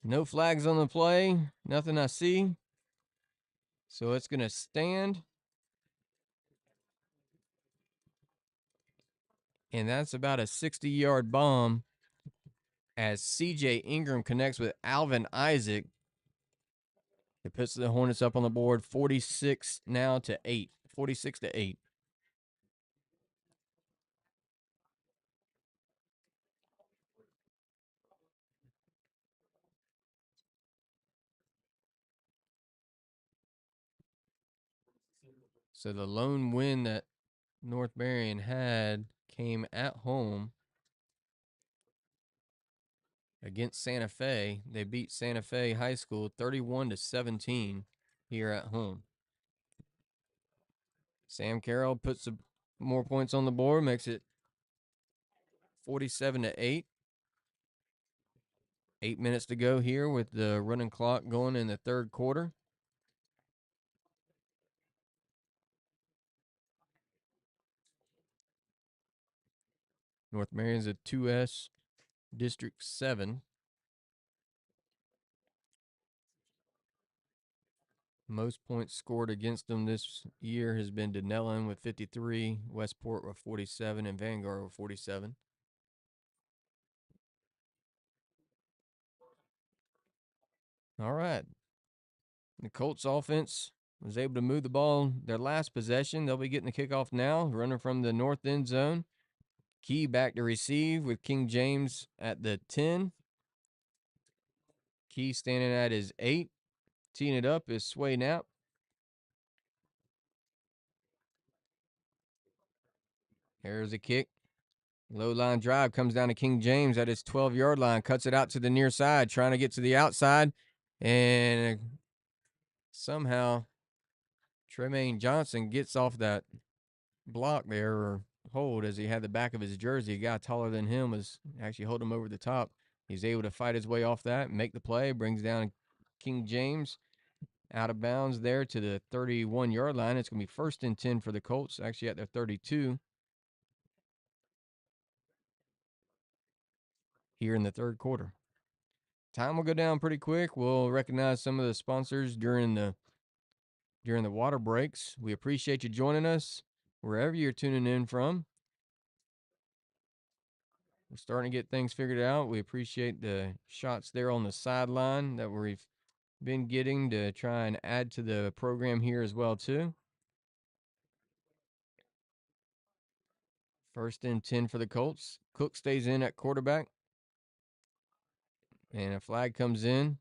No flags on the play, nothing I see. So it's going to stand. And that's about a 60-yard bomb as C.J. Ingram connects with Alvin Isaac. It puts the Hornets up on the board 46 now to 8. 46 to 8. So the lone win that North Marion had came at home against Santa Fe. They beat Santa Fe High School 31-17 here at home. Sam Carroll puts some more points on the board, makes it 47 to 8. 8 minutes to go here with the running clock going in the 3rd quarter. North Marion's a 2S District 7. Most points scored against them this year has been Denellen with 53, Westport with 47, and Vanguard with 47. All right. The Colts offense was able to move the ball their last possession. They'll be getting the kickoff now, running from the north end zone. Key back to receive with King James at the 10. Key standing at his 8. Teeing it up is Sway Knapp. Here's a kick. Low line drive comes down to King James at his 12-yard line. Cuts it out to the near side, trying to get to the outside. And somehow Tremaine Johnson gets off that block there, or hold, as he had the back of his jersey. A guy taller than him was actually holding him over the top. He's able to fight his way off that, make the play, brings down King James out of bounds there to the 31-yard line. It's going to be 1st and 10 for the Colts, actually at their 32 here in the third quarter. Time will go down pretty quick. We'll recognize some of the sponsors during the water breaks. We appreciate you joining us wherever you're tuning in from. We're starting to get things figured out. We appreciate the shots there on the sideline that we've been getting to try and add to the program here as well, too. 1st and 10 for the Colts. Cook stays in at quarterback. And a flag comes in.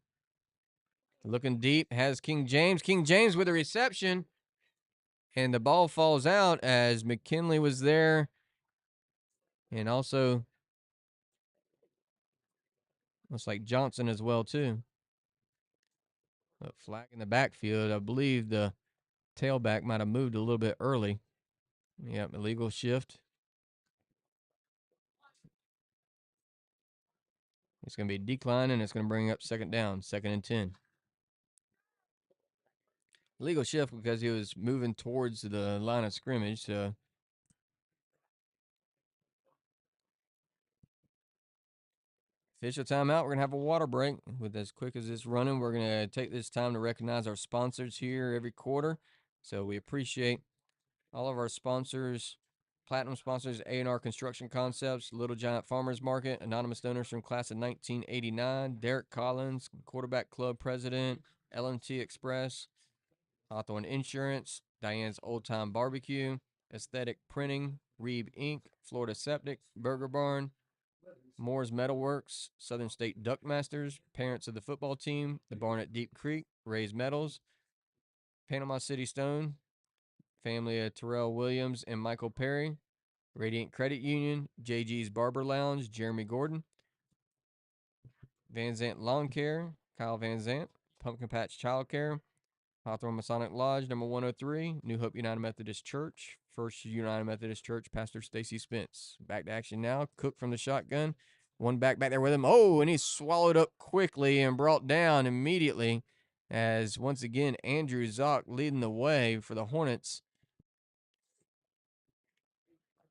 Looking deep, has King James. King James with a reception. And the ball falls out as McKinley was there. And also, looks like Johnson as well, too. A flag in the backfield. I believe the tailback might have moved a little bit early. Yep, illegal shift. It's going to be declining. It's going to bring up 2nd down, 2nd and 10. Illegal shift because he was moving towards the line of scrimmage. So official timeout. We're going to have a water break. With as quick as it's running, we're going to take this time to recognize our sponsors here every quarter. So we appreciate all of our sponsors. Platinum sponsors, A&R Construction Concepts, Little Giant Farmers Market, anonymous donors from class of 1989, Derek Collins, Quarterback Club President, L&T Express, Hawthorne Insurance, Diane's Old Time Barbecue, Aesthetic Printing, Reeb Inc., Florida Septic, Burger Barn, Moore's Metalworks, Southern State Duckmasters, Parents of the Football Team, The Barn at Deep Creek, Ray's Metals, Panama City Stone, Family of Terrell Williams and Michael Perry, Radiant Credit Union, JG's Barber Lounge, Jeremy Gordon, Van Zant Lawn Care, Kyle Van Zant, Pumpkin Patch Child Care, Hawthorne Masonic Lodge, number 103, New Hope United Methodist Church, First United Methodist Church, Pastor Stacy Spence. Back to action now. Cook from the shotgun. One back there with him. Oh, and he's swallowed up quickly and brought down immediately as, once again, Andrew Zock leading the way for the Hornets.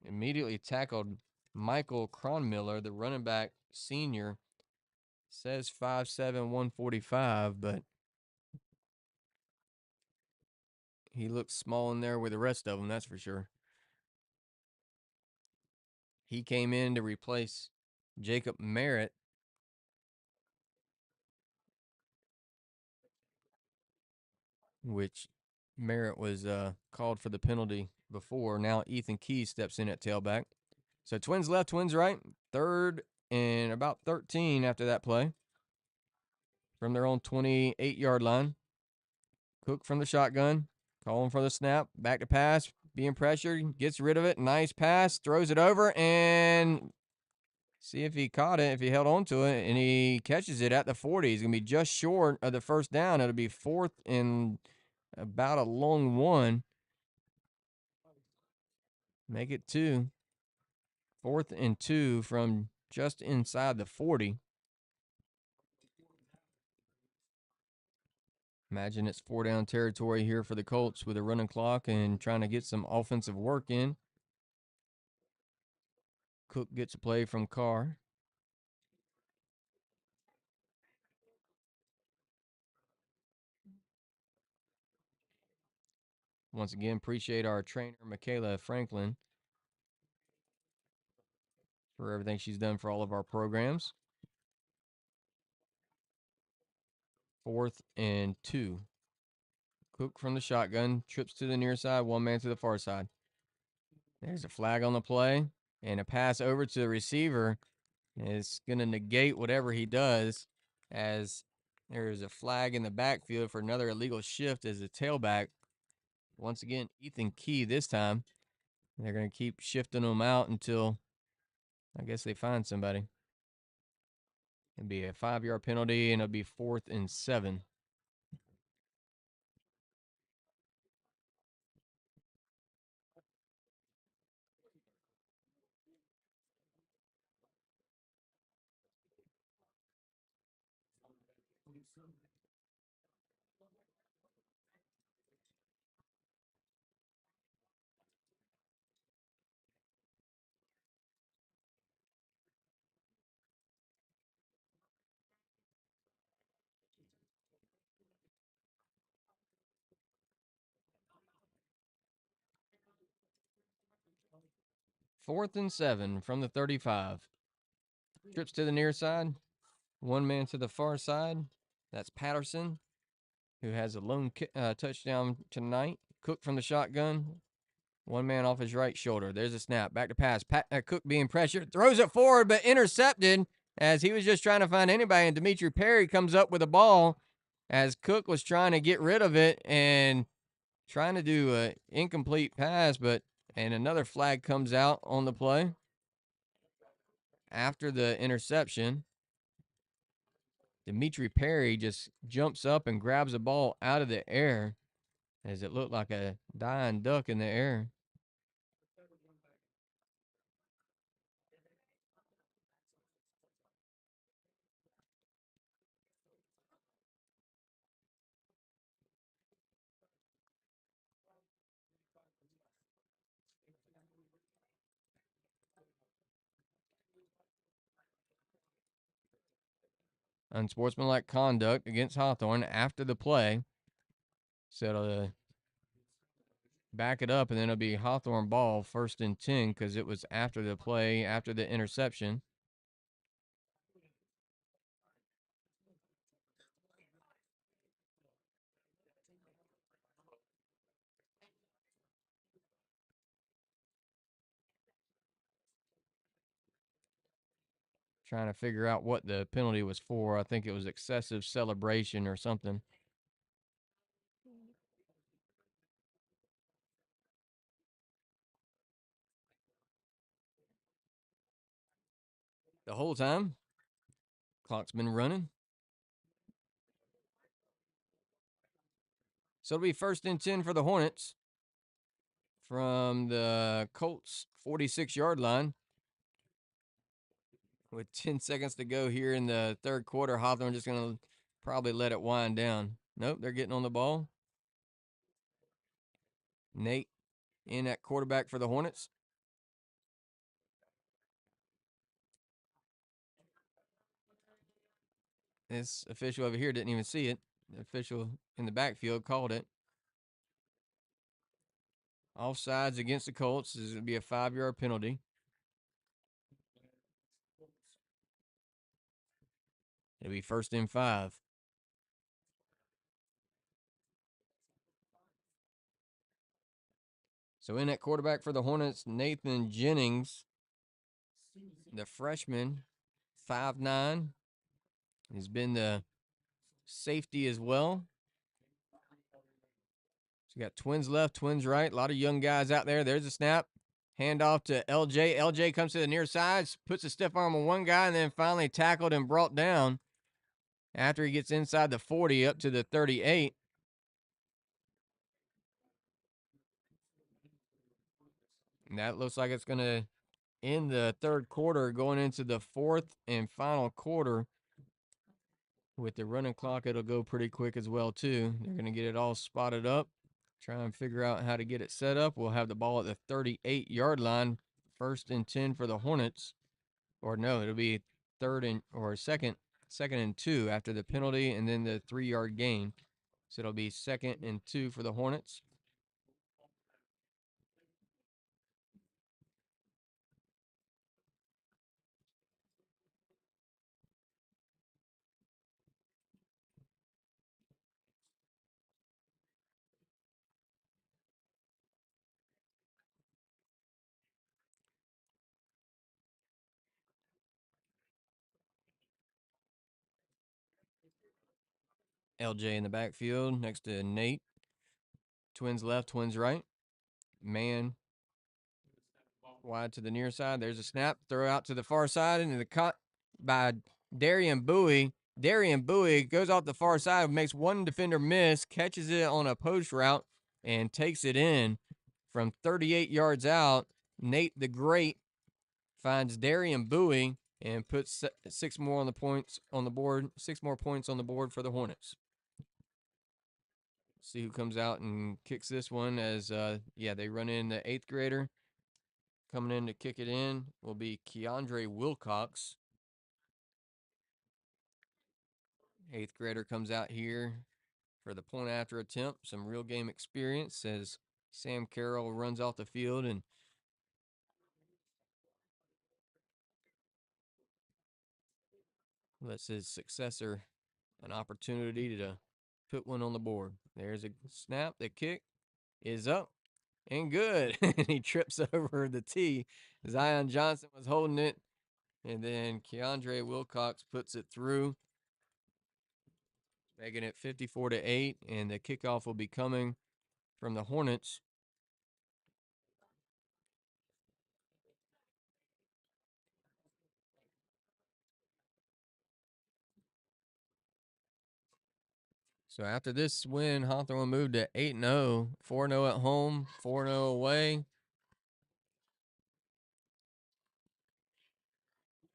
Immediately tackled Michael Cronmiller, the running back senior. Says 5'7", 145, but he looks small in there with the rest of them, that's for sure. He came in to replace Jacob Merritt. Which Merritt was called for the penalty before. Now Ethan Key steps in at tailback. So Twins left, Twins right. 3rd and about 13 after that play. From their own 28-yard line. Cook from the shotgun. Calling for the snap. Back to pass. Being pressured. Gets rid of it. Nice pass. Throws it over. And see if he caught it. If he held on to it. And he catches it at the 40. He's going to be just short of the 1st down. It'll be 4th and about a long one. Make it 2. 4th and 2 from just inside the 40. Imagine it's 4-down territory here for the Colts with a running clock and trying to get some offensive work in. Cook gets a play from Carr. Once again, appreciate our trainer, Michaela Franklin, for everything she's done for all of our programs. 4th and 2. Cook from the shotgun, trips to the near side, one man to the far side. There's a flag on the play, and a pass over to the receiver is going to negate whatever he does, as there's a flag in the backfield for another illegal shift as a tailback. Once again, Ethan Key this time. They're going to keep shifting them out until, I guess, they find somebody. It'd be a 5-yard penalty, and it'll be 4th and 7. Fourth and 7 from the 35. Trips to the near side. One man to the far side. That's Patterson, who has a lone touchdown tonight. Cook from the shotgun. One man off his right shoulder. There's a snap. Back to pass. Cook being pressured. Throws it forward, but intercepted as he was just trying to find anybody. And Dimitri Perry comes up with a ball as Cook was trying to get rid of it and trying to do an incomplete pass, and another flag comes out on the play after the interception. Dimitri Perry just jumps up and grabs the ball out of the air as it looked like a dying duck in the air. Unsportsmanlike conduct against Hawthorne after the play. So it'll back it up, and then it'll be Hawthorne ball 1st and 10 because it was after the play, after the interception. Trying to figure out what the penalty was for. I think it was excessive celebration or something. The whole time, clock's been running. So it'll be 1st and 10 for the Hornets from the Colts 46-yard line. With 10 seconds to go here in the third quarter, Hawthorne just going to probably let it wind down. Nope, they're getting on the ball. Nate in at quarterback for the Hornets. This official over here didn't even see it. The official in the backfield called it. Offsides against the Colts. This is going to be a 5-yard penalty. It'll be 1st and 5. So in at quarterback for the Hornets, Nathan Jennings, the freshman, 5'9". He's been the safety as well. So you got twins left, twins right. A lot of young guys out there. There's a snap. Handoff to LJ. LJ comes to the near side, puts a stiff arm on one guy, and then finally tackled and brought down after he gets inside the 40 up to the 38. And that looks like it's going to end the third quarter, going into the fourth and final quarter. With the running clock, it'll go pretty quick as well, too. They're going to get it all spotted up, try and figure out how to get it set up. We'll have the ball at the 38-yard line, first and 10 for the Hornets. Or no, it'll be second and 2 after the penalty and then the 3-yard gain. So it'll be 2nd and 2 for the Hornets. LJ in the backfield next to Nate. Twins left, twins right. Man wide to the near side. There's a snap. Throw out to the far side. And the cut by Darian Bowie. Darian Bowie goes off the far side, makes one defender miss, catches it on a post route, and takes it in from 38 yards out. Nate the Great finds Darian Bowie and puts 6 more on the points on the board. 6 more points on the board for the Hornets. See who comes out and kicks this one as, they run in the 8th grader. Coming in to kick it in will be Keandre Wilcox. 8th grader comes out here for the point after attempt. Some real game experience as Sam Carroll runs off the field and lets his successor an opportunity to put one on the board. There's a snap. The kick is up and good. And he trips over the tee. Zion Johnson was holding it. And then Keandre Wilcox puts it through, making it 54-8. And the kickoff will be coming from the Hornets. So after this win, Hawthorne moved to 8-0, 4-0 at home, 4-0 away.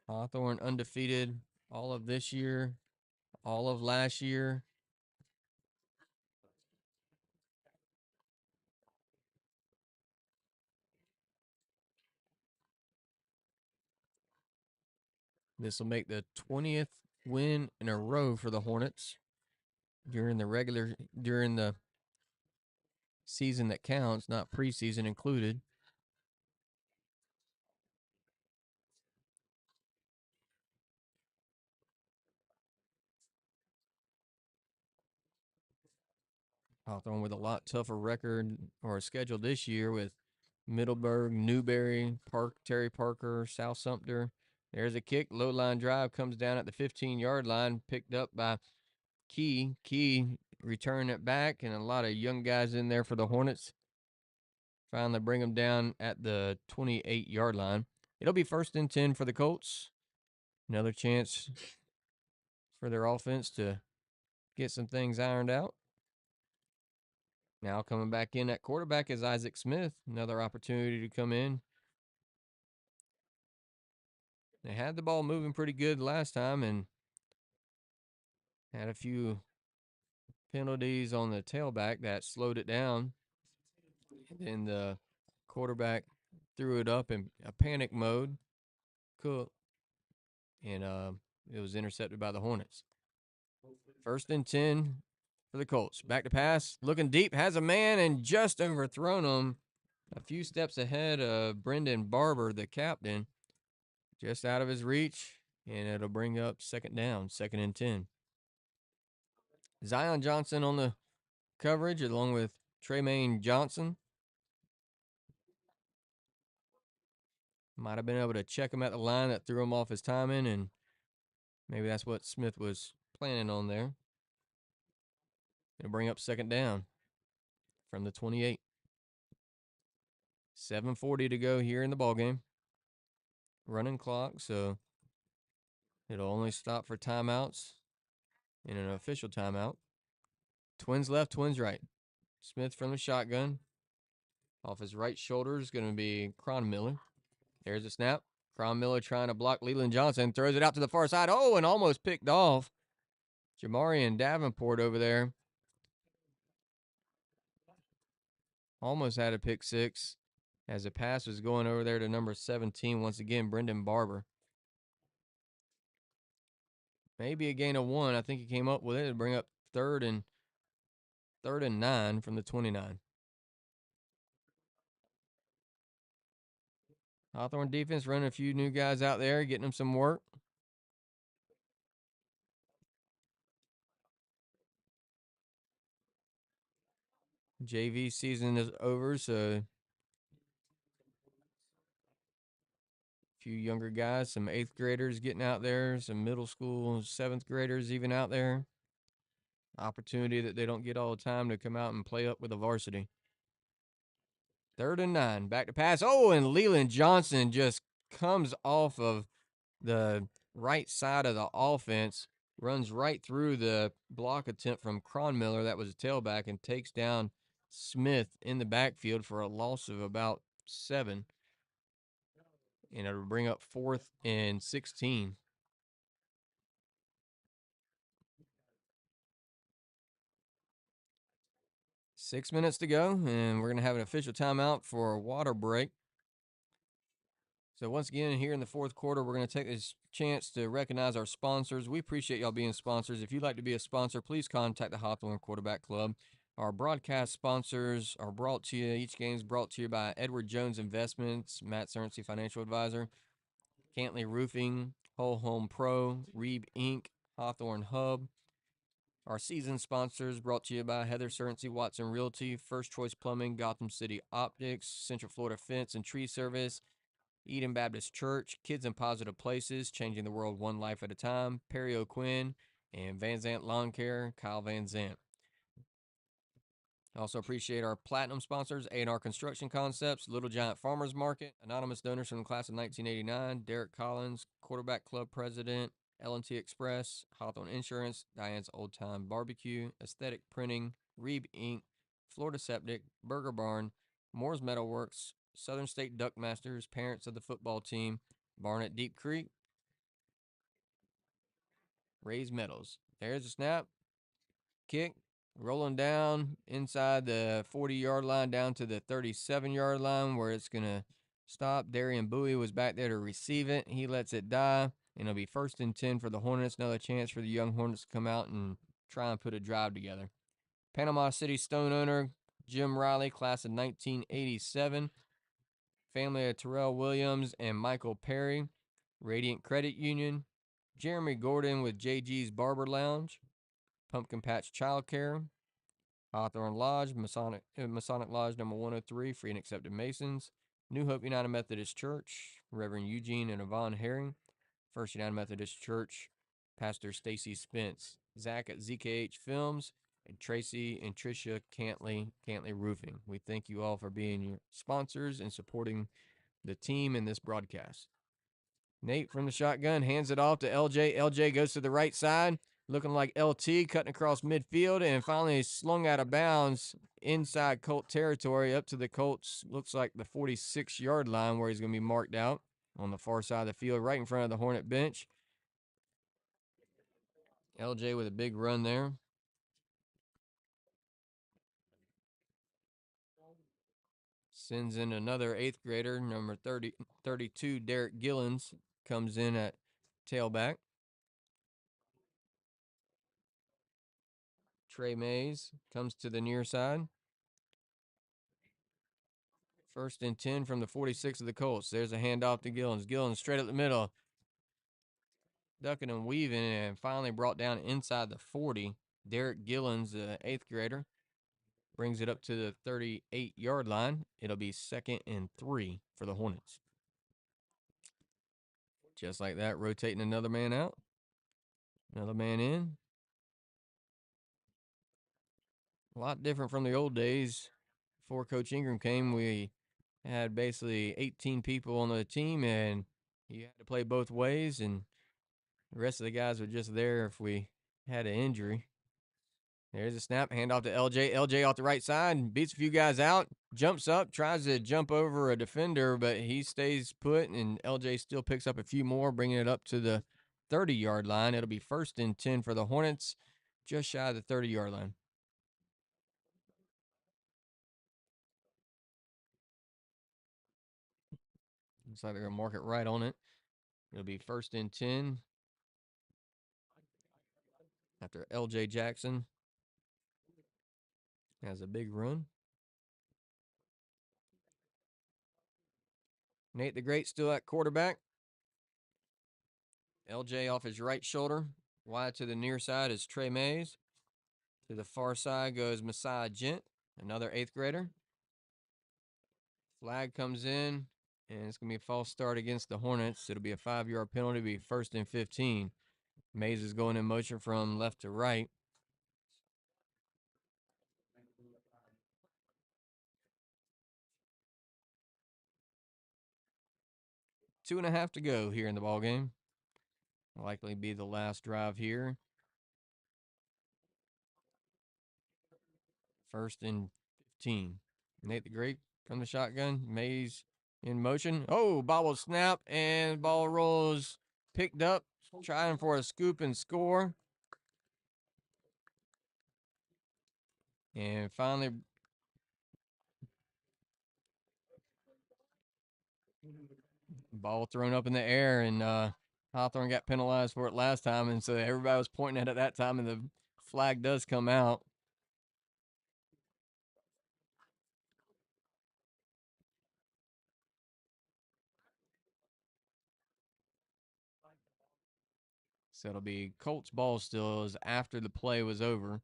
Hawthorne undefeated all of this year, all of last year. This will make the 20th win in a row for the Hornets during the season that counts, not preseason included. Hawthorne with a lot tougher record or schedule this year with Middleburg, Newberry, Terry Parker, South Sumter. There's a kick. Low line drive comes down at the 15-yard line, picked up by Key. Key returning it back, and a lot of young guys in there for the Hornets. Finally bring them down at the 28-yard line. It'll be 1st and 10 for the Colts. Another chance for their offense to get some things ironed out. Now coming back in at quarterback is Isaac Smith. Another opportunity to come in. They had the ball moving pretty good last time and had a few penalties on the tailback that slowed it down. And then the quarterback threw it up in a panic mode. Cook. And it was intercepted by the Hornets. 1st and 10 for the Colts. Back to pass. Looking deep. Has a man and just overthrown him. A few steps ahead of Brendan Barber, the captain. Just out of his reach. And it'll bring up 2nd down. 2nd and 10. Zion Johnson on the coverage along with Tremaine Johnson. Might have been able to check him at the line that threw him off his timing, and maybe that's what Smith was planning on there. It'll bring up 2nd down from the 28. 7:40 to go here in the ballgame. Running clock, so it'll only stop for timeouts in an official timeout. Twins left, twins right. Smith from the shotgun. Off his right shoulder is going to be Cronmiller. There's a snap. Cronmiller trying to block Leland Johnson. Throws it out to the far side. Oh, and almost picked off. Jamarian Davenport over there. Almost had a pick 6. as the pass was going over there to number 17, once again, Brendan Barber. Maybe a gain of 1. I think he came up with it to bring up third and 9 from the 29. Hawthorne defense running a few new guys out there, getting them some work. JV season is over, so a few younger guys, some 8th graders getting out there, some middle school, 7th graders even out there. Opportunity that they don't get all the time to come out and play up with the varsity. 3rd and 9, back to pass. Oh, and Leland Johnson just comes off of the right side of the offense, runs right through the block attempt from Cronmiller, that was a tailback, and takes down Smith in the backfield for a loss of about 7. And it'll bring up 4th and 16. Six minutes to go, and we're going to have an official timeout for a water break. So once again, here in the 4th quarter, we're going to take this chance to recognize our sponsors. We appreciate y'all being sponsors. If you'd like to be a sponsor, please contact the Hawthorne Quarterback Club. Our broadcast sponsors are brought to you. Each game is brought to you by Edward Jones Investments, Matt Cerncy, Financial Advisor, Cantley Roofing, Whole Home Pro, Reeb Inc., Hawthorne Hub. Our season sponsors brought to you by Heather Cerncy, Watson Realty, First Choice Plumbing, Gotham City Optics, Central Florida Fence and Tree Service, Eden Baptist Church, Kids in Positive Places, Changing the World One Life at a Time, Perry O'Quinn, and Van Zant Lawn Care, Kyle Van Zant. Also appreciate our platinum sponsors, A&R Construction Concepts, Little Giant Farmers Market, anonymous donors from the class of 1989, Derek Collins, Quarterback Club President, L&T Express, Hawthorne Insurance, Diane's Old Time Barbecue, Aesthetic Printing, Reeb Inc., Florida Septic, Burger Barn, Moore's Metalworks, Southern State Duckmasters, parents of the football team, Barn at Deep Creek, Raised Metals. There's a snap, kick, rolling down inside the 40-yard line down to the 37-yard line where it's going to stop. Darian Bowie was back there to receive it. He lets it die, and it'll be 1st and 10 for the Hornets. Another chance for the young Hornets to come out and try and put a drive together. Panama City Stone owner Jim Riley, class of 1987. Family of Terrell Williams and Michael Perry, Radiant Credit Union. Jeremy Gordon with JG's Barber Lounge, Pumpkin Patch Child Care, Hawthorne Lodge, Masonic Lodge number 103, Free and Accepted Masons, New Hope United Methodist Church, Reverend Eugene and Yvonne Herring, First United Methodist Church, Pastor Stacy Spence, Zach at ZKH Films, and Tracy and Tricia Cantley Roofing. We thank you all for being your sponsors and supporting the team in this broadcast. Nate from the shotgun hands it off to LJ. LJ goes to the right side, looking like LT, cutting across midfield, and finally slung out of bounds inside Colt territory up to the Colts, looks like the 46-yard line where he's going to be marked out on the far side of the field, right in front of the Hornet bench. LJ with a big run there. Sends in another 8th grader, number 32, Derek Gillens, comes in at tailback. Trey Mays comes to the near side. 1st and 10 from the 46 of the Colts. There's a handoff to Gillens. Gillens straight up the middle. Ducking and weaving and finally brought down inside the 40. Derek Gillens, the 8th grader, brings it up to the 38-yard line. It'll be 2nd and 3 for the Hornets. Just like that, rotating another man out. Another man in. A lot different from the old days. Before Coach Ingram came, we had basically 18 people on the team, and you had to play both ways, and the rest of the guys were just there if we had an injury. There's a snap, handoff to LJ. LJ off the right side, beats a few guys out, jumps up, tries to jump over a defender, but he stays put, and LJ still picks up a few more, bringing it up to the 30-yard line. It'll be 1st and 10 for the Hornets, just shy of the 30-yard line. Looks like they're going to mark it right on it. It'll be 1st and 10 after L.J. Jackson has a big run. Nate the Great still at quarterback. LJ off his right shoulder. Wide to the near side is Trey Mays. To the far side goes Messiah Gent, another 8th grader. Flag comes in, and it's going to be a false start against the Hornets. It'll be a 5-yard penalty. It'll be 1st and 15. Mays is going in motion from left to right. Two and a half to go here in the ball game. Likely be the last drive here. 1st and 15. Nate the Great from the shotgun. Mays in motion. Oh, bobble snap, and ball rolls picked up. Trying for a scoop and score. And finally, ball thrown up in the air, and Hawthorne got penalized for it last time, and so everybody was pointing at it that time, and the flag does come out. So it'll be Colts ball still as after the play was over.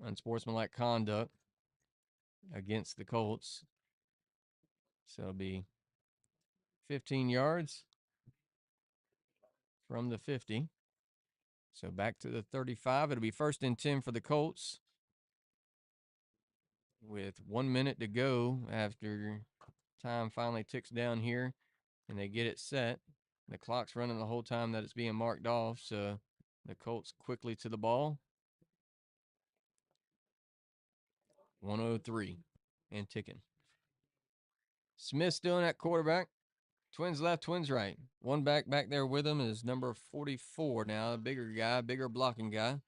Unsportsmanlike conduct against the Colts. So it'll be 15 yards from the 50. So back to the 35. It'll be 1st and 10 for the Colts with 1 minute to go after time finally ticks down here and they get it set. The clock's running the whole time that it's being marked off, so the Colts quickly to the ball. 1:03 and ticking. Smith still in at quarterback. Twins left, twins right. One back there with him is number 44 now, a bigger guy, bigger blocking guy.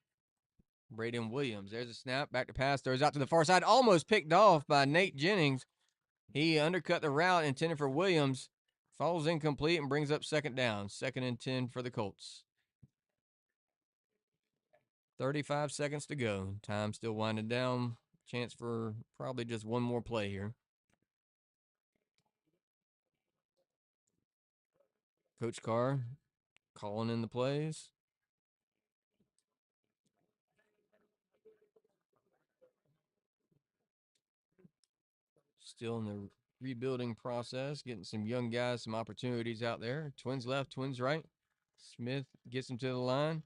Braden Williams. There's a snap, back to pass, throws out to the far side, almost picked off by Nate Jennings. He undercut the route intended for Williams. Falls incomplete and brings up 2nd down. 2nd and 10 for the Colts. 35 seconds to go. Time still winding down. Chance for probably just one more play here. Coach Carr calling in the plays. Still in the rebuilding process, getting some young guys some opportunities out there. Twins left, twins right. Smith gets him to the line,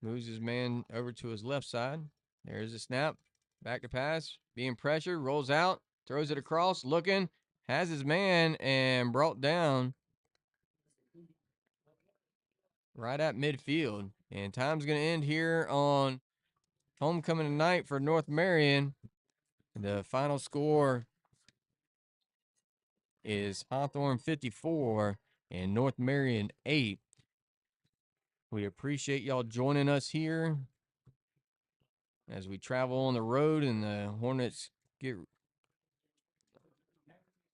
moves his man over to his left side. There's a snap, back to pass, being pressured, rolls out, throws it across, looking, has his man, and brought down right at midfield. And time's going to end here on homecoming tonight for North Marion. The final score is Hawthorne 54 and North Marion 8. We appreciate y'all joining us here as we travel on the road and the Hornets get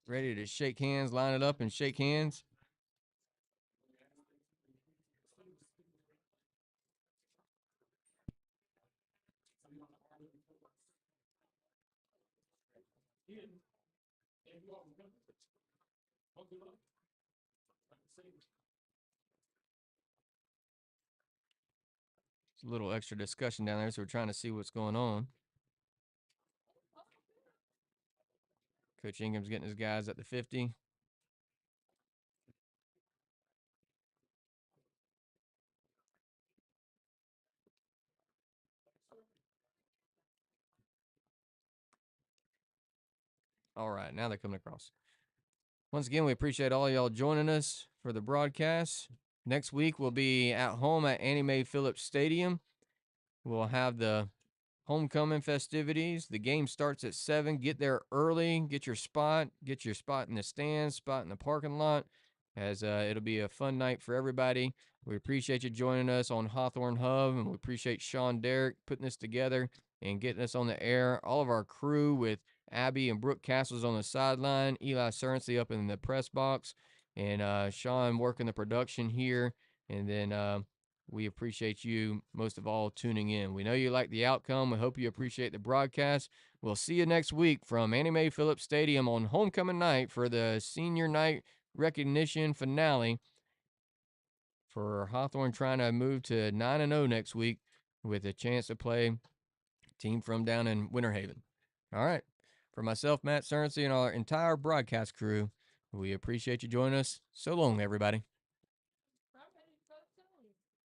ready to shake hands, line it up and shake hands. It's a little extra discussion down there, so we're trying to see what's going on. Coach Ingham's getting his guys at the 50. All right, now they're coming across. Once again, we appreciate all y'all joining us for the broadcast. Next week, we'll be at home at Annie Mae Phillips Stadium. We'll have the homecoming festivities. The game starts at 7. Get there early. Get your spot in the stands, spot in the parking lot, as it'll be a fun night for everybody. We appreciate you joining us on Hawthorne Hub, and we appreciate Sean Derrick putting this together and getting us on the air. All of our crew with Abby and Brooke Castles on the sideline, Eli Cerncy up in the press box, and Sean working the production here. And then we appreciate you most of all tuning in. We know you like the outcome. We hope you appreciate the broadcast. We'll see you next week from Annie Mae Phillips Stadium on homecoming night for the senior night recognition finale for Hawthorne, trying to move to 9-0 next week with a chance to play a team from down in Winter Haven. All right. For myself, Matt Cerncy, and our entire broadcast crew, we appreciate you joining us. So long, everybody.